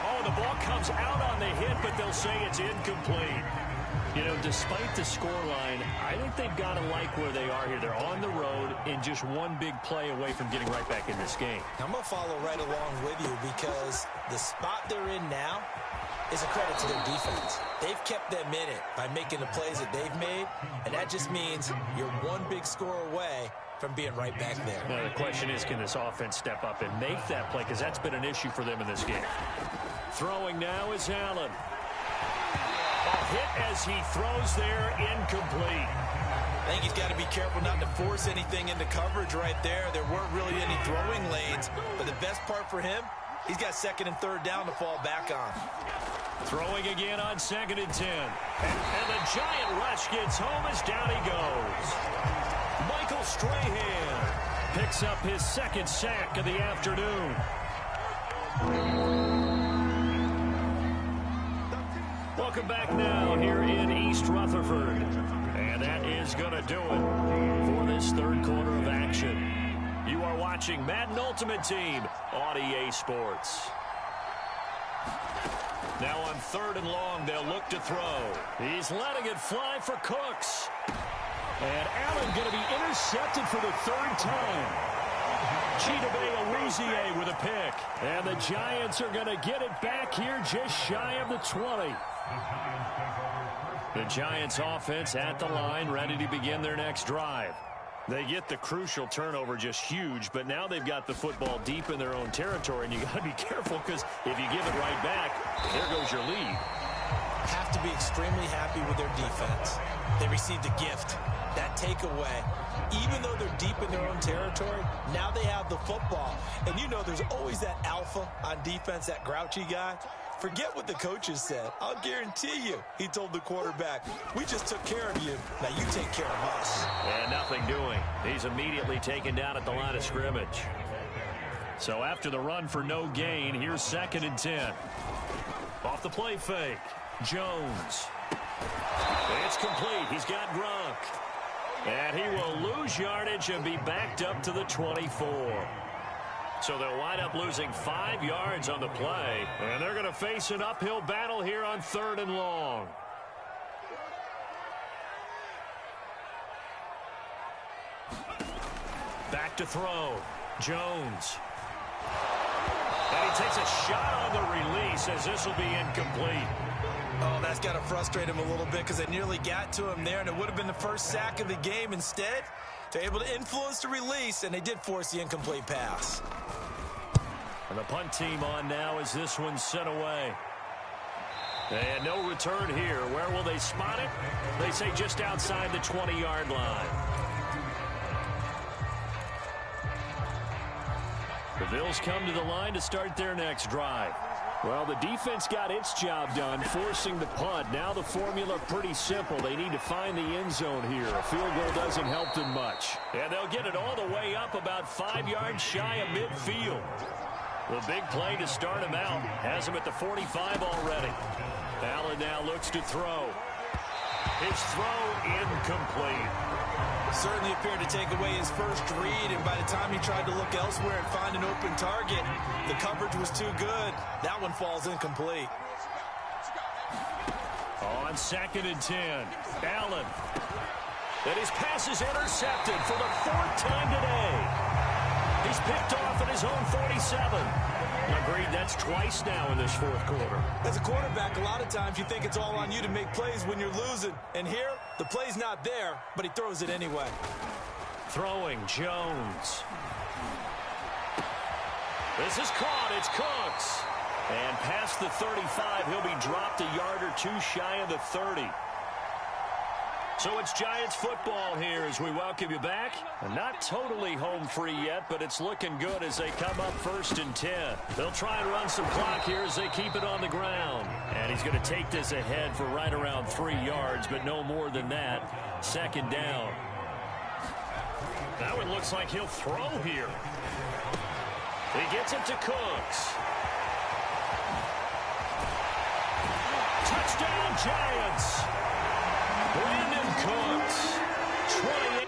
Oh, the ball comes out on the hit, but they'll say it's incomplete. You know, despite the scoreline, I think they've got to like where they are here. They're on the road and just one big play away from getting right back in this game. I'm going to follow right along with you because the spot they're in now is a credit to their defense. They've kept them in it by making the plays that they've made, and that just means you're one big score away from being right back there. Now, the question is, can this offense step up and make that play? Because that's been an issue for them in this game. Throwing now is Allen. A hit as he throws there, incomplete. I think he's got to be careful not to force anything into coverage right there. There weren't really any throwing lanes, but the best part for him, he's got 2nd and 3rd down to fall back on. Throwing again on 2nd and 10. And the giant rush gets home as down he goes. Michael Strahan picks up his 2nd sack of the afternoon. Welcome back now here in East Rutherford. And that is going to do it for this 3rd quarter of action. You are watching Madden Ultimate Team on EA Sports. Now on 3rd and long, they'll look to throw. He's letting it fly for Cooks. And Allen going to be intercepted for the 3rd time. Chidobe Awuzie with a pick. And the Giants are going to get it back here just shy of the 20. The Giants offense at the line, ready to begin their next drive. They get the crucial turnover, just huge, but now they've got the football deep in their own territory, and you got to be careful because if you give it right back, there goes your lead. have to be extremely happy with their defense. They received a gift. That takeaway, even though they're deep in their own territory, now they have the football. And you know there's always that alpha on defense, that grouchy guy. Forget what the coaches said. I'll guarantee you, he told the quarterback, we just took care of you. Now you take care of us. And nothing doing. He's immediately taken down at the line of scrimmage. So after the run for no gain, here's 2nd and 10. Off the play fake. Jones. It's complete. He's got Gronk. And he will lose yardage and be backed up to the 24. So they'll wind up losing 5 yards on the play. And they're going to face an uphill battle here on 3rd and long. Back to throw. Jones. And he takes a shot on the release as this will be incomplete. Oh, that's got to frustrate him a little bit because they nearly got to him there, and it would have been the first sack of the game. Instead, they're able to influence the release, and they did force the incomplete pass. And the punt team on now as this one's sent away. And no return here. Where will they spot it? They say just outside the 20-yard line. The Bills come to the line to start their next drive. Well, the defense got its job done, forcing the punt. Now the formula pretty simple. They need to find the end zone here. A field goal doesn't help them much. And they'll get it all the way up about 5 yards shy of midfield. The big play to start him out has him at the 45 already. Allen now looks to throw. His throw incomplete. Certainly appeared to take away his first read, and by the time he tried to look elsewhere and find an open target, the coverage was too good. That one falls incomplete. On 2nd and 10, Allen. And his pass is intercepted for the 4th time today. He's picked off at his own 47. Agreed, that's twice now in this 4th quarter. As a quarterback, a lot of times you think it's all on you to make plays when you're losing. And here, the play's not there, but he throws it anyway. Throwing, Jones. This is caught. It's Cooks. And past the 35, he'll be dropped a yard or two shy of the 30. So it's Giants football here as we welcome you back. Not totally home free yet, but it's looking good as they come up 1st and 10. They'll try and run some clock here as they keep it on the ground. And he's going to take this ahead for right around 3 yards, but no more than that. 2nd down. That one looks like he'll throw here. He gets it to Cooks. Touchdown, Giants. Brandon Cooks, 28.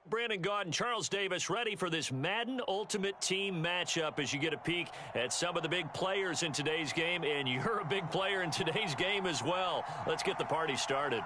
Brandon Gaud and Charles Davis ready for this Madden Ultimate Team matchup as you get a peek at some of the big players in today's game, and you're a big player in today's game as well. Let's get the party started.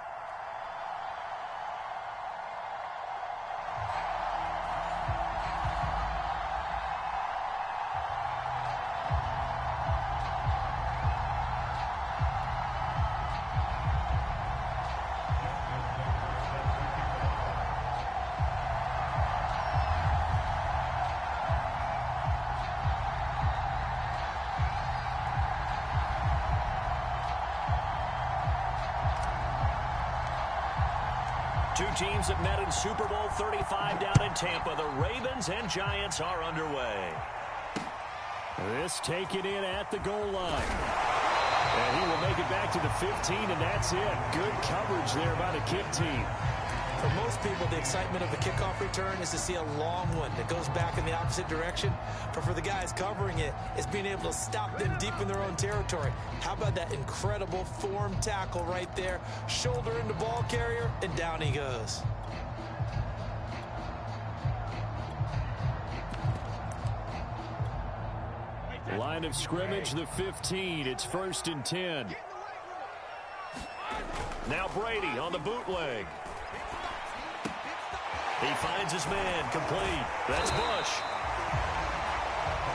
Two teams that met in Super Bowl 35 down in Tampa. The Ravens and Giants are underway. This taken in at the goal line. And he will make it back to the 15, and that's it. Good coverage there by the kick team. For most people, the excitement of the kickoff return is to see a long one that goes back in the opposite direction. But for the guys covering it, it's being able to stop them deep in their own territory. How about that incredible form tackle right there? Shoulder into ball carrier, and down he goes. Line of scrimmage, the 15. It's 1st and 10. Now Brady on the bootleg. He finds his man, complete. That's Bush.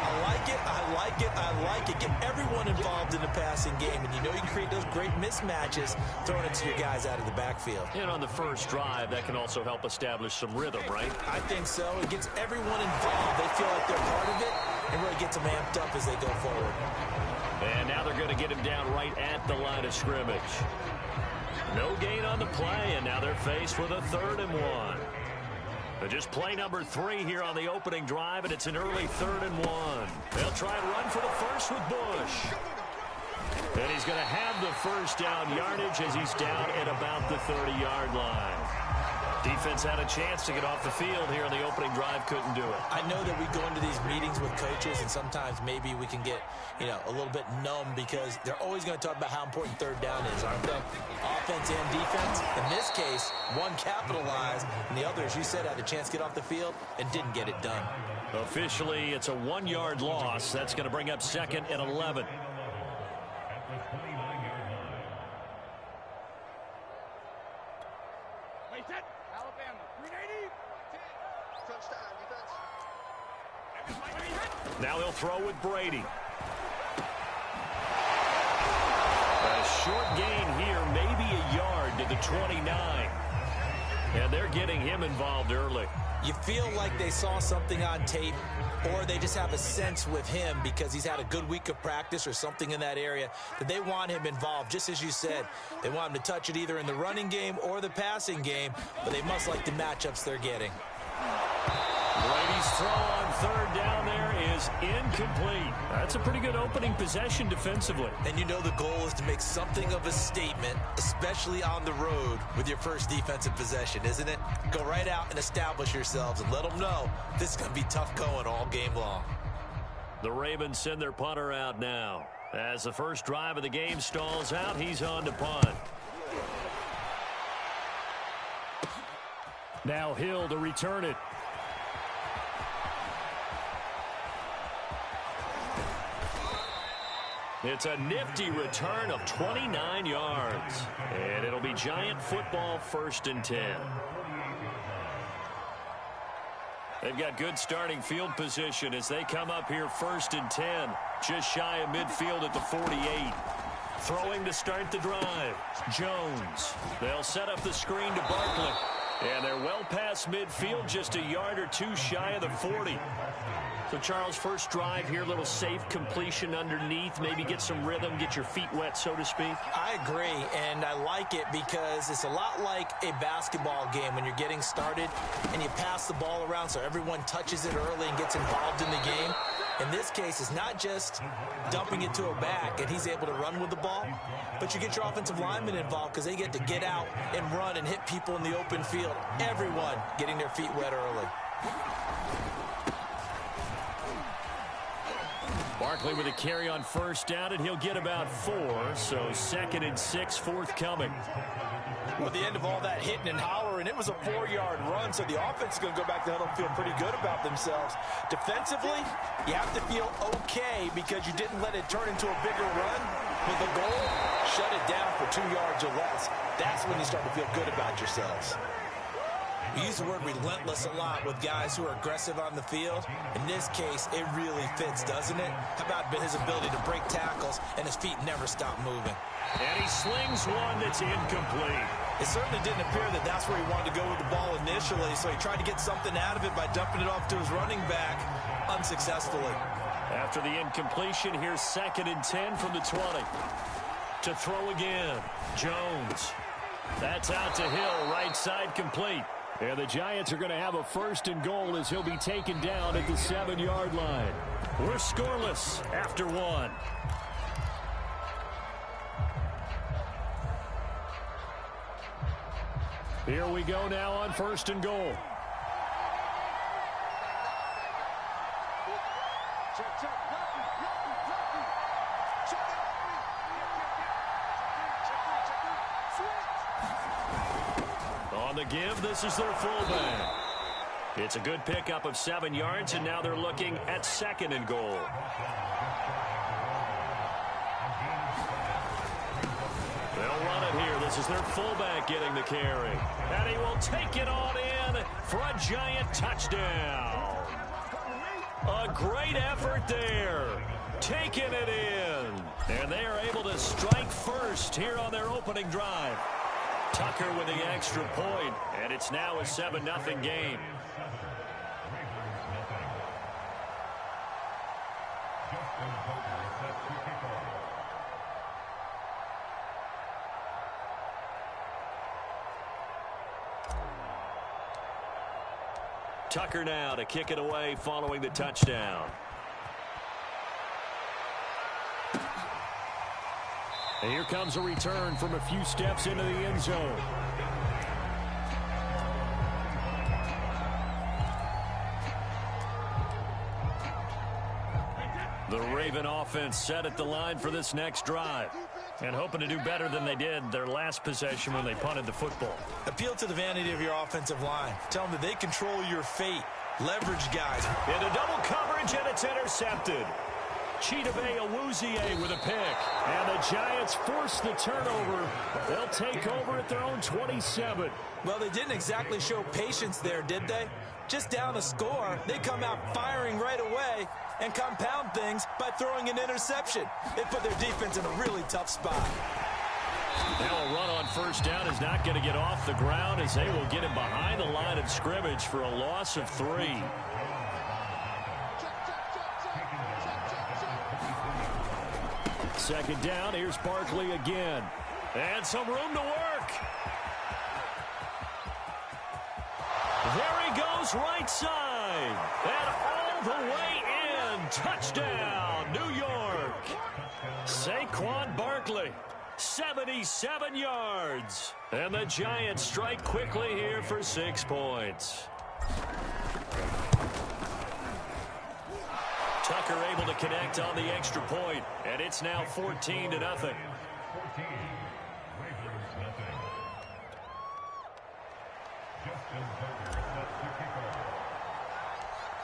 I like it, I like it, I like it. Get everyone involved in the passing game, and you know you can create those great mismatches throwing it to your guys out of the backfield. And on the first drive, that can also help establish some rhythm, right? I think so. It gets everyone involved. They feel like they're part of it, and really gets them amped up as they go forward. And now they're going to get him down right at the line of scrimmage. No gain on the play, and now they're faced with a 3rd and 1. Just play number 3 here on the opening drive, and it's an early 3rd and 1. They'll try and run for the first with Bush. And he's going to have the first down yardage as he's down at about the 30-yard line. Defense had a chance to get off the field here on the opening drive, couldn't do it. I know that we go into these meetings with coaches, and sometimes maybe we can get, a little bit numb because they're always going to talk about how important 3rd down is, aren't they? Offense and defense. In this case, one capitalized, and the other, as you said, had a chance to get off the field and didn't get it done. Officially, it's a 1-yard loss. That's going to bring up 2nd and 11. Now he'll throw with Brady. A short gain here, maybe a yard to the 29. And they're getting him involved early. You feel like they saw something on tape, or they just have a sense with him because he's had a good week of practice or something in that area that they want him involved. Just as you said, they want him to touch it either in the running game or the passing game, but they must like the matchups they're getting. Brady's throw on 3rd down there is incomplete. That's a pretty good opening possession defensively. And you know the goal is to make something of a statement, especially on the road with your first defensive possession, isn't it? Go right out and establish yourselves and let them know this is going to be tough going all game long. The Ravens send their punter out now. As the first drive of the game stalls out, he's on to punt. Now Hill to return it. It's a nifty return of 29 yards. And it'll be Giant football, 1st and 10. They've got good starting field position as they come up here 1st and 10. Just shy of midfield at the 48. Throwing to start the drive. Jones. They'll set up the screen to Barkley. And they're well past midfield, just a yard or two shy of the 40. So, Charles, first drive here, little safe completion underneath, maybe get some rhythm, get your feet wet, so to speak. I agree, and I like it because it's a lot like a basketball game when you're getting started and you pass the ball around so everyone touches it early and gets involved in the game. In this case, it's not just dumping it to a back and he's able to run with the ball, but you get your offensive linemen involved because they get to get out and run and hit people in the open field. Everyone getting their feet wet early. Barkley with a carry on first down, and he'll get about 4. So 2nd and 6 forthcoming. With the end of all that hitting and hollering, it was a 4-yard run, so the offense is going to go back to the huddle and feel pretty good about themselves. Defensively, you have to feel okay because you didn't let it turn into a bigger run. With the goal, shut it down for 2 yards or less. That's when you start to feel good about yourselves. We use the word relentless a lot with guys who are aggressive on the field. In this case, it really fits, doesn't it? How about his ability to break tackles and his feet never stop moving? And he slings one that's incomplete. It certainly didn't appear that that's where he wanted to go with the ball initially, so he tried to get something out of it by dumping it off to his running back unsuccessfully. After the incompletion, here's 2nd and 10 from the 20. To throw again, Jones. That's out to Hill, right side complete. And the Giants are going to have a 1st and goal as he'll be taken down at the 7-yard line. We're scoreless after 1. Here we go now on 1st and goal. On the give, this is their fullback. It's a good pickup of 7 yards, and now they're looking at 2nd and goal. They'll run it here. This is their fullback getting the carry. And he will take it on in for a Giant touchdown. A great effort there. Taking it in. And they are able to strike first here on their opening drive. Tucker with the extra point, and it's now a 7-0 game. Tucker now to kick it away following the touchdown. And here comes a return from a few steps into the end zone. The Raven offense set at the line for this next drive, and hoping to do better than they did their last possession when they punted the football. Appeal to the vanity of your offensive line. Tell them that they control your fate. Leverage guys. Into double coverage, and it's intercepted. Chidobe Awuzie with a pick. And the Giants force the turnover. They'll take over at their own 27. Well, they didn't exactly show patience there, did they? Just down a score, they come out firing right away and compound things by throwing an interception. It put their defense in a really tough spot. Now a run on first down is not going to get off the ground as they will get him behind the line of scrimmage for a loss of 3. Second down, here's Barkley again. And some room to work. There he goes right side. And all the way in. Touchdown, New York. Saquon Barkley, 77 yards. And the Giants strike quickly here for 6 points. Tucker able to connect on the extra point, and it's now 14-0.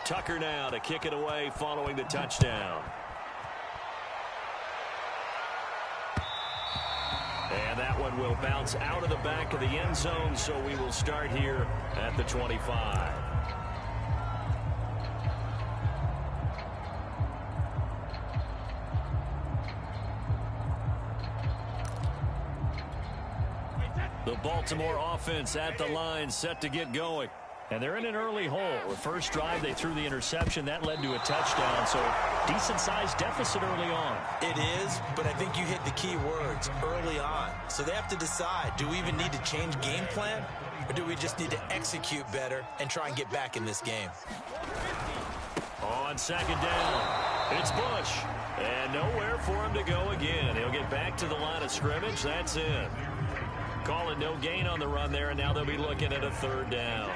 Tucker now to kick it away following the touchdown. And that one will bounce out of the back of the end zone, so we will start here at the 25. The Baltimore offense at the line, set to get going. And they're in an early hole. The first drive, they threw the interception. That led to a touchdown, so decent-sized deficit early on. It is, but I think you hit the key words, early on. So they have to decide, do we even need to change game plan, or do we just need to execute better and try and get back in this game? On second down, it's Bush. And nowhere for him to go again. He'll get back to the line of scrimmage. That's it. Calling no gain on the run there, and now they'll be looking at a third down.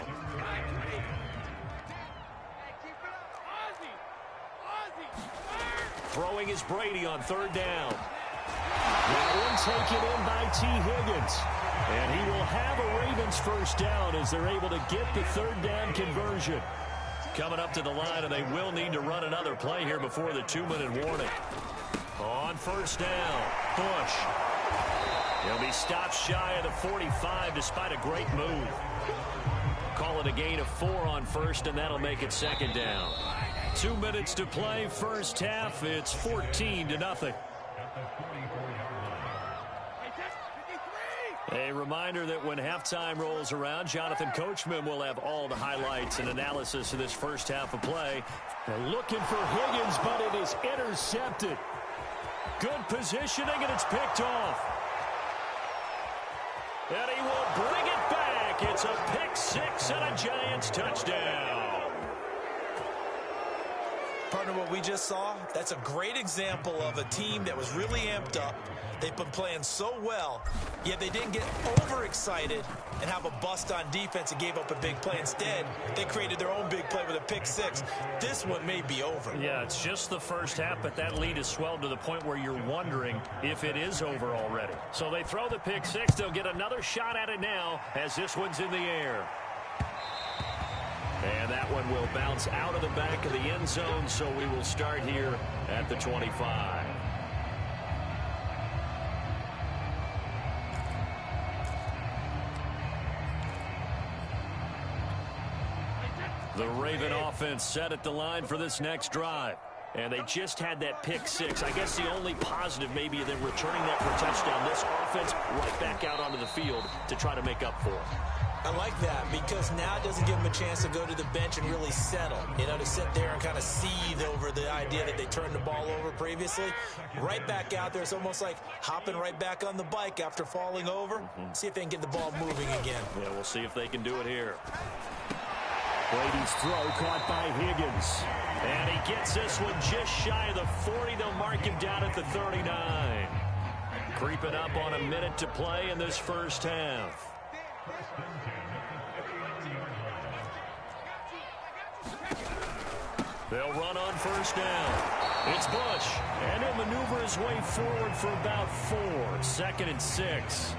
Throwing is Brady on third down. That one taken in by T. Higgins. And he will have a Ravens first down as they're able to get the third down conversion. Coming up to the line, and they will need to run another play here before the 2-minute warning. On first down, Bush. He'll be stopped shy of the 45 despite a great move. Call it a gain of 4 on first, and that'll make it second down. 2 minutes to play, first half. It's 14-0. A reminder that when halftime rolls around, Jonathan Coachman will have all the highlights and analysis of this first half of play. They're looking for Higgins, but it is intercepted. Good positioning, and it's picked off. And he will bring it back. It's a pick six and a Giants touchdown. Partner, what we just saw, that's a great example of a team that was really amped up. They've been playing so well, yet they didn't get overexcited and have a bust on defense and gave up a big play. Instead, they created their own big play with a pick six. This one may be over. Yeah, it's just the first half, but that lead has swelled to the point where you're wondering if it is over already. So they throw the pick six. They'll get another shot at it now as this one's in the air. And that one will bounce out of the back of the end zone, so we will start here at the 25. The Raven offense set at the line for this next drive. And they just had that pick six. I guess the only positive maybe than returning that for a touchdown. This offense right back out onto the field to try to make up for it. I like that because now it doesn't give them a chance to go to the bench and really settle. You know, to sit there and kind of seethe over the idea that they turned the ball over previously. Right back out there. It's almost like hopping right back on the bike after falling over. See if they can get the ball moving again. Yeah, we'll see if they can do it here. Brady's throw caught by Higgins. And he gets this one just shy of the 40. They'll mark him down at the 39. Creeping up on a minute to play in this first half. They'll run on first down. It's Bush. And he'll maneuver his way forward for about 4. 2nd and 6.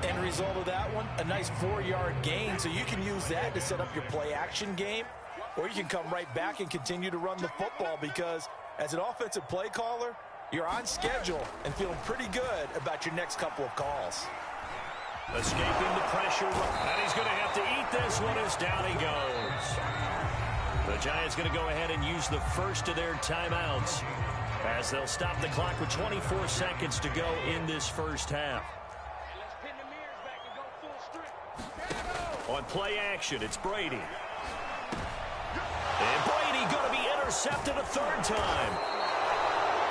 End result of that one, a nice 4-yard gain, so you can use that to set up your play-action game, or you can come right back and continue to run the football because as an offensive play caller, you're on schedule and feeling pretty good about your next couple of calls. Escaping the pressure, and he's going to have to eat this one as down he goes. The Giants going to go ahead and use the first of their timeouts as they'll stop the clock with 24 seconds to go in this first half. On play action, it's Brady. And Brady going to be intercepted a third time.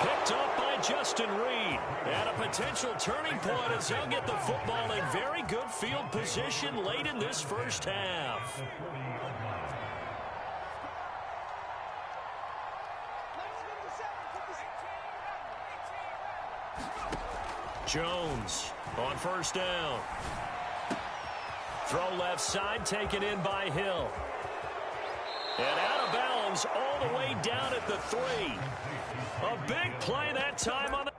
Picked up by Justin Reed. And a potential turning point as they'll get the football in very good field position late in this first half. Jones on first down. Throw left side, taken in by Hill. And out of bounds all the way down at the 3. A big play that time on the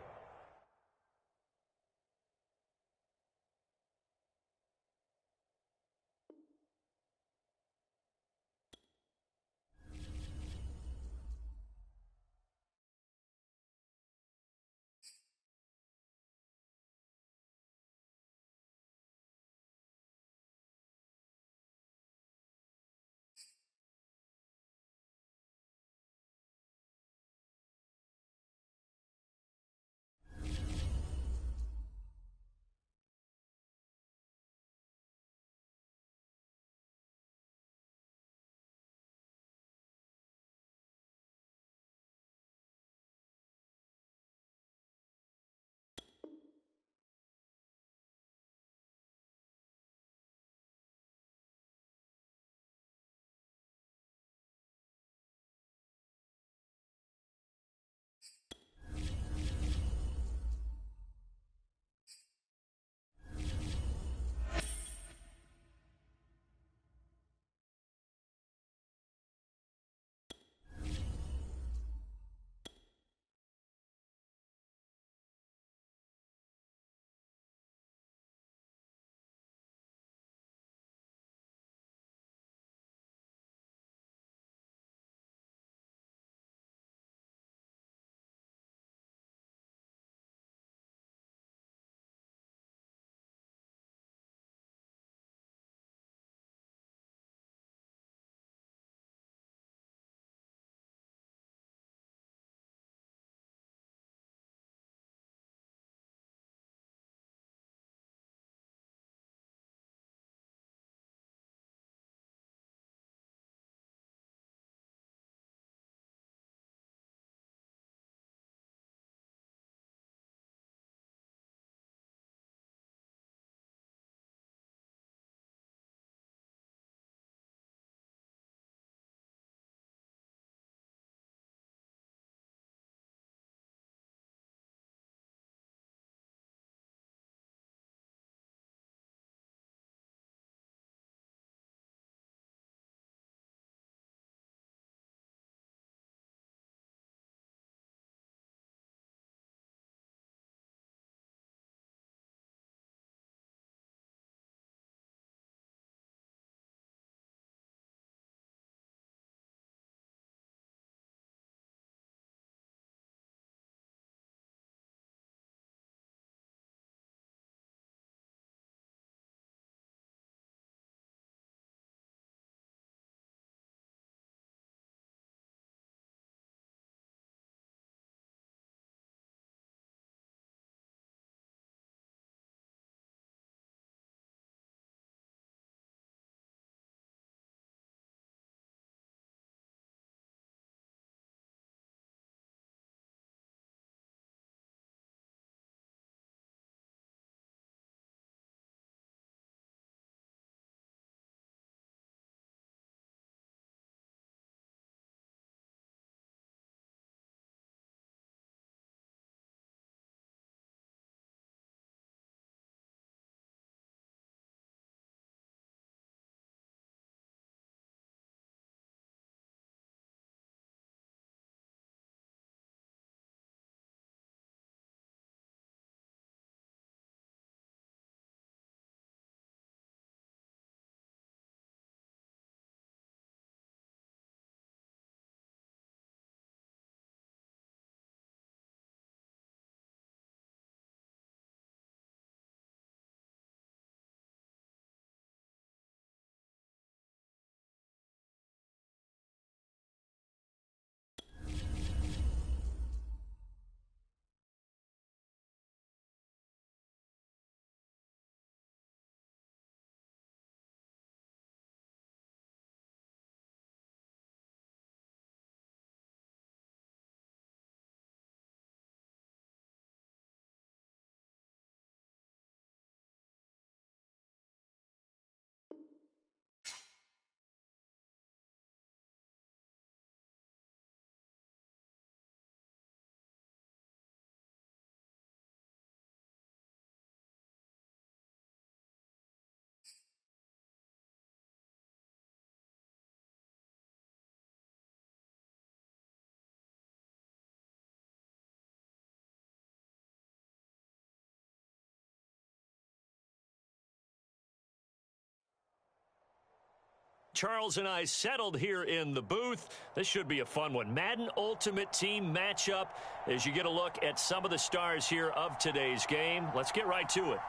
Charles and I settled here in the booth. This should be a fun one. Madden Ultimate Team matchup as you get a look at some of the stars here of today's game. Let's get right to it.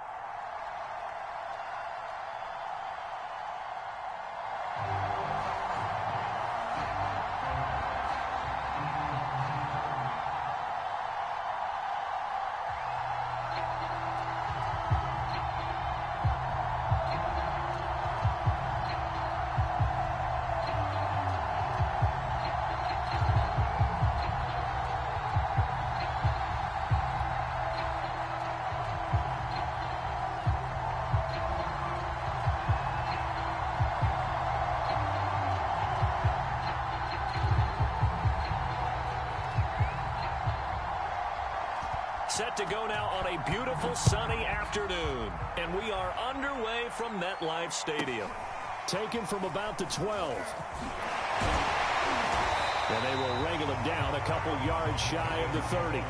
Set to go now on a beautiful sunny afternoon. And we are underway from MetLife Stadium. Taken from about the 12. And they will wrangle him down a couple yards shy of the 30.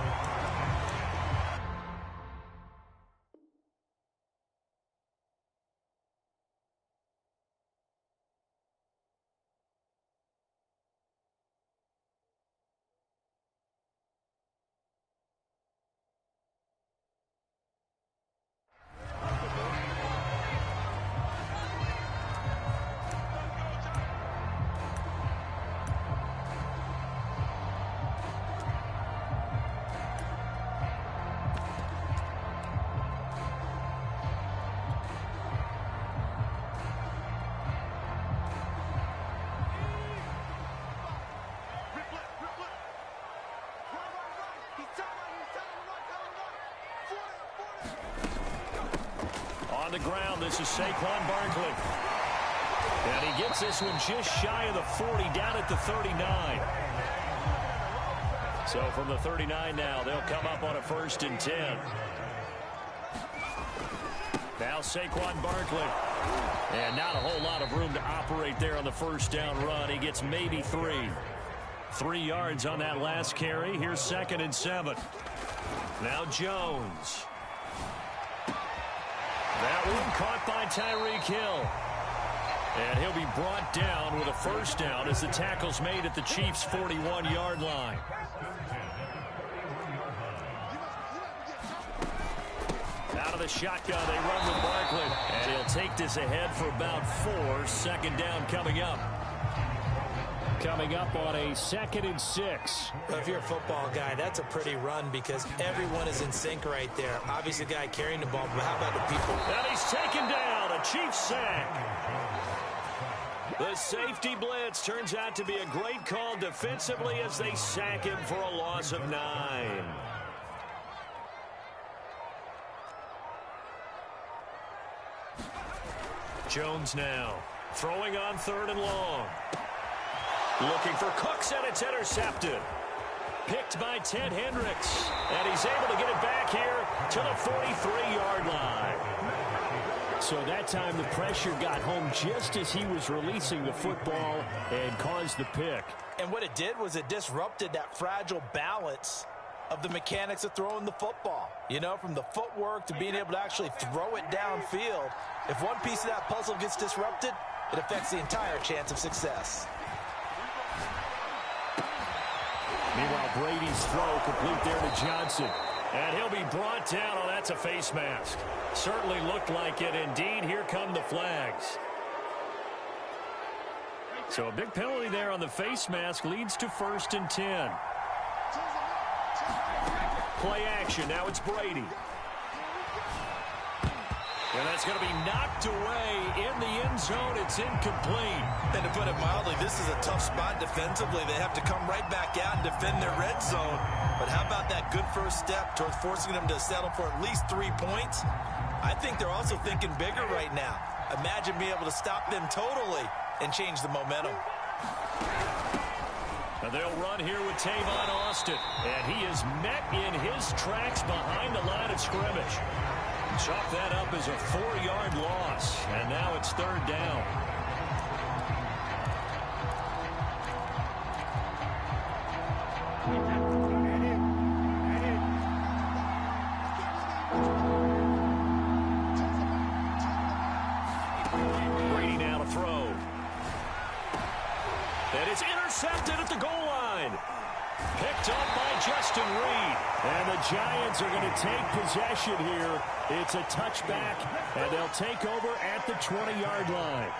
On the ground, this is Saquon Barkley. And he gets this one just shy of the 40, down at the 39. So from the 39 now, they'll come up on a 1st and 10. Now Saquon Barkley. And not a whole lot of room to operate there on the 1st down run. He gets maybe 3. 3 yards on that last carry. Here's 2nd and 7. Now Jones. That one caught by Tyreek Hill. And he'll be brought down with a 1st down as the tackle's made at the Chiefs' 41-yard line. Out of the shotgun, they run with Barkley. And he'll take this ahead for about 4. 2nd down coming up. Coming up on a 2nd and 6. Well, if you're a football guy, that's a pretty run because everyone is in sync right there. Obviously, the guy carrying the ball, but how about the people? And he's taken down. A Chiefs sack. The safety blitz turns out to be a great call defensively as they sack him for a loss of 9. Jones now throwing on 3rd and long. Looking for Cooks, and it's intercepted. Picked by Ted Hendricks. And he's able to get it back here to the 43-yard line. So that time the pressure got home just as he was releasing the football and caused the pick. And what it did was it disrupted that fragile balance of the mechanics of throwing the football. You know, from the footwork to being able to actually throw it downfield. If one piece of that puzzle gets disrupted, it affects the entire chance of success. Meanwhile, Brady's throw complete there to Johnson. And he'll be brought down. Oh, that's a face mask. Certainly looked like it. Indeed, here come the flags. So a big penalty there on the face mask leads to 1st and 10. Play action. Now it's Brady. And that's going to be knocked away in the end zone. It's incomplete. And to put it mildly, this is a tough spot defensively. They have to come right back out and defend their red zone. But how about that good first step towards forcing them to settle for at least 3 points? I think they're also thinking bigger right now. Imagine being able to stop them totally and change the momentum. And they'll run here with Tavon Austin. And he is met in his tracks behind the line of scrimmage. Chalk that up as a 4-yard loss. And now it's 3rd down. Brady now to throw. And it's intercepted at the goal line. Picked up by Justin Reed. And the Giants are going to take possession here. It's a touchback, and they'll take over at the 20-yard line.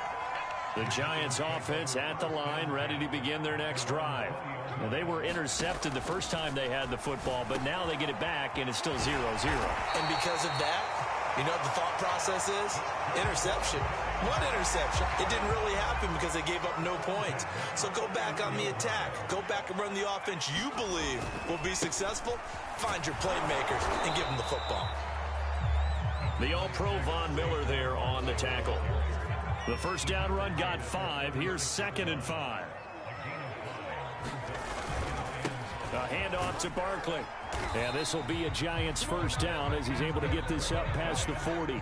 The Giants offense at the line, ready to begin their next drive. Now, they were intercepted the first time they had the football, but now they get it back, and it's still 0-0. And because of that, you know what the thought process is? Interception. One interception. It didn't really happen because they gave up no points. So go back on the attack. Go back and run the offense you believe will be successful. Find your playmakers and give them the football. The All-Pro Von Miller there on the tackle. The first down run got 5. Here's 2nd and 5. A handoff to Barkley. And this will be a Giants first down as he's able to get this up past the 40.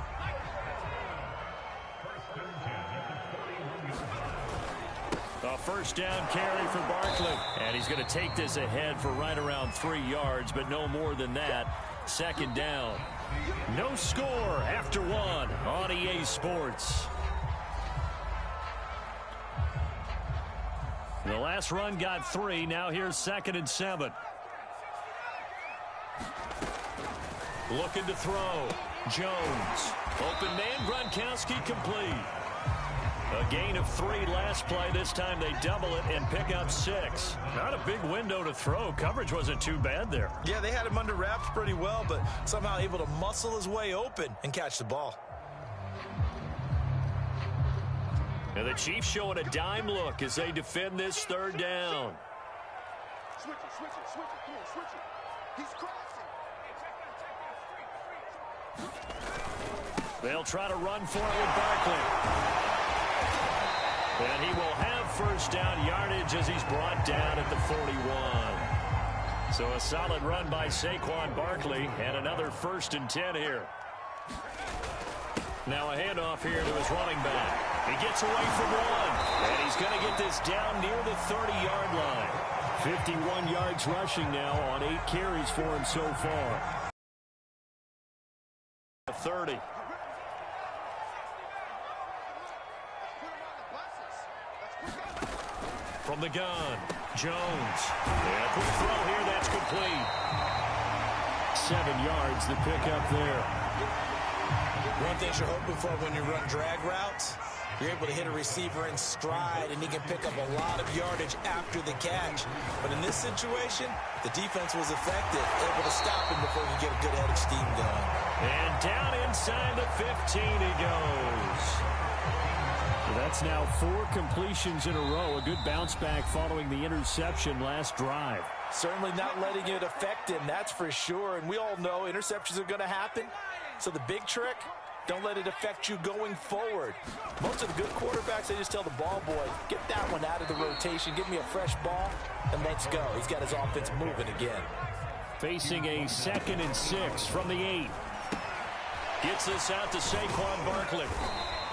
A first down carry for Barkley. And he's going to take this ahead for right around 3 yards, but no more than that. 2nd down. No score after 1 on EA Sports. The last run got 3. Now here's 2nd and 7. Looking to throw. Jones. Open man, Gronkowski complete. A gain of 3 last play. This time they double it and pick up 6. Not a big window to throw. Coverage wasn't too bad there. Yeah, they had him under wraps pretty well, but somehow able to muscle his way open and catch the ball. And the Chiefs showing a dime look as they defend this 3rd down. Switch it. Come on, switch it. He's crossing. They'll try to run for it with Barkley. And he will have first down yardage as he's brought down at the 41. So a solid run by Saquon Barkley and another 1st and 10 here. Now a handoff here to his running back. He gets away from 1. And he's going to get this down near the 30-yard line. 51 yards rushing now on 8 carries for him so far. 30. From the gun, Jones. And a quick throw here, that's complete. 7 yards the pickup there. One thing you're hoping for when you run drag routes, you're able to hit a receiver in stride, and he can pick up a lot of yardage after the catch. But in this situation, the defense was effective, able to stop him before he could get a good head of steam going. And down inside the 15 he goes. So that's now 4 completions in a row. A good bounce back following the interception last drive. Certainly not letting it affect him, that's for sure. And we all know interceptions are going to happen. So the big trick, don't let it affect you going forward. Most of the good quarterbacks, they just tell the ball boy, get that one out of the rotation, give me a fresh ball, and let's go. He's got his offense moving again. Facing a 2nd and 6 from the 8. Gets this out to Saquon Barkley.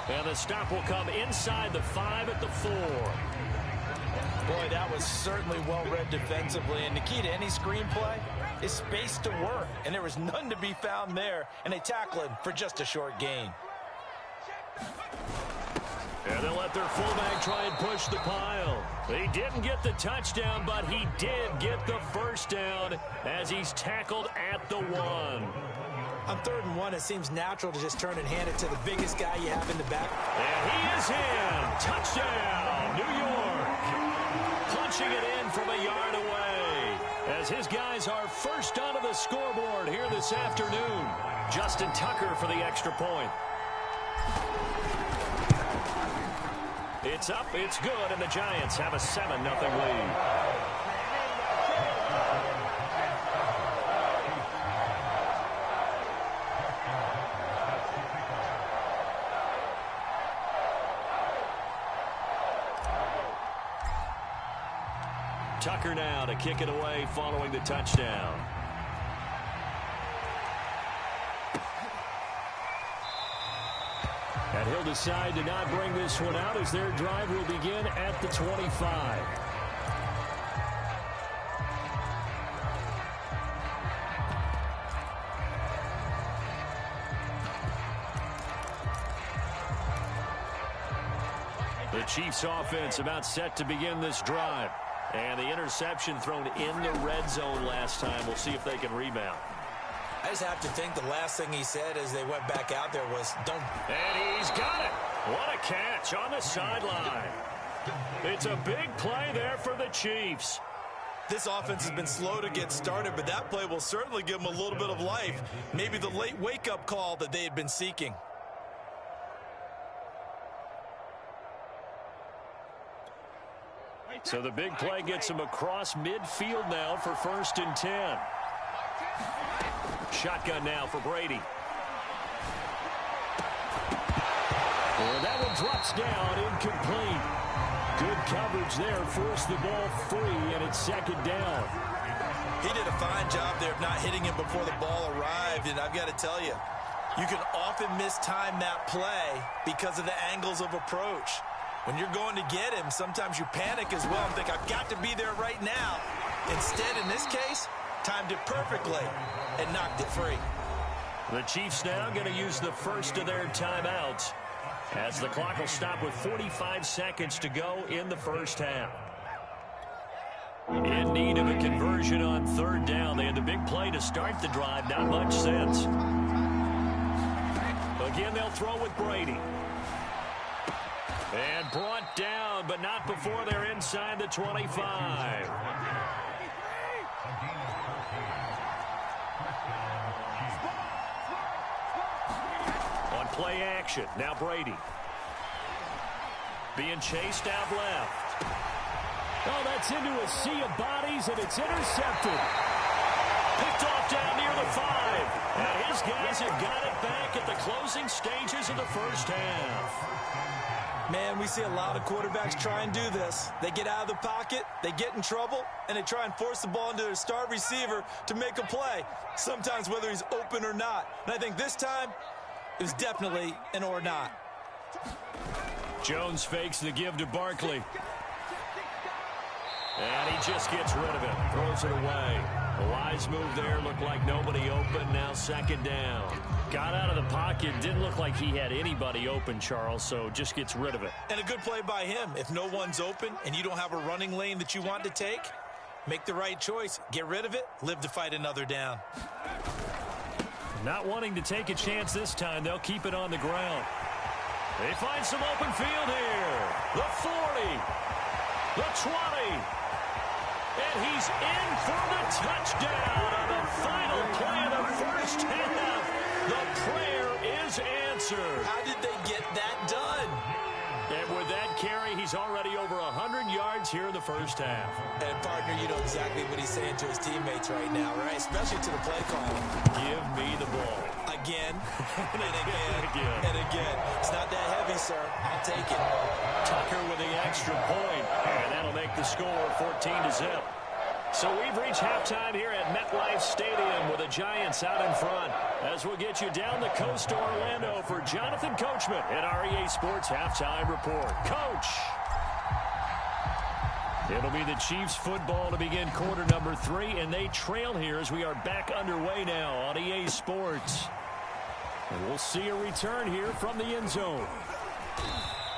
And the stop will come inside the 5 at the 4. Boy, that was certainly well-read defensively. And the key to any screenplay is space to work. And there was none to be found there. And they tackle him for just a short gain. And they'll let their fullback try and push the pile. He didn't get the touchdown, but he did get the first down as he's tackled at the 1. On 3rd and 1, it seems natural to just turn and hand it to the biggest guy you have in the back. And he is in. Touchdown, New York. Punching it in from a yard away as his guys are first onto the scoreboard here this afternoon. Justin Tucker for the extra point. It's up, it's good, and the Giants have a 7-0 lead. Tucker now to kick it away following the touchdown. And he'll decide to not bring this one out as their drive will begin at the 25. The Chiefs offense about set to begin this drive. And the interception thrown in the red zone last time. We'll see if they can rebound. I just have to think the last thing he said as they went back out there was, don't. And he's got it. What a catch on the sideline. It's a big play there for the Chiefs. This offense has been slow to get started, but that play will certainly give them a little bit of life. Maybe the late wake-up call that they had been seeking. So the big play gets him across midfield now for 1st and 10. Shotgun now for Brady. And that one drops down, incomplete. Good coverage there, forced the ball free, and it's 2nd down. He did a fine job there of not hitting him before the ball arrived, and I've got to tell you, you can often mistime that play because of the angles of approach. When you're going to get him, sometimes you panic as well and think, I've got to be there right now. Instead, in this case, timed it perfectly and knocked it free. The Chiefs now going to use the first of their timeouts as the clock will stop with 45 seconds to go in the first half. In need of a conversion on 3rd down. They had the big play to start the drive. Not much sense. Again, they'll throw with Brady. And brought down, but not before they're inside the 25. On play action, now Brady. Being chased out left. Oh, that's into a sea of bodies, and it's intercepted. Picked off down near the 5. And his guys have got it back at the closing stages of the first half. Man, we see a lot of quarterbacks try and do this. They get out of the pocket, they get in trouble, and they try and force the ball into their star receiver to make a play, sometimes whether he's open or not. And I think this time, it was definitely an or not. Jones fakes the give to Barkley. And he just gets rid of it, throws it away. A wise move there, looked like nobody open, now 2nd down. Got out of the pocket, didn't look like he had anybody open, Charles, so just gets rid of it. And a good play by him. If no one's open and you don't have a running lane that you want to take, make the right choice. Get rid of it, live to fight another down. Not wanting to take a chance this time, they'll keep it on the ground. They find some open field here. The 40, the 20. And he's in for the touchdown on the final play of the first half. The prayer is answered. How did they get that done? And with that carry, he's already over 100 yards here in the first half. And, partner, you know exactly what he's saying to his teammates right now, right? Especially to the play caller. Give me the ball. Again, and again, and again. It's not that heavy, sir. I'll take it. Tucker with the extra point, and that'll make the score 14-0. So we've reached halftime here at MetLife Stadium with the Giants out in front. As we'll get you down the coast to Orlando for Jonathan Coachman at our EA Sports Halftime Report. Coach! It'll be the Chiefs football to begin quarter number 3, and they trail here as we are back underway now on EA Sports. And we'll see a return here from the end zone.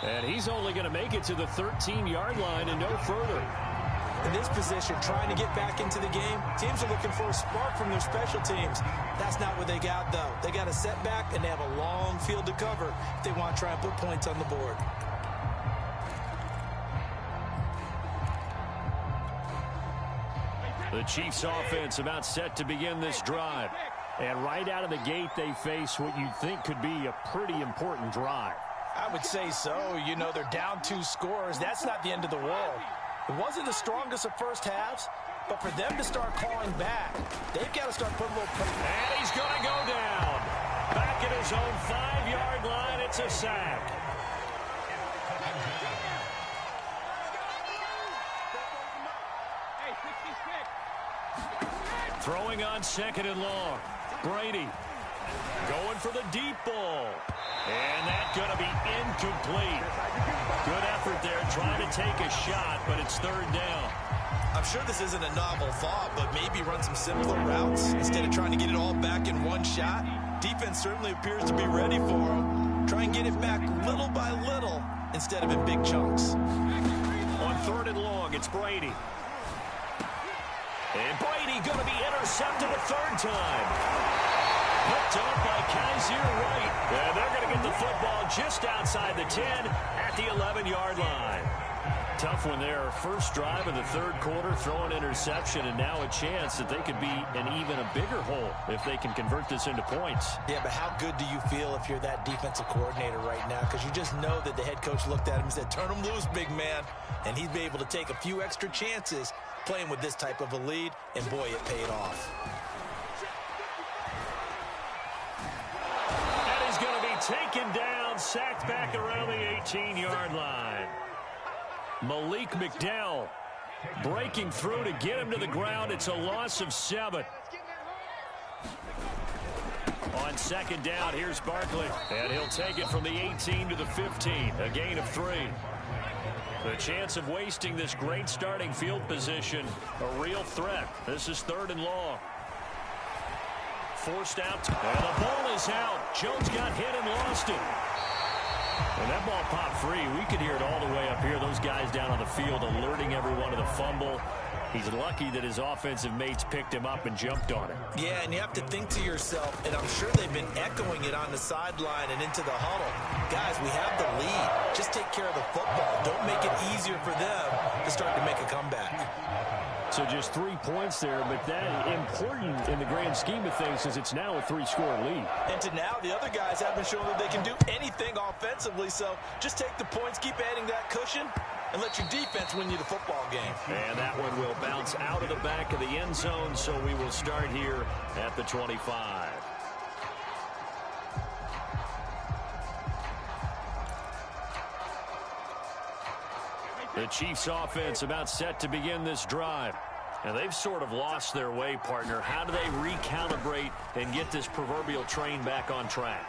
And he's only going to make it to the 13-yard line and no further. In this position, trying to get back into the game, teams are looking for a spark from their special teams. That's not what they got, though. They got a setback, and they have a long field to cover if they want to try and put points on the board. The Chiefs offense about set to begin this drive. And right out of the gate, they face what you think could be a pretty important drive. I would say so. You know, they're down 2 scores. That's not the end of the world. It wasn't the strongest of first halves, but for them to start calling back, they've got to start putting a little pressure. And he's going to go down. Back at his own 5-yard line, it's a sack. Throwing on 2nd and long. Brady going for the deep ball. And that's going to be incomplete. Good effort there trying to take a shot, but it's 3rd down. I'm sure this isn't a novel thought, but maybe run some simpler routes instead of trying to get it all back in one shot. Defense certainly appears to be ready for him. Try and get it back little by little instead of in big chunks. On 3rd and long, it's Brady. And Brady going to be intercepted a 3rd time. Picked up by Kaiser Wright. And they're going to get the football just outside the 10 at the 11-yard line. Tough one there. First drive of the 3rd quarter, throw an interception, and now a chance that they could be in even a bigger hole if they can convert this into points. Yeah, but how good do you feel if you're that defensive coordinator right now? Because you just know that the head coach looked at him and said, turn him loose, big man. And he'd be able to take a few extra chances playing with this type of a lead, and boy, it paid off. And he's going to be taken down, sacked back around the 18-yard line. Malik McDowell breaking through to get him to the ground. It's a loss of 7. On 2nd down, here's Barkley. And he'll take it from the 18 to the 15. A gain of 3. The chance of wasting this great starting field position, a real threat. This is 3rd and long. Forced out. And the ball is out. Jones got hit and lost it. And that ball popped free. We could hear it all the way up here. Those guys down on the field alerting everyone of the fumble. He's lucky that his offensive mates picked him up and jumped on it. Yeah, and you have to think to yourself, and I'm sure they've been echoing it on the sideline and into the huddle. Guys, we have the lead. Just take care of the football. Don't make it easier for them to start to make a comeback. So just 3 points there, but that important in the grand scheme of things is it's now a 3-score lead. And to now, the other guys haven't shown that they can do anything offensively, so just take the points, keep adding that cushion, and let your defense win you the football game. And that one will bounce out of the back of the end zone, so we will start here at the 25. The Chiefs offense about set to begin this drive. And they've sort of lost their way, partner. How do they recalibrate and get this proverbial train back on track?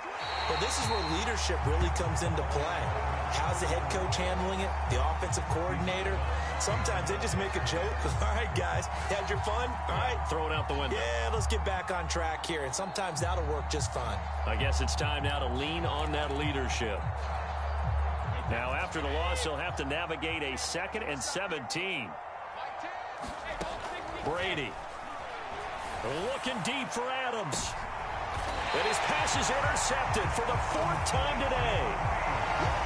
Well, this is where leadership really comes into play. How's the head coach handling it? The offensive coordinator? Sometimes they just make a joke. All right, guys, had your fun? All right. Throw it out the window. Yeah, let's get back on track here. And sometimes that'll work just fine. I guess it's time now to lean on that leadership. Now, after the loss, he'll have to navigate a 2nd and 17. Brady looking deep for Adams. And his pass is intercepted for the 4th time today.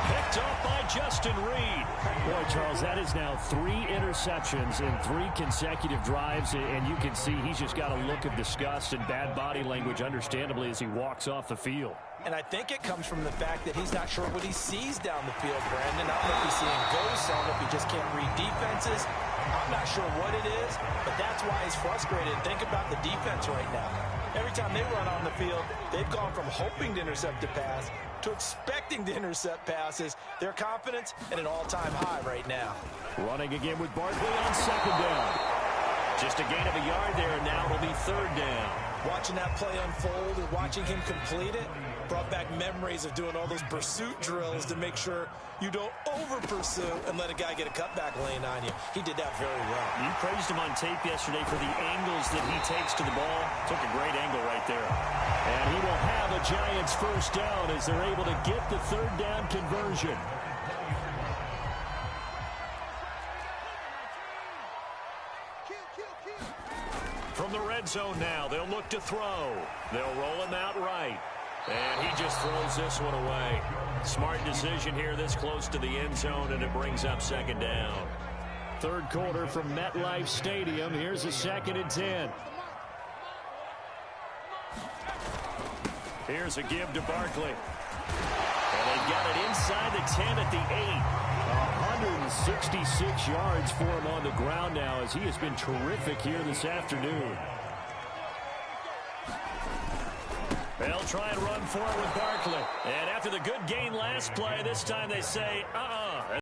Picked up by Justin Reed. Boy, Charles, that is now 3 interceptions in 3 consecutive drives, and you can see he's just got a look of disgust and bad body language, understandably, as he walks off the field. And I think it comes from the fact that he's not sure what he sees down the field, Brandon. I don't know if he's seeing ghosts. I don't know if he just can't read defenses. I'm not sure what it is, but that's why he's frustrated. Think about the defense right now. Every time they run on the field, they've gone from hoping to intercept a pass to expecting to intercept passes. Their confidence at an all-time high right now. Running again with Barkley on 2nd down. Just a gain of a yard there, and now it'll be 3rd down. Watching that play unfold and watching him complete it brought back memories of doing all those pursuit drills to make sure you don't over-pursue and let a guy get a cutback lane on you. He did that very well. You praised him on tape yesterday for the angles that he takes to the ball. Took a great angle right there. And he will have a Giants 1st down as they're able to get the 3rd down conversion. From the red zone now, they'll look to throw. They'll roll him out right. And he just throws this one away. Smart decision here this close to the end zone, and it brings up 2nd down. 3rd quarter from MetLife Stadium. Here's a 2nd and 10. Here's a give to Barkley. And they've got it inside the 10 at the 8. 166 yards for him on the ground now as he has been terrific here this afternoon. They'll try and run for it with Barkley. And after the good gain last play, this time they say,